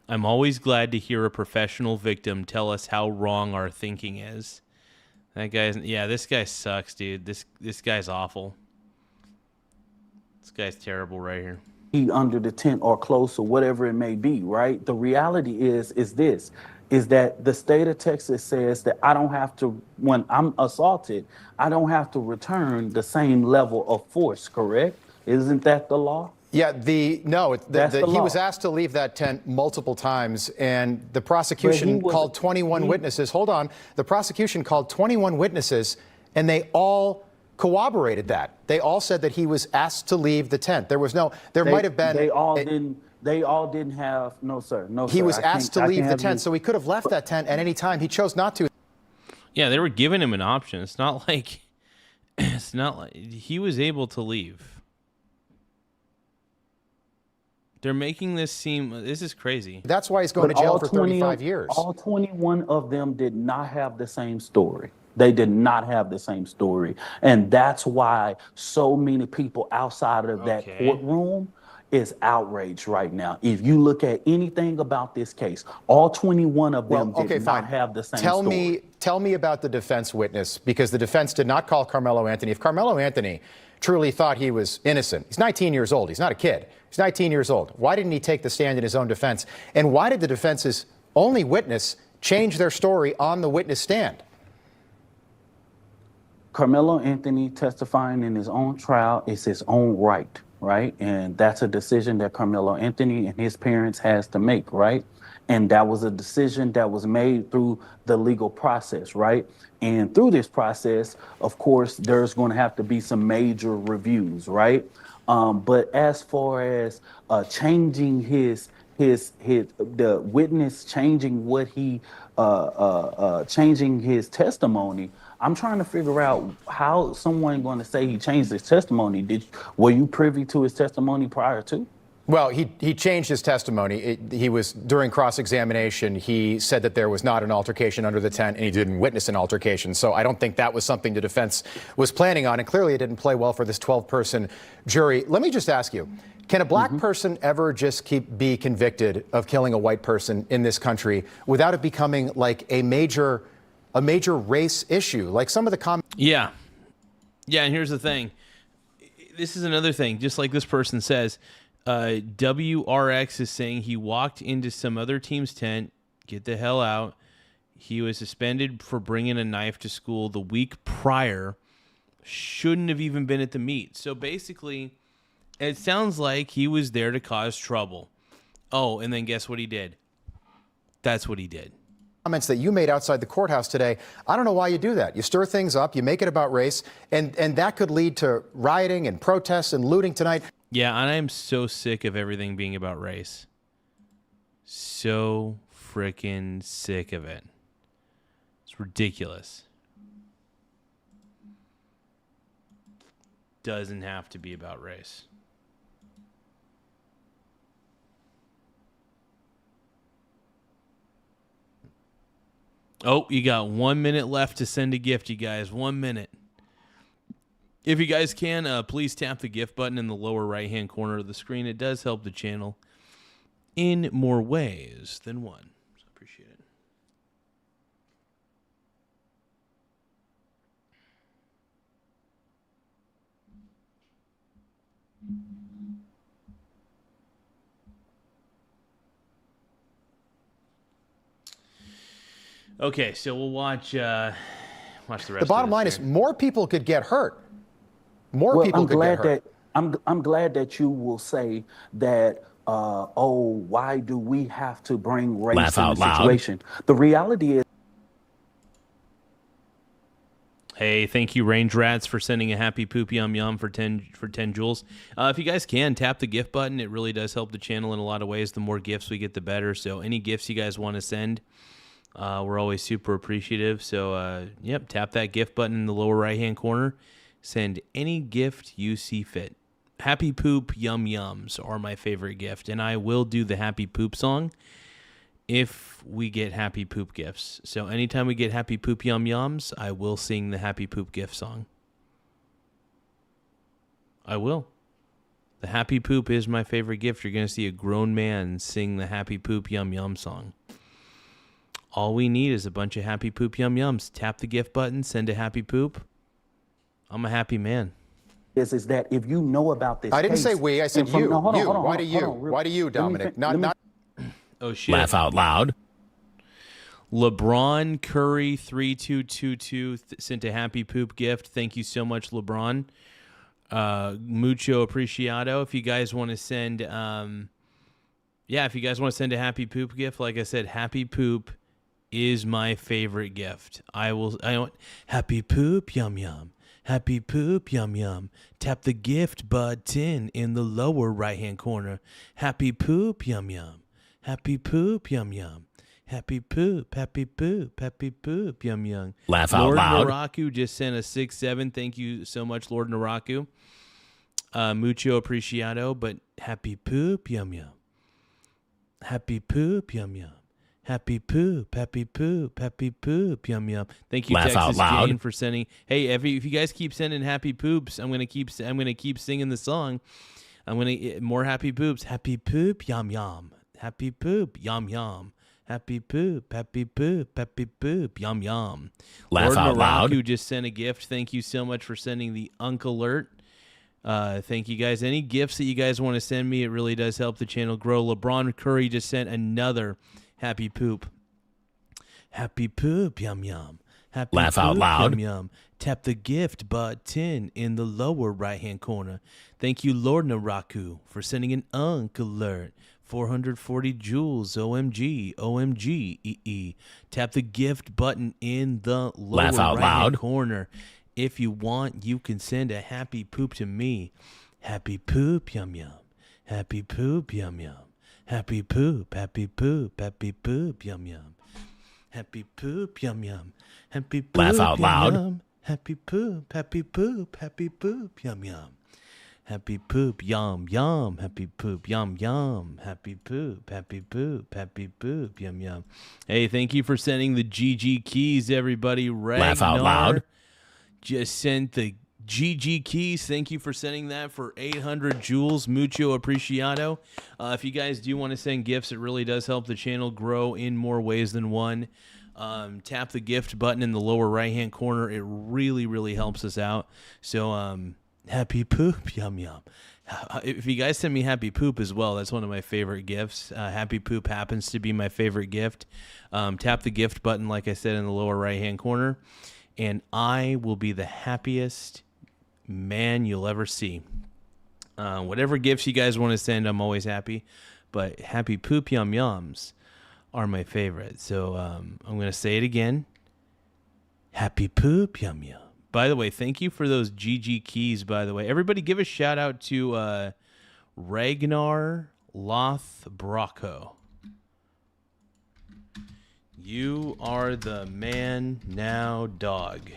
I'm always glad to hear a professional victim tell us how wrong our thinking is. That guy's... Yeah, this guy sucks, dude. This guy's awful. This guy's terrible right here. Under the tent or close or whatever it may be, right? The reality is that the state of Texas says that I don't have to, when I'm assaulted, I don't have to return the same level of force, correct? Isn't that the law? Yeah, he was asked to leave that tent multiple times, and the prosecution called 21 witnesses. Hold on. The prosecution called 21 witnesses, and they all corroborated that. They all said that he was asked to leave the tent. There might have been... They all didn't have... No, sir. No, he was asked to leave the tent, so he could have left that tent at any time. He chose not to. Yeah, they were giving him an option. It's not like he was able to leave. They're making this seem... This is crazy. That's why he's going to jail for 35 years. All 21 of them did not have the same story. They did not have the same story. And that's why so many people outside of that courtroom is outraged right now. If you look at anything about this case, all 21 of them did not have the same story. Tell me about the defense witness, because the defense did not call Karmelo Anthony. If Karmelo Anthony truly thought he was innocent, he's 19 years old. He's not a kid. He's 19 years old. Why didn't he take the stand in his own defense? And why did the defense's only witness change their story on the witness stand? Karmelo Anthony testifying in his own trial is his own right? And that's a decision that Karmelo Anthony and his parents has to make, right? And that was a decision that was made through the legal process, right? And through this process, of course, there's going to have to be some major reviews, right? But as far as changing the witness changing what he changing his testimony, I'm trying to figure out how someone going to say he changed his testimony. Were you privy to his testimony prior to? Well, he changed his testimony. He was, during cross-examination, he said that there was not an altercation under the tent and he didn't witness an altercation. So I don't think that was something the defense was planning on. And clearly it didn't play well for this 12-person jury. Let me just ask you, can a black person ever just be convicted of killing a white person in this country without it becoming like a major race issue? Like some of the comments. Yeah. Yeah, and here's the thing. This is another thing, just like this person says. WRX is saying he walked into some other team's tent. Get the hell out. He was suspended for bringing a knife to school the week prior. Shouldn't have even been at the meet. So basically, it sounds like he was there to cause trouble. Oh, and then guess what he did? That's what he did. Comments that you made outside the courthouse today. I don't know why you do that. You stir things up, you make it about race, and that could lead to rioting and protests and looting tonight. Yeah, and I'm so sick of everything being about race. So freaking sick of it. It's ridiculous. Doesn't have to be about race. Oh, you got 1 minute left to send a gift, you guys. 1 minute. If you guys can, please tap the gift button in the lower right-hand corner of the screen. It does help the channel in more ways than one. So I appreciate it. Okay, so we'll watch the rest. The bottom line is more people could get hurt. More people could get hurt. I'm glad that you will say that, why do we have to bring race in the situation? The reality is. Hey, thank you, Range Rats, for sending a happy poop yum yum for 10 jewels. If you guys can, tap the gift button. It really does help the channel in a lot of ways. The more gifts we get, the better. So any gifts you guys want to send, we're always super appreciative. So, yep, tap that gift button in the lower right-hand corner. Send any gift you see fit. Happy Poop Yum Yums are my favorite gift, and I will do the Happy Poop song if we get Happy Poop gifts. So anytime we get Happy Poop Yum Yums, I will sing the Happy Poop gift song. I will. The Happy Poop is my favorite gift. You're going to see a grown man sing the Happy Poop Yum Yum song. All we need is a bunch of Happy Poop Yum Yums. Tap the gift button, send a Happy Poop. I'm a happy man. Is that if you know about this I didn't case, say we, I said you. No, hold on, Why do you? Why do you, Dominic? Not. Oh, shit. Laugh out loud. LeBron Curry 3222 sent a Happy Poop gift. Thank you so much, LeBron. Mucho apreciado. If you guys want to send, if you guys want to send a Happy Poop gift, like I said, Happy Poop is my favorite gift. I want Happy Poop Yum Yum. Happy Poop Yum Yum. Tap the gift button in the lower right-hand corner. Happy Poop Yum Yum. Happy Poop Yum Yum. Happy Poop, Happy Poop, Happy Poop Yum Yum. Laugh out loud. Lord Naraku just sent a 6-7. Thank you so much, Lord Naraku. Mucho apreciado, but Happy Poop Yum Yum. Happy Poop Yum Yum. Happy poop, happy poop, happy poop, yum yum. Thank you, Laugh Texas out loud. Jane, for sending. Hey, if you guys keep sending happy poops, I'm gonna keep singing the song. I'm gonna more happy poops. Happy poop, yum yum. Happy poop, yum yum. Happy poop, happy poop, happy poop, yum yum. Laugh Lord out loud. Who just sent a gift. Thank you so much for sending the Uncle Alert. Thank you guys. Any gifts that you guys want to send me, it really does help the channel grow. LeBron Curry just sent another Happy Poop. Happy Poop, yum yum. Happy Laugh out poop, loud. Yum yum. Tap the gift button in the lower right-hand corner. Thank you, Lord Naraku, for sending an unk alert. 440 joules, OMG, OMG, EE. Tap the gift button in the lower Laugh out right-hand loud. corner. If you want, you can send a happy poop to me. Happy poop, yum yum. Happy poop, yum yum. Happy poop, happy poop, happy poop, yum yum. Happy poop, yum yum. Happy poop, Laugh out yum, loud. Yum. Happy poop, happy poop, happy poop, yum yum. Happy poop, yum yum. Happy poop, yum yum. Happy poop, happy poop, happy poop, yum yum. Hey, thank you for sending the GG keys, everybody. Laugh out Ragnar loud. just sent the GG keys. Thank you for sending that for 800 joules. Mucho apreciado. If you guys do want to send gifts, it really does help the channel grow in more ways than one. Tap the gift button in the lower right-hand corner. It really, really helps us out. So, happy poop, yum yum. If you guys send me happy poop as well, that's one of my favorite gifts. Happy poop happens to be my favorite gift. Tap the gift button, like I said, in the lower right-hand corner, and I will be the happiest man you'll ever see. Whatever gifts you guys want to send, I'm always happy. But happy poop yum yums are my favorite. So I'm going to say it again. Happy poop yum yum. By the way, thank you for those GG keys, by the way. Everybody give a shout out to Ragnar Lothbrocco. You are the man now, dog.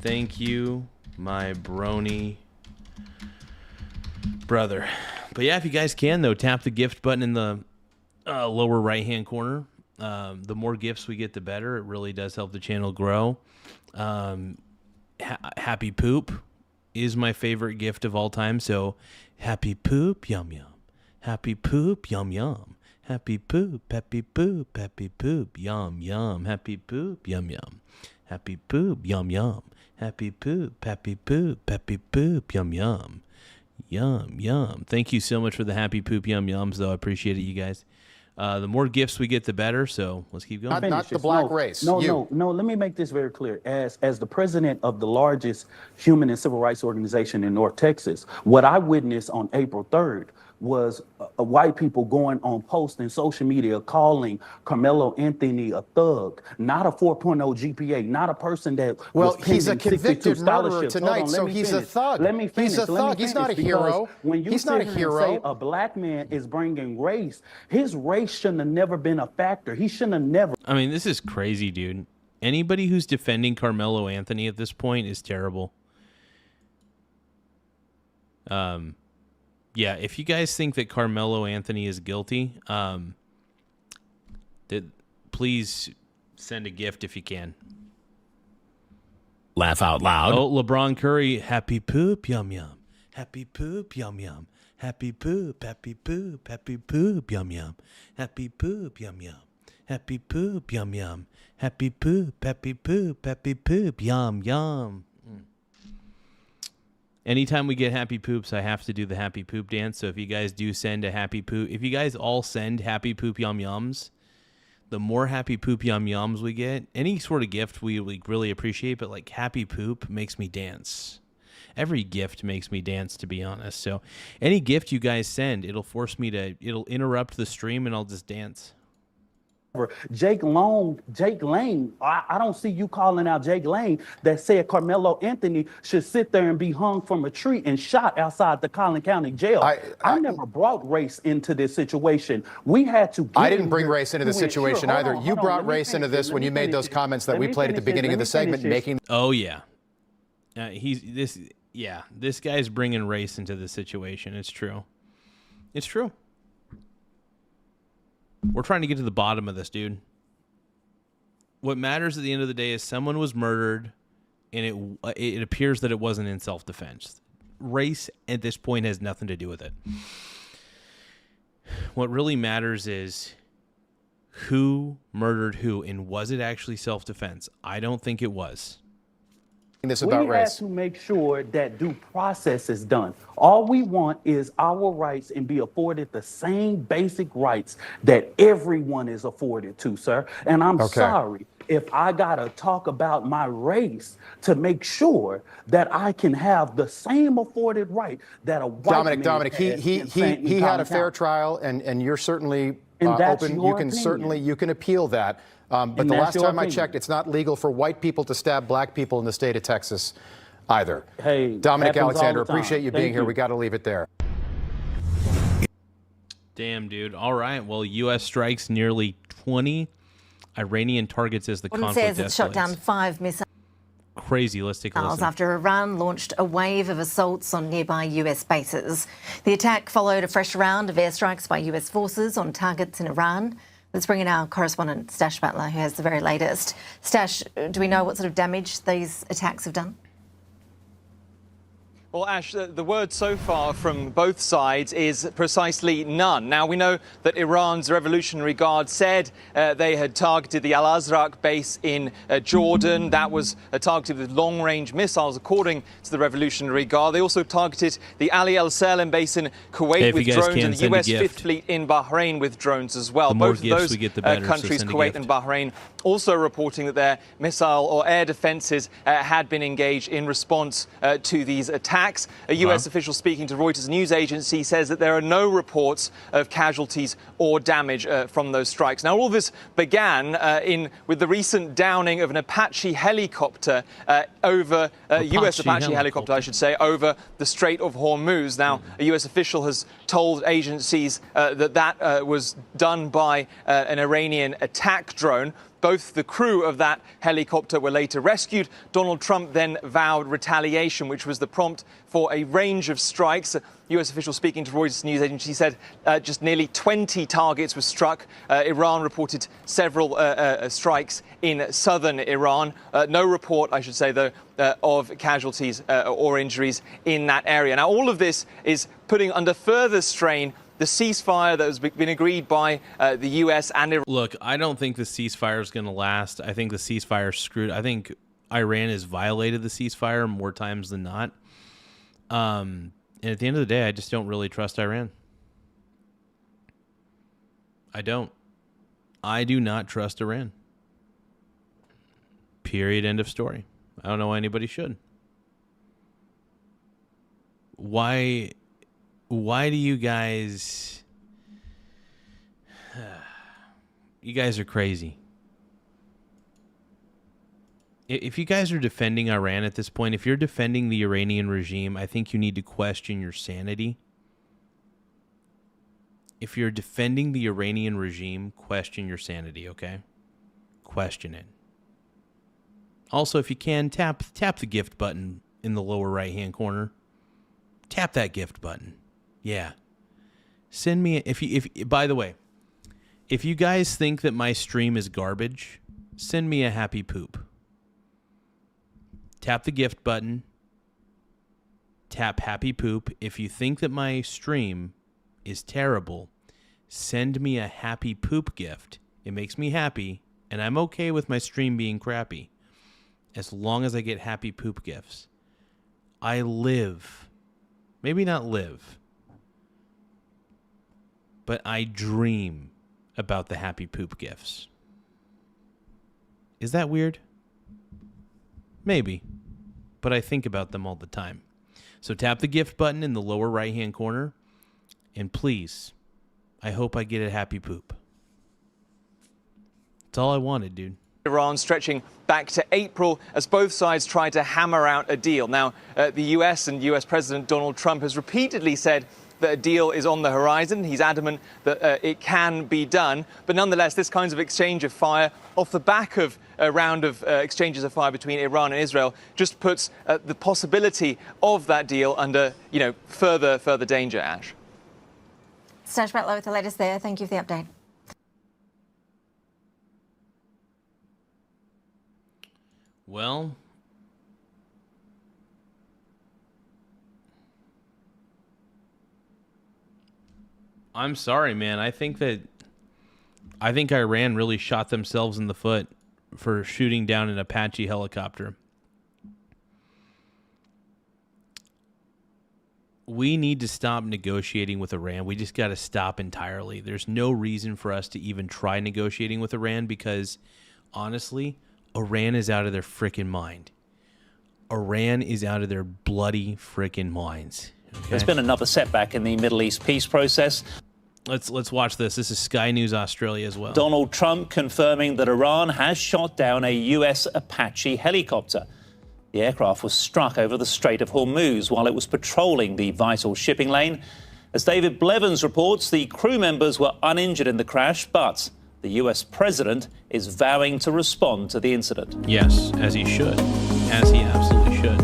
Thank you, my brony brother. But yeah, if you guys can, though, tap the gift button in the lower right-hand corner. The more gifts we get, the better. It really does help the channel grow. Happy poop is my favorite gift of all time. So happy poop, yum yum. Happy poop, yum yum. Happy poop, happy poop, happy poop, yum yum. Happy poop, yum yum. Happy poop, yum yum. Happy poop, happy poop, happy poop, yum yum. Yum yum. Thank you so much for the happy poop yum yums, though. I appreciate it, you guys. The more gifts we get, the better. So let's keep going. Not the black race. No, you. no. Let me make this very clear. As the president of the largest human and civil rights organization in North Texas, what I witnessed on April 3rd was white people going on posts in social media calling Karmelo Anthony a thug, not a 4.0 GPA, not a person that Well, was he's a pending 62 convicted murderer scholarships. tonight, Hold on, so let me he's finish. a thug. Let me finish. He's a thug. He's not a hero. When you He's not a sit here and say hero. a black man is bringing race, his race shouldn't have never been a factor. He shouldn't have never. I mean, this is crazy, dude. Anybody who's defending Karmelo Anthony at this point is terrible. Yeah, if you guys think that Karmelo Anthony is guilty, please send a gift if you can. Laugh out loud. Oh, LeBron Curry, happy poop, yum yum. Happy poop, yum yum. Happy poop, happy poop, happy poop, yum yum. Happy poop, yum yum. Happy poop, yum yum. Happy poop, happy poop, happy poop, yum yum. Anytime we get happy poops, I have to do the happy poop dance. So if you guys do send a happy poop, if you guys all send happy poop yum yums, the more happy poop yum yums we get, any sort of gift we really appreciate, but like happy poop makes me dance. Every gift makes me dance, to be honest. So any gift you guys send, it'll interrupt the stream and I'll just dance. Jake Lane, I don't see you calling out Jake Lane that said Karmelo Anthony should sit there and be hung from a tree and shot outside the Collin County Jail. I never brought race into this situation. We had to. I didn't bring race into the situation either. You brought race into this when you made those comments that we played at the beginning of the segment, making. Oh yeah, this guy's bringing race into the situation. It's true. It's true. We're trying to get to the bottom of this, dude. What matters at the end of the day is someone was murdered, and it appears that it wasn't in self-defense. Race at this point has nothing to do with it. What really matters is who murdered who, and was it actually self-defense? I don't think it was. This about we race. have to make sure that due process is done. All we want is our rights and be afforded the same basic rights that everyone is afforded to, sir. And I'm sorry. if I gotta talk about my race to make sure that I can have the same afforded right that a white man Dominic, has he had a fair trial, and you're certainly open. You can appeal that. But the last time I checked, it's not legal for white people to stab black people in the state of Texas either. Hey, Dominic Alexander, appreciate you being here. We got to leave it there. Damn, dude. All right. Well, U.S. strikes nearly 20 Iranian targets as the conflict says it's shot escalates. down 5 missiles Crazy. Let's take a listen. after Iran launched a wave of assaults on nearby US bases. The attack followed a fresh round of airstrikes by US forces on targets in Iran. Let's bring in our correspondent, Stash Butler, who has the very latest. Stash, do we know what sort of damage these attacks have done? Well, Ash, the word so far from both sides is precisely none. Now, we know that Iran's Revolutionary Guard said they had targeted the Al-Azraq base in Jordan. That was targeted with long-range missiles, according to the Revolutionary Guard. They also targeted the Ali Al-Salem base in Kuwait with drones and the US Fifth Fleet in Bahrain with drones as well. Both of those countries, Kuwait and Bahrain, also reporting that their missile or air defenses had been engaged in response to these attacks. A US official speaking to Reuters news agency says that there are no reports of casualties or damage from those strikes. Now, all this began with the recent downing of an Apache helicopter over US Apache helicopter, I should say, over the Strait of Hormuz. Now, a US official has told agencies that was done by an Iranian attack drone. Both the crew of that helicopter were later rescued. Donald Trump then vowed retaliation, which was the prompt for a range of strikes. A US official speaking to Reuters news agency said just nearly 20 targets were struck. Iran reported several strikes in southern Iran. No report, I should say, though, of casualties or injuries in that area. Now, all of this is putting under further strain the ceasefire that has been agreed by the U.S. and Iran. Look, I don't think the ceasefire is going to last. I think the ceasefire screwed. I think Iran has violated the ceasefire more times than not. And at the end of the day, I just don't really trust Iran. I don't. I do not trust Iran. Period. End of story. I don't know why anybody should. Why do you guys... You guys are crazy. If you guys are defending Iran at this point, if you're defending the Iranian regime, I think you need to question your sanity. If you're defending the Iranian regime, question your sanity, okay? Question it. Also, if you can, tap the gift button in the lower right-hand corner. Tap that gift button. Yeah. Send me by the way, if you guys think that my stream is garbage, send me a happy poop. Tap the gift button. Tap happy poop. If you think that my stream is terrible, send me a happy poop gift. It makes me happy, and I'm okay with my stream being crappy as long as I get happy poop gifts. I live, maybe not live, but I dream about the happy poop gifts. Is that weird? Maybe, but I think about them all the time. So tap the gift button in the lower right-hand corner, and please, I hope I get a happy poop. That's all I wanted, dude. Iran stretching back to April as both sides try to hammer out a deal. Now, the US and US President Donald Trump has repeatedly said that a deal is on the horizon. He's adamant that it can be done. But nonetheless, this kind of exchange of fire off the back of a round of exchanges of fire between Iran and Israel just puts the possibility of that deal under, further danger, Ash. Stash Butler with the latest there. Thank you for the update. Well, I'm sorry, man. I think Iran really shot themselves in the foot for shooting down an Apache helicopter. We need to stop negotiating with Iran. We just got to stop entirely. There's no reason for us to even try negotiating with Iran because honestly, Iran is out of their freaking mind. Iran is out of their bloody freaking minds. Okay? There's been another setback in the Middle East peace process. Let's watch this. This is Sky News Australia as well. Donald Trump confirming that Iran has shot down a U.S. Apache helicopter. The aircraft was struck over the Strait of Hormuz while it was patrolling the vital shipping lane. As David Blevins reports, the crew members were uninjured in the crash, but the U.S. president is vowing to respond to the incident. Yes, as he should. As he absolutely should.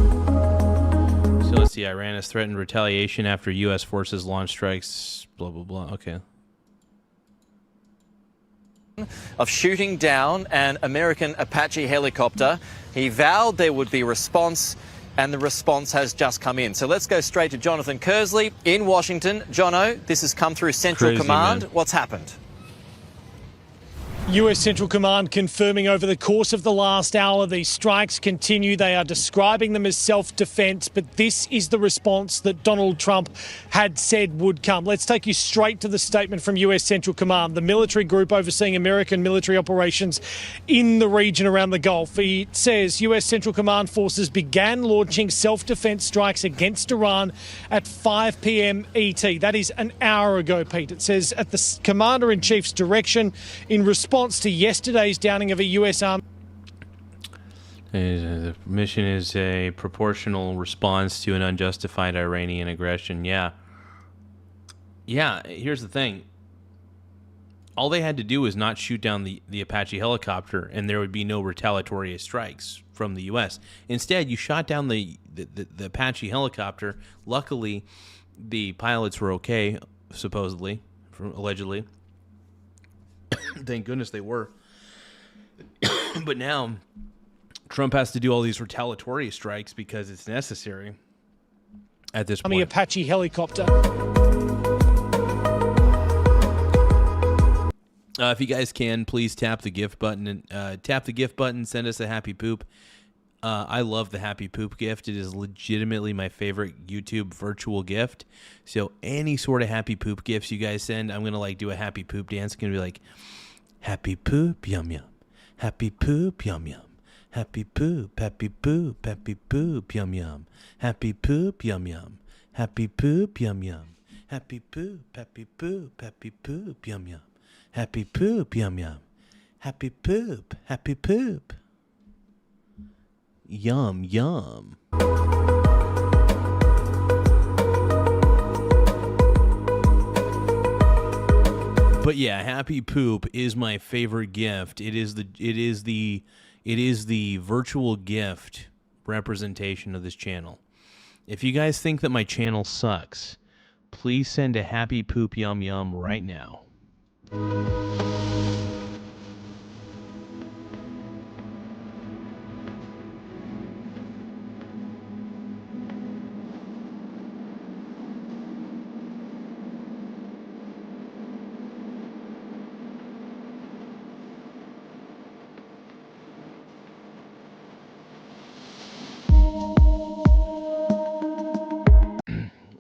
So let's see. Iran has threatened retaliation after U.S. forces launch strikes. Blah, blah, blah. Okay. Of shooting down an American Apache helicopter. He vowed there would be a response, and the response has just come in. So let's go straight to Jonathan Kersley in Washington. Jono, this has come through Central Command. Man. What's happened? US Central Command confirming over the course of the last hour these strikes continue. They are describing them as self-defense, but this is the response that Donald Trump had said would come. Let's take you straight to the statement from US Central Command, the military group overseeing American military operations in the region around the Gulf. It says US Central Command forces began launching self-defense strikes against Iran at 5 p.m. ET. That is an hour ago, Pete. It says at the Commander-in-Chief's direction in response to yesterday's downing of a US Army. The mission is a proportional response to an unjustified Iranian aggression. Yeah. Yeah, here's the thing. All they had to do was not shoot down the Apache helicopter, and there would be no retaliatory strikes from the U.S. Instead, you shot down the Apache helicopter. Luckily, the pilots were okay, supposedly, allegedly. Thank goodness they were. But now Trump has to do all these retaliatory strikes because it's necessary at this point. Apache helicopter. If you guys can, please tap the gift button and send us a happy poop. I love the happy poop gift. It is legitimately my favorite YouTube virtual gift. So any sort of happy poop gifts you guys send, I'm going to do a happy poop dance. It's going to be like, happy poop, yum, yum. Happy poop, yum, yum. Happy poop, happy poop, happy poop, yum, yum. Happy poop, yum, yum. Happy poop, yum, yum. Happy poop, happy poop, happy poop, yum, yum. Happy poop, yum, yum. Happy poop, happy poop. Yum, yum. But yeah, happy poop is my favorite gift. It is the virtual gift representation of this channel. If you guys think that my channel sucks, please send a happy poop yum yum right now.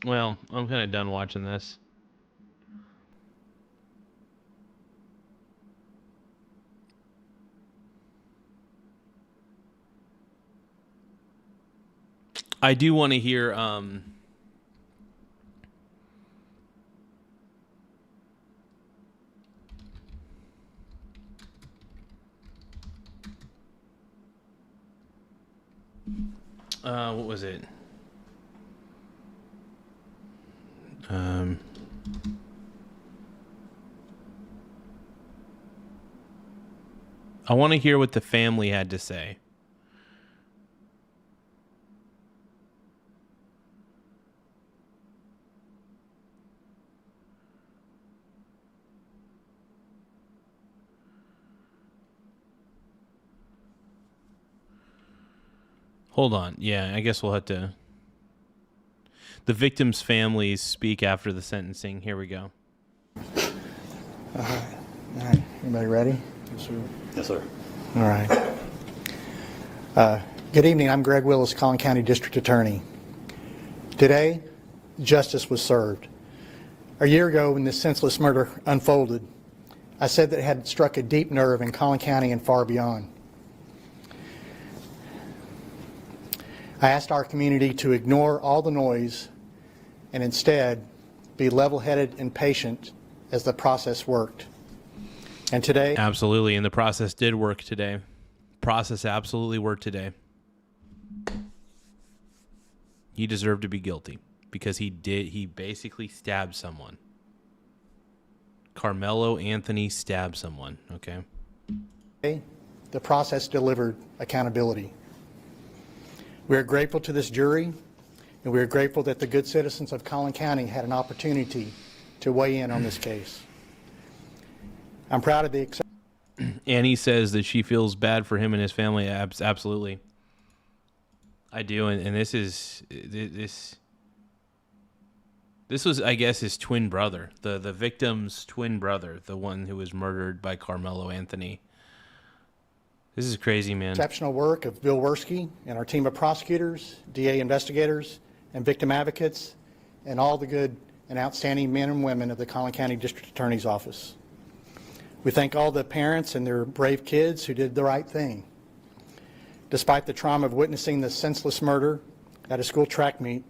Well, I'm kind of done watching this. I do want to hear what was it? I want to hear what the family had to say. Hold on. Yeah, I guess we'll have to... The victims' families speak after the sentencing. Here we go. All right. Everybody ready? Yes, sir. Yes, sir. All right. Good evening. I'm Greg Willis, Collin County District Attorney. Today, justice was served. A year ago, when this senseless murder unfolded, I said that it had struck a deep nerve in Collin County and far beyond. I asked our community to ignore all the noise and instead be level-headed and patient as the process worked. And today... Absolutely, and the process did work today. Process absolutely worked today. He deserved to be guilty because he basically stabbed someone. Karmelo Anthony stabbed someone, okay? The process delivered accountability. We are grateful to this jury, and we are grateful that the good citizens of Collin County had an opportunity to weigh in on this case. I'm proud of the... Annie says that she feels bad for him and his family. Absolutely. I do, and this was, I guess, his twin brother, the victim's twin brother, the one who was murdered by Karmelo Anthony. This is crazy, man. Exceptional work of Bill Werski and our team of prosecutors, DA investigators, and victim advocates, and all the good and outstanding men and women of the Collin County District Attorney's Office. We thank all the parents and their brave kids who did the right thing. Despite the trauma of witnessing the senseless murder at a school track meet,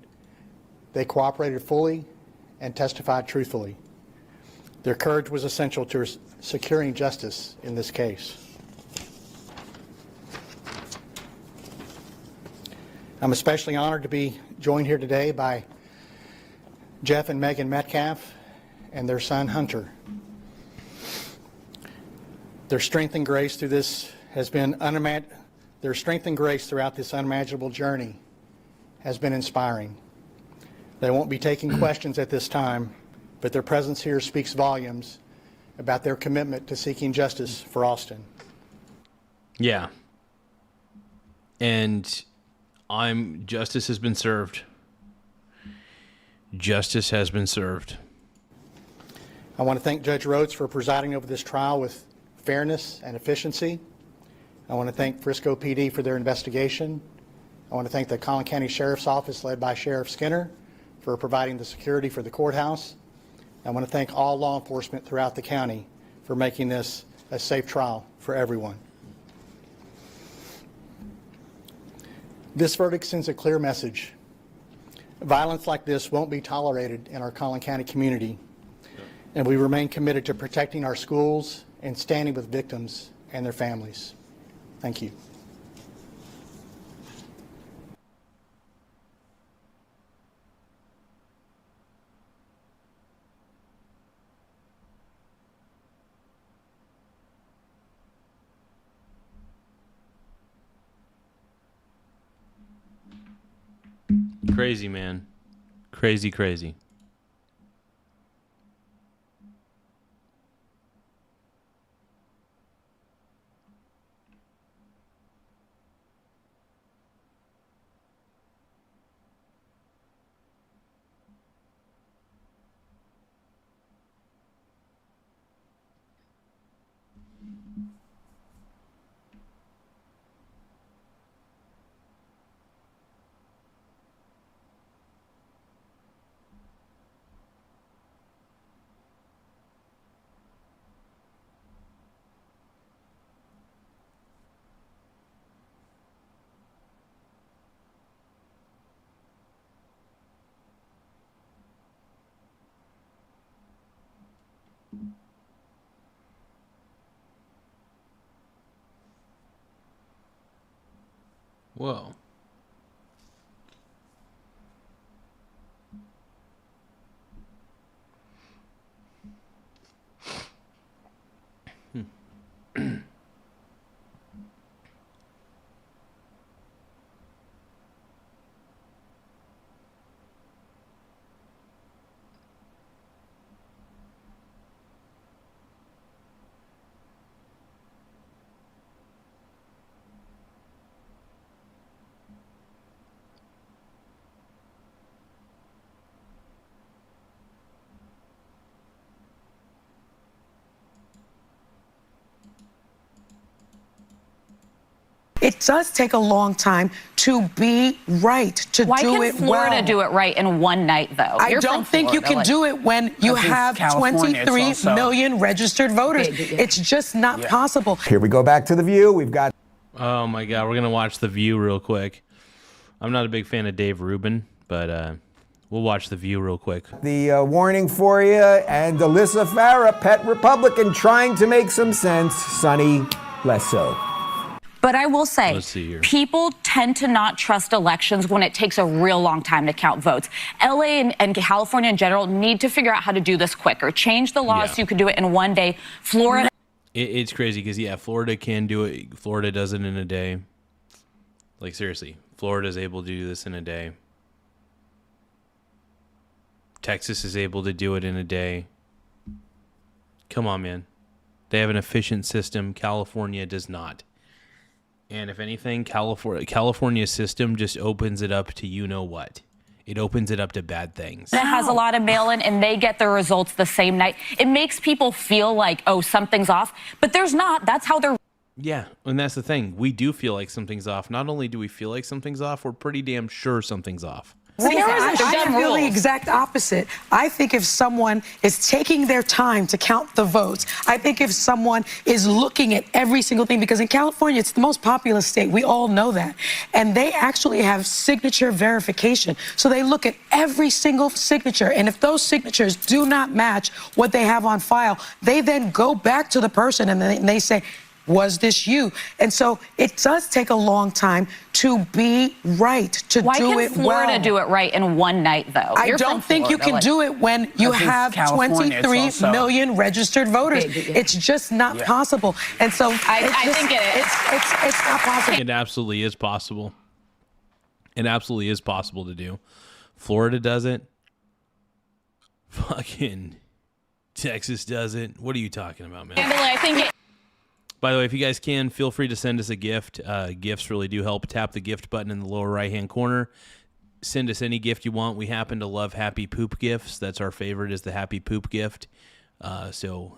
they cooperated fully and testified truthfully. Their courage was essential to securing justice in this case. I'm especially honored to be joined here today by Jeff and Megan Metcalf and their son Hunter. Their strength and grace through this has been Their strength and grace throughout this unimaginable journey has been inspiring. They won't be taking questions at this time, but their presence here speaks volumes about their commitment to seeking justice for Austin. Yeah. And justice has been served. Justice has been served. I want to thank Judge Rhodes for presiding over this trial with fairness and efficiency. I want to thank Frisco PD for their investigation. I want to thank the Collin County Sheriff's Office led by Sheriff Skinner for providing the security for the courthouse. I want to thank all law enforcement throughout the county for making this a safe trial for everyone. This verdict sends a clear message. Violence like this won't be tolerated in our Collin County community, and we remain committed to protecting our schools and standing with victims and their families. Thank you. Crazy, man. Crazy, crazy. Whoa. it does take a long time to be right, to Why do can it Florida well. do it right in one night, though? I don't think you can do it when you have 23 million registered voters. It's just not possible. Here we go back to The View. We've got... Oh, my God. We're going to watch The View real quick. I'm not a big fan of Dave Rubin, but we'll watch The View real quick. The warning for you, and Alyssa Farah, pet Republican, trying to make some sense. Sonny, less so. But I will say, Let's see here. people tend to not trust elections when it takes a real long time to count votes. LA and California in general need to figure out how to do this quicker. Change the laws so you can do it in one day. Florida... It's crazy because, yeah, Florida can do it. Florida does it in a day. Like, seriously, Florida's able to do this in a day. Texas is able to do it in a day. Come on, man. They have an efficient system. California does not. And if anything, California's system just opens it up to you-know-what. It opens it up to bad things. That has a lot of mail-in, and they get the results the same night. It makes people feel like, oh, something's off. But there's not. That's how they're... Yeah, and that's the thing. We do feel like something's off. Not only do we feel like something's off, we're pretty damn sure something's off. See, I feel the exact opposite. I think if someone is taking their time to count the votes, I think if someone is looking at every single thing, because in California, it's the most populous state. We all know that. And they actually have signature verification. So they look at every single signature. And if those signatures do not match what they have on file, they then go back to the person and they say, was this you? And so it does take a long time to be right, to do it well. Why can Florida do it right in one night, though? I don't think you can do it when you have 23 million registered voters. It's just not possible. And so I think it's not possible. It absolutely is possible. It absolutely is possible to do. Florida does it. Fucking Texas does it. What are you talking about, man? I think By the way, if you guys can, feel free to send us a gift. Gifts really do help. Tap the gift button in the lower right-hand corner. Send us any gift you want. We happen to love happy poop gifts. That's our favorite, is the happy poop gift. So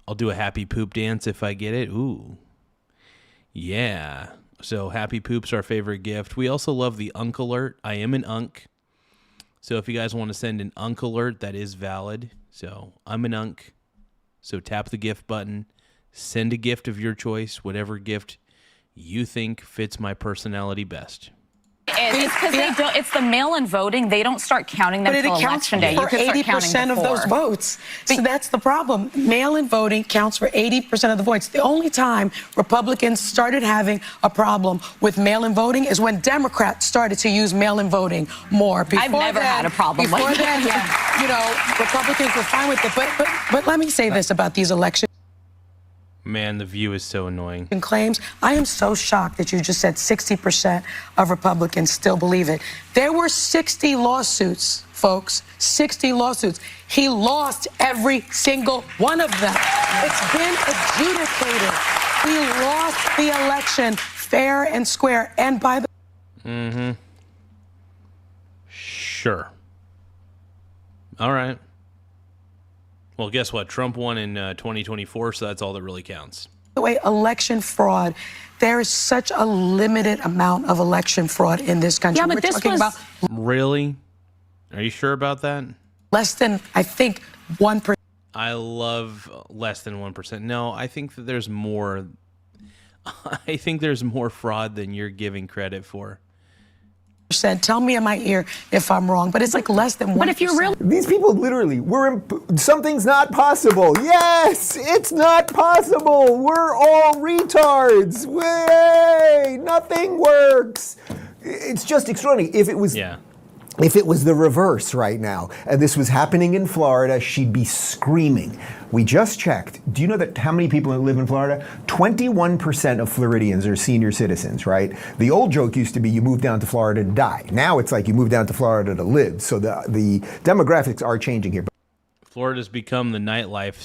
I'll do a happy poop dance if I get it. Ooh. Yeah. So happy poop's our favorite gift. We also love the Unk Alert. I am an Unk. So if you guys want to send an Unk Alert, that is valid. So I'm an Unk. So tap the gift button. Send a gift of your choice, whatever gift you think fits my personality best. It's because it's the mail-in voting. They don't start counting them until election day. For 80% of those votes. So that's the problem. Mail-in voting counts for 80% of the votes. The only time Republicans started having a problem with mail-in voting is when Democrats started to use mail-in voting more. I've never had a problem before like then, that. You know, Republicans were fine with it. But let me say this about these elections. Man, The View is so annoying. Claims. I am so shocked that you just said 60% of Republicans still believe it. There were 60 lawsuits, folks, 60 lawsuits. He lost every single one of them. It's been adjudicated. He lost the election fair and square. And by the... Mm-hmm. Sure. All right. Well, guess what? Trump won in 2024, so that's all that really counts. The way election fraud, there is such a limited amount of election fraud in this country. Yeah, but We're this talking was... about Really? Are you sure about that? less than, I think, 1%. I love less than 1%. No, I think that there's more. I think there's more fraud than you're giving credit for. Tell me in my ear if I'm wrong, but it's like less than 1%. But if you're real, these people literally, something's not possible. Yes, it's not possible. We're all retards. Way, nothing works. It's just extraordinary. If it was, if it was the reverse right now, and this was happening in Florida, she'd be screaming. We just checked. Do you know that how many people live in Florida? 21% of Floridians are senior citizens, right? The old joke used to be you move down to Florida to die. Now it's like you move down to Florida to live. So the demographics are changing here. Florida's become the nightlife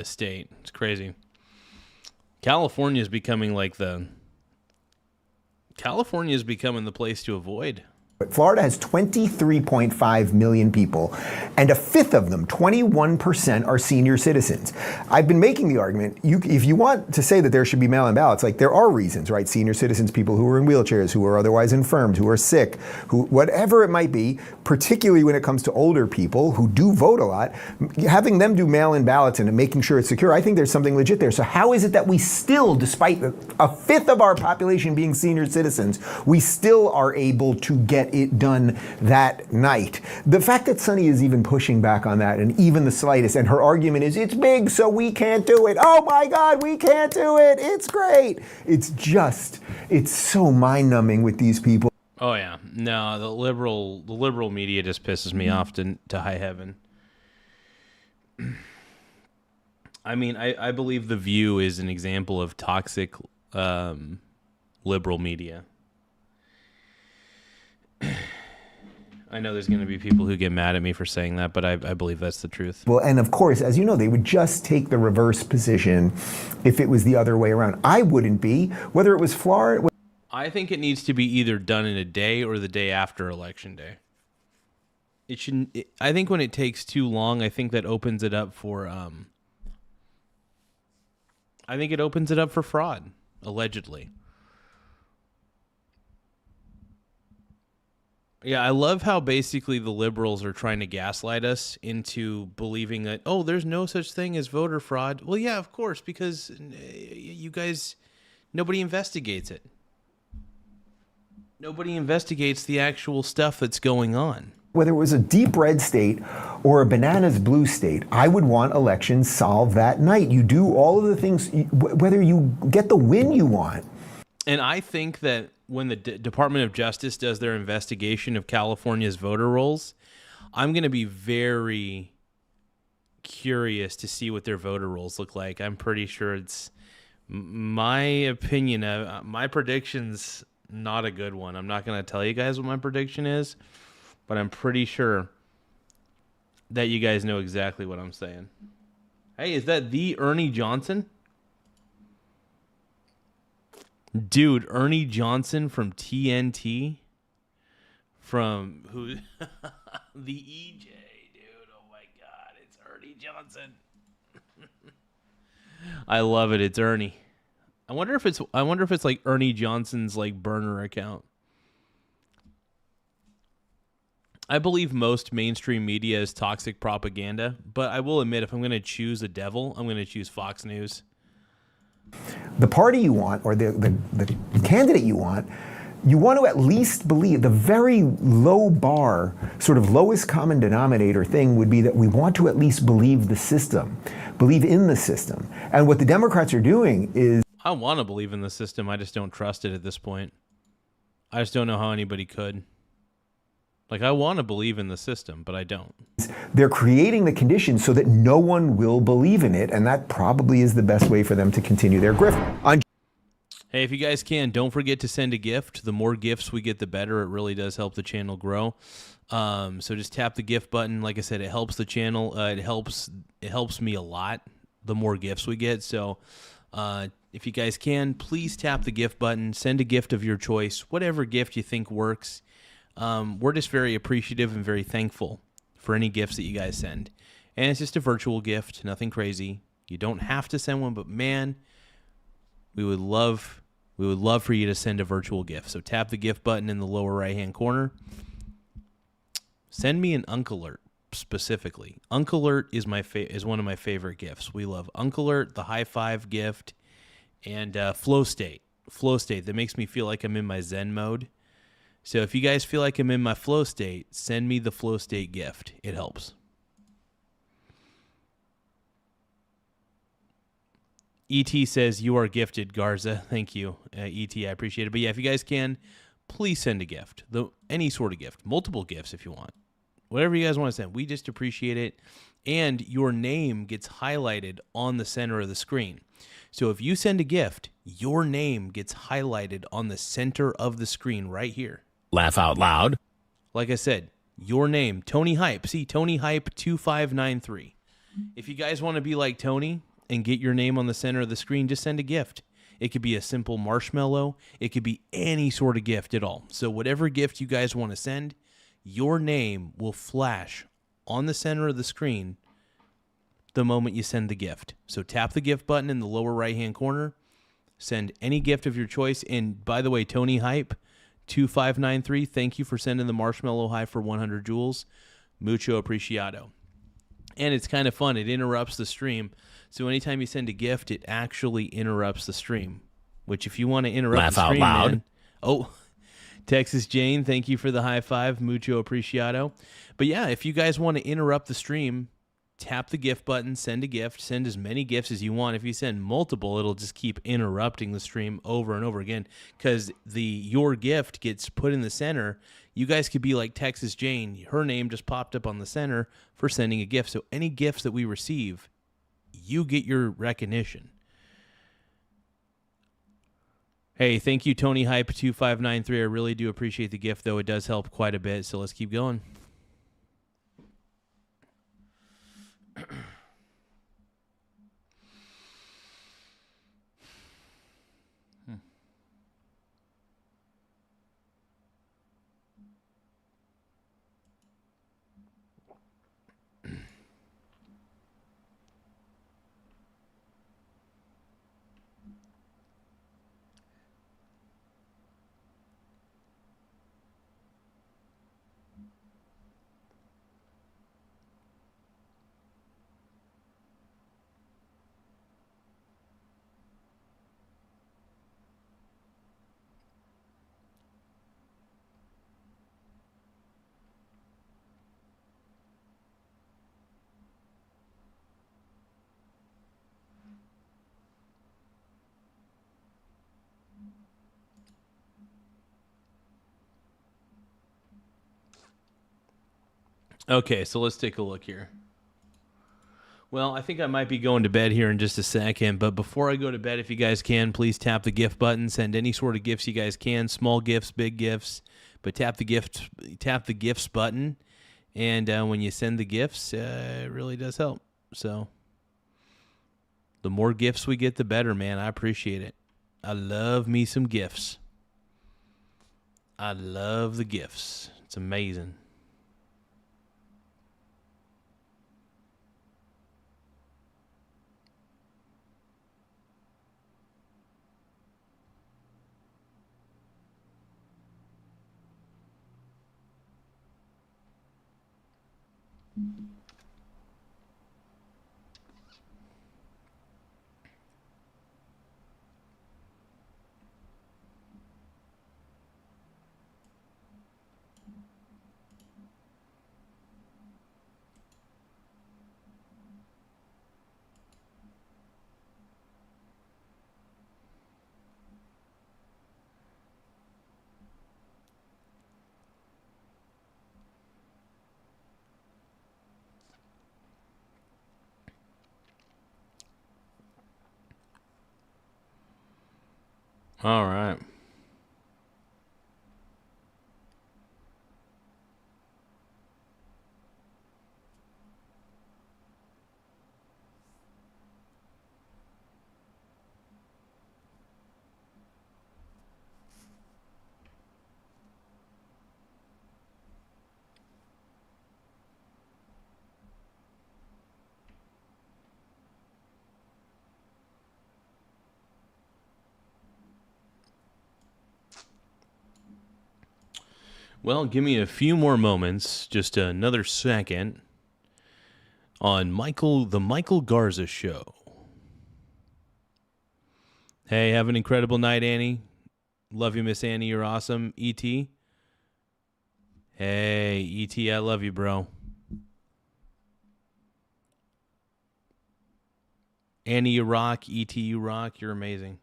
state. It's crazy. California's becoming the place to avoid. But Florida has 23.5 million people, and a fifth of them, 21%, are senior citizens. I've been making the argument, if you want to say that there should be mail-in ballots, like there are reasons, right? Senior citizens, people who are in wheelchairs, who are otherwise infirmed, who are sick, who whatever it might be, particularly when it comes to older people who do vote a lot, having them do mail-in ballots and making sure it's secure, I think there's something legit there. So how is it that we still, despite a fifth of our population being senior citizens, we still are able to get it done that night? The fact that Sunny is even pushing back on that, and even the slightest, and her argument is it's big so we can't do it. Oh my God, we can't do it. It's great. It's so mind-numbing with these people. Oh yeah, no, the liberal media just pisses me off to high heaven. I mean, I believe The View is an example of toxic liberal media. I know there's going to be people who get mad at me for saying that, but I believe that's the truth. Well, and of course, as you know, they would just take the reverse position if it was the other way around. I wouldn't be, whether it was Florida. I think it needs to be either done in a day or the day after Election Day. It shouldn't. I think when it takes too long, I think that opens it up for. I think it opens it up for fraud, allegedly. Yeah, I love how basically the liberals are trying to gaslight us into believing that, oh, there's no such thing as voter fraud. Well, yeah, of course, because you guys, nobody investigates it. Nobody investigates the actual stuff that's going on. Whether it was a deep red state or a bananas blue state, I would want elections solved that night. You do all of the things, whether you get the win you want. And I think that when the Department of Justice does their investigation of California's voter rolls, I'm going to be very curious to see what their voter rolls look like. I'm pretty sure it's my opinion. My prediction's not a good one. I'm not going to tell you guys what my prediction is, but I'm pretty sure that you guys know exactly what I'm saying. Hey, is that the Ernie Johnson? Dude, Ernie Johnson from TNT? From who? The EJ, dude. Oh my God, it's Ernie Johnson. I love it. It's Ernie. I wonder if it's like Ernie Johnson's like burner account. I believe most mainstream media is toxic propaganda, but I will admit if I'm going to choose a devil, I'm going to choose Fox News. The party you want, or the candidate you want to at least believe, the very low bar, sort of lowest common denominator thing would be that we want to at least believe the system, believe in the system. And what the Democrats are doing is... I want to believe in the system, I just don't trust it at this point. I just don't know how anybody could. Like, I want to believe in the system, but I don't. They're creating the conditions so that no one will believe in it, and that probably is the best way for them to continue their grift. Hey, if you guys can, don't forget to send a gift. The more gifts we get, the better. It really does help the channel grow. So just tap the gift button. Like I said, it helps the channel. It helps me a lot, the more gifts we get. So if you guys can, please tap the gift button. Send a gift of your choice, whatever gift you think works. We're just very appreciative and very thankful for any gifts that you guys send. And it's just a virtual gift, nothing crazy. You don't have to send one, but man, we would love for you to send a virtual gift. So tap the gift button in the lower right-hand corner. Send me an Unk Alert specifically. Unk Alert is is one of my favorite gifts. We love Unk Alert, the high five gift, and Flow State. Flow State, that makes me feel like I'm in my Zen mode. So if you guys feel like I'm in my flow state, send me the flow state gift. It helps. E.T. says, you are gifted, Garza. Thank you, E.T. I appreciate it. But yeah, if you guys can, please send a gift. Any sort of gift. Multiple gifts if you want. Whatever you guys want to send. We just appreciate it. And your name gets highlighted on the center of the screen. So if you send a gift, your name gets highlighted on the center of the screen right here. Laugh out loud. Like I said, your name, Tony Hype. See, Tony Hype 2593. If you guys want to be like Tony and get your name on the center of the screen, just send a gift. It could be a simple marshmallow. It could be any sort of gift at all. So whatever gift you guys want to send, your name will flash on the center of the screen the moment you send the gift. So tap the gift button in the lower right-hand corner. Send any gift of your choice. And by the way, Tony Hype 2593, thank you for sending the marshmallow high for 100 joules. Mucho apreciado. And it's kind of fun. It interrupts the stream. So anytime you send a gift, it actually interrupts the stream. Which if you want to interrupt the stream, man, Texas Jane, thank you for the high five. Mucho apreciado. But yeah, if you guys want to interrupt the stream, tap the gift button, send a gift, send as many gifts as you want. If you send multiple, it'll just keep interrupting the stream over and over again because your gift gets put in the center. You guys could be like Texas Jane. Her name just popped up on the center for sending a gift. So any gifts that we receive, you get your recognition. Hey, thank you, Tony Hype 2593. I really do appreciate the gift, though. It does help quite a bit. So let's keep going. Okay, so let's take a look here. Well, I think I might be going to bed here in just a second, but before I go to bed, if you guys can, please tap the gift button. Send any sort of gifts you guys can, small gifts, big gifts, but tap the gifts button, and when you send the gifts, it really does help. So the more gifts we get, the better, man. I appreciate it. I love me some gifts. I love the gifts. It's amazing. All right. Well, give me a few more moments, just another second, on the Michael Garza Show. Hey, have an incredible night, Annie. Love you, Miss Annie. You're awesome. E.T. Hey, E.T., I love you, bro. Annie, you rock. E.T., you rock. You're amazing.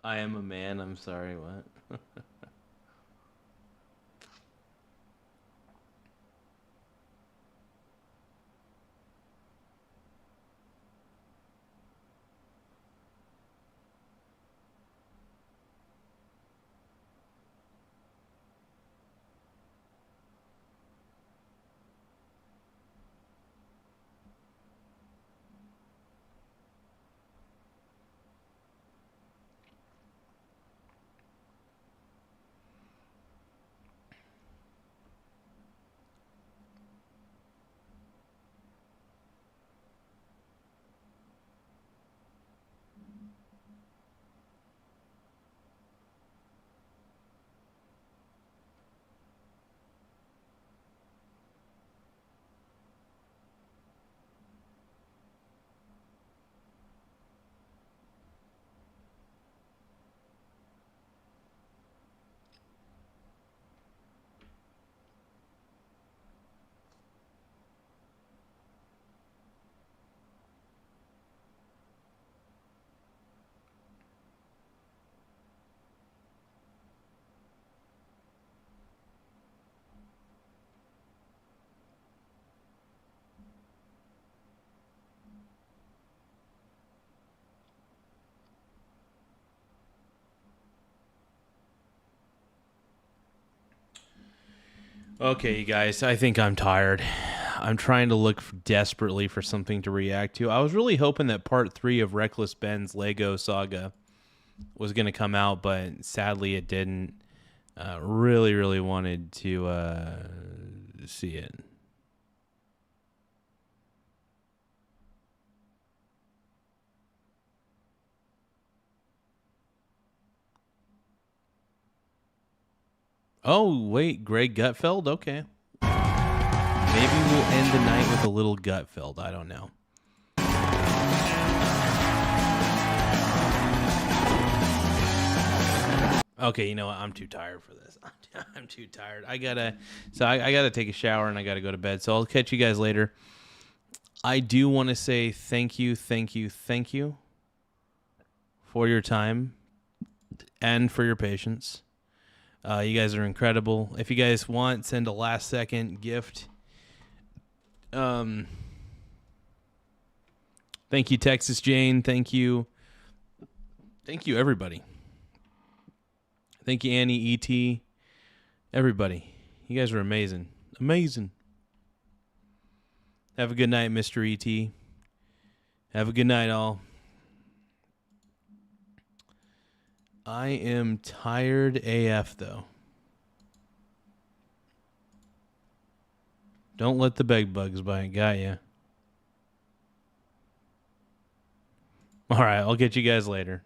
I am a man. I'm sorry. What? Okay, you guys, I think I'm tired. I'm trying to look desperately for something to react to. I was really hoping that part 3 of Reckless Ben's Lego saga was going to come out, but sadly it didn't. Really, really wanted to see it. Oh, wait, Greg Gutfeld? Okay. Maybe we'll end the night with a little Gutfeld. I don't know. Okay, you know what? I'm too tired for this. I'm too tired. I gotta take a shower and I gotta go to bed. So I'll catch you guys later. I do want to say thank you for your time and for your patience. You guys are incredible. If you guys want, send a last second gift. Thank you, Texas Jane. Thank you, everybody. Thank you, Annie, E.T., everybody. You guys are amazing. Amazing. Have a good night, Mr. E.T. Have a good night, all. I am tired AF, though. Don't let the bed bugs bite. Got ya. All right, I'll get you guys later.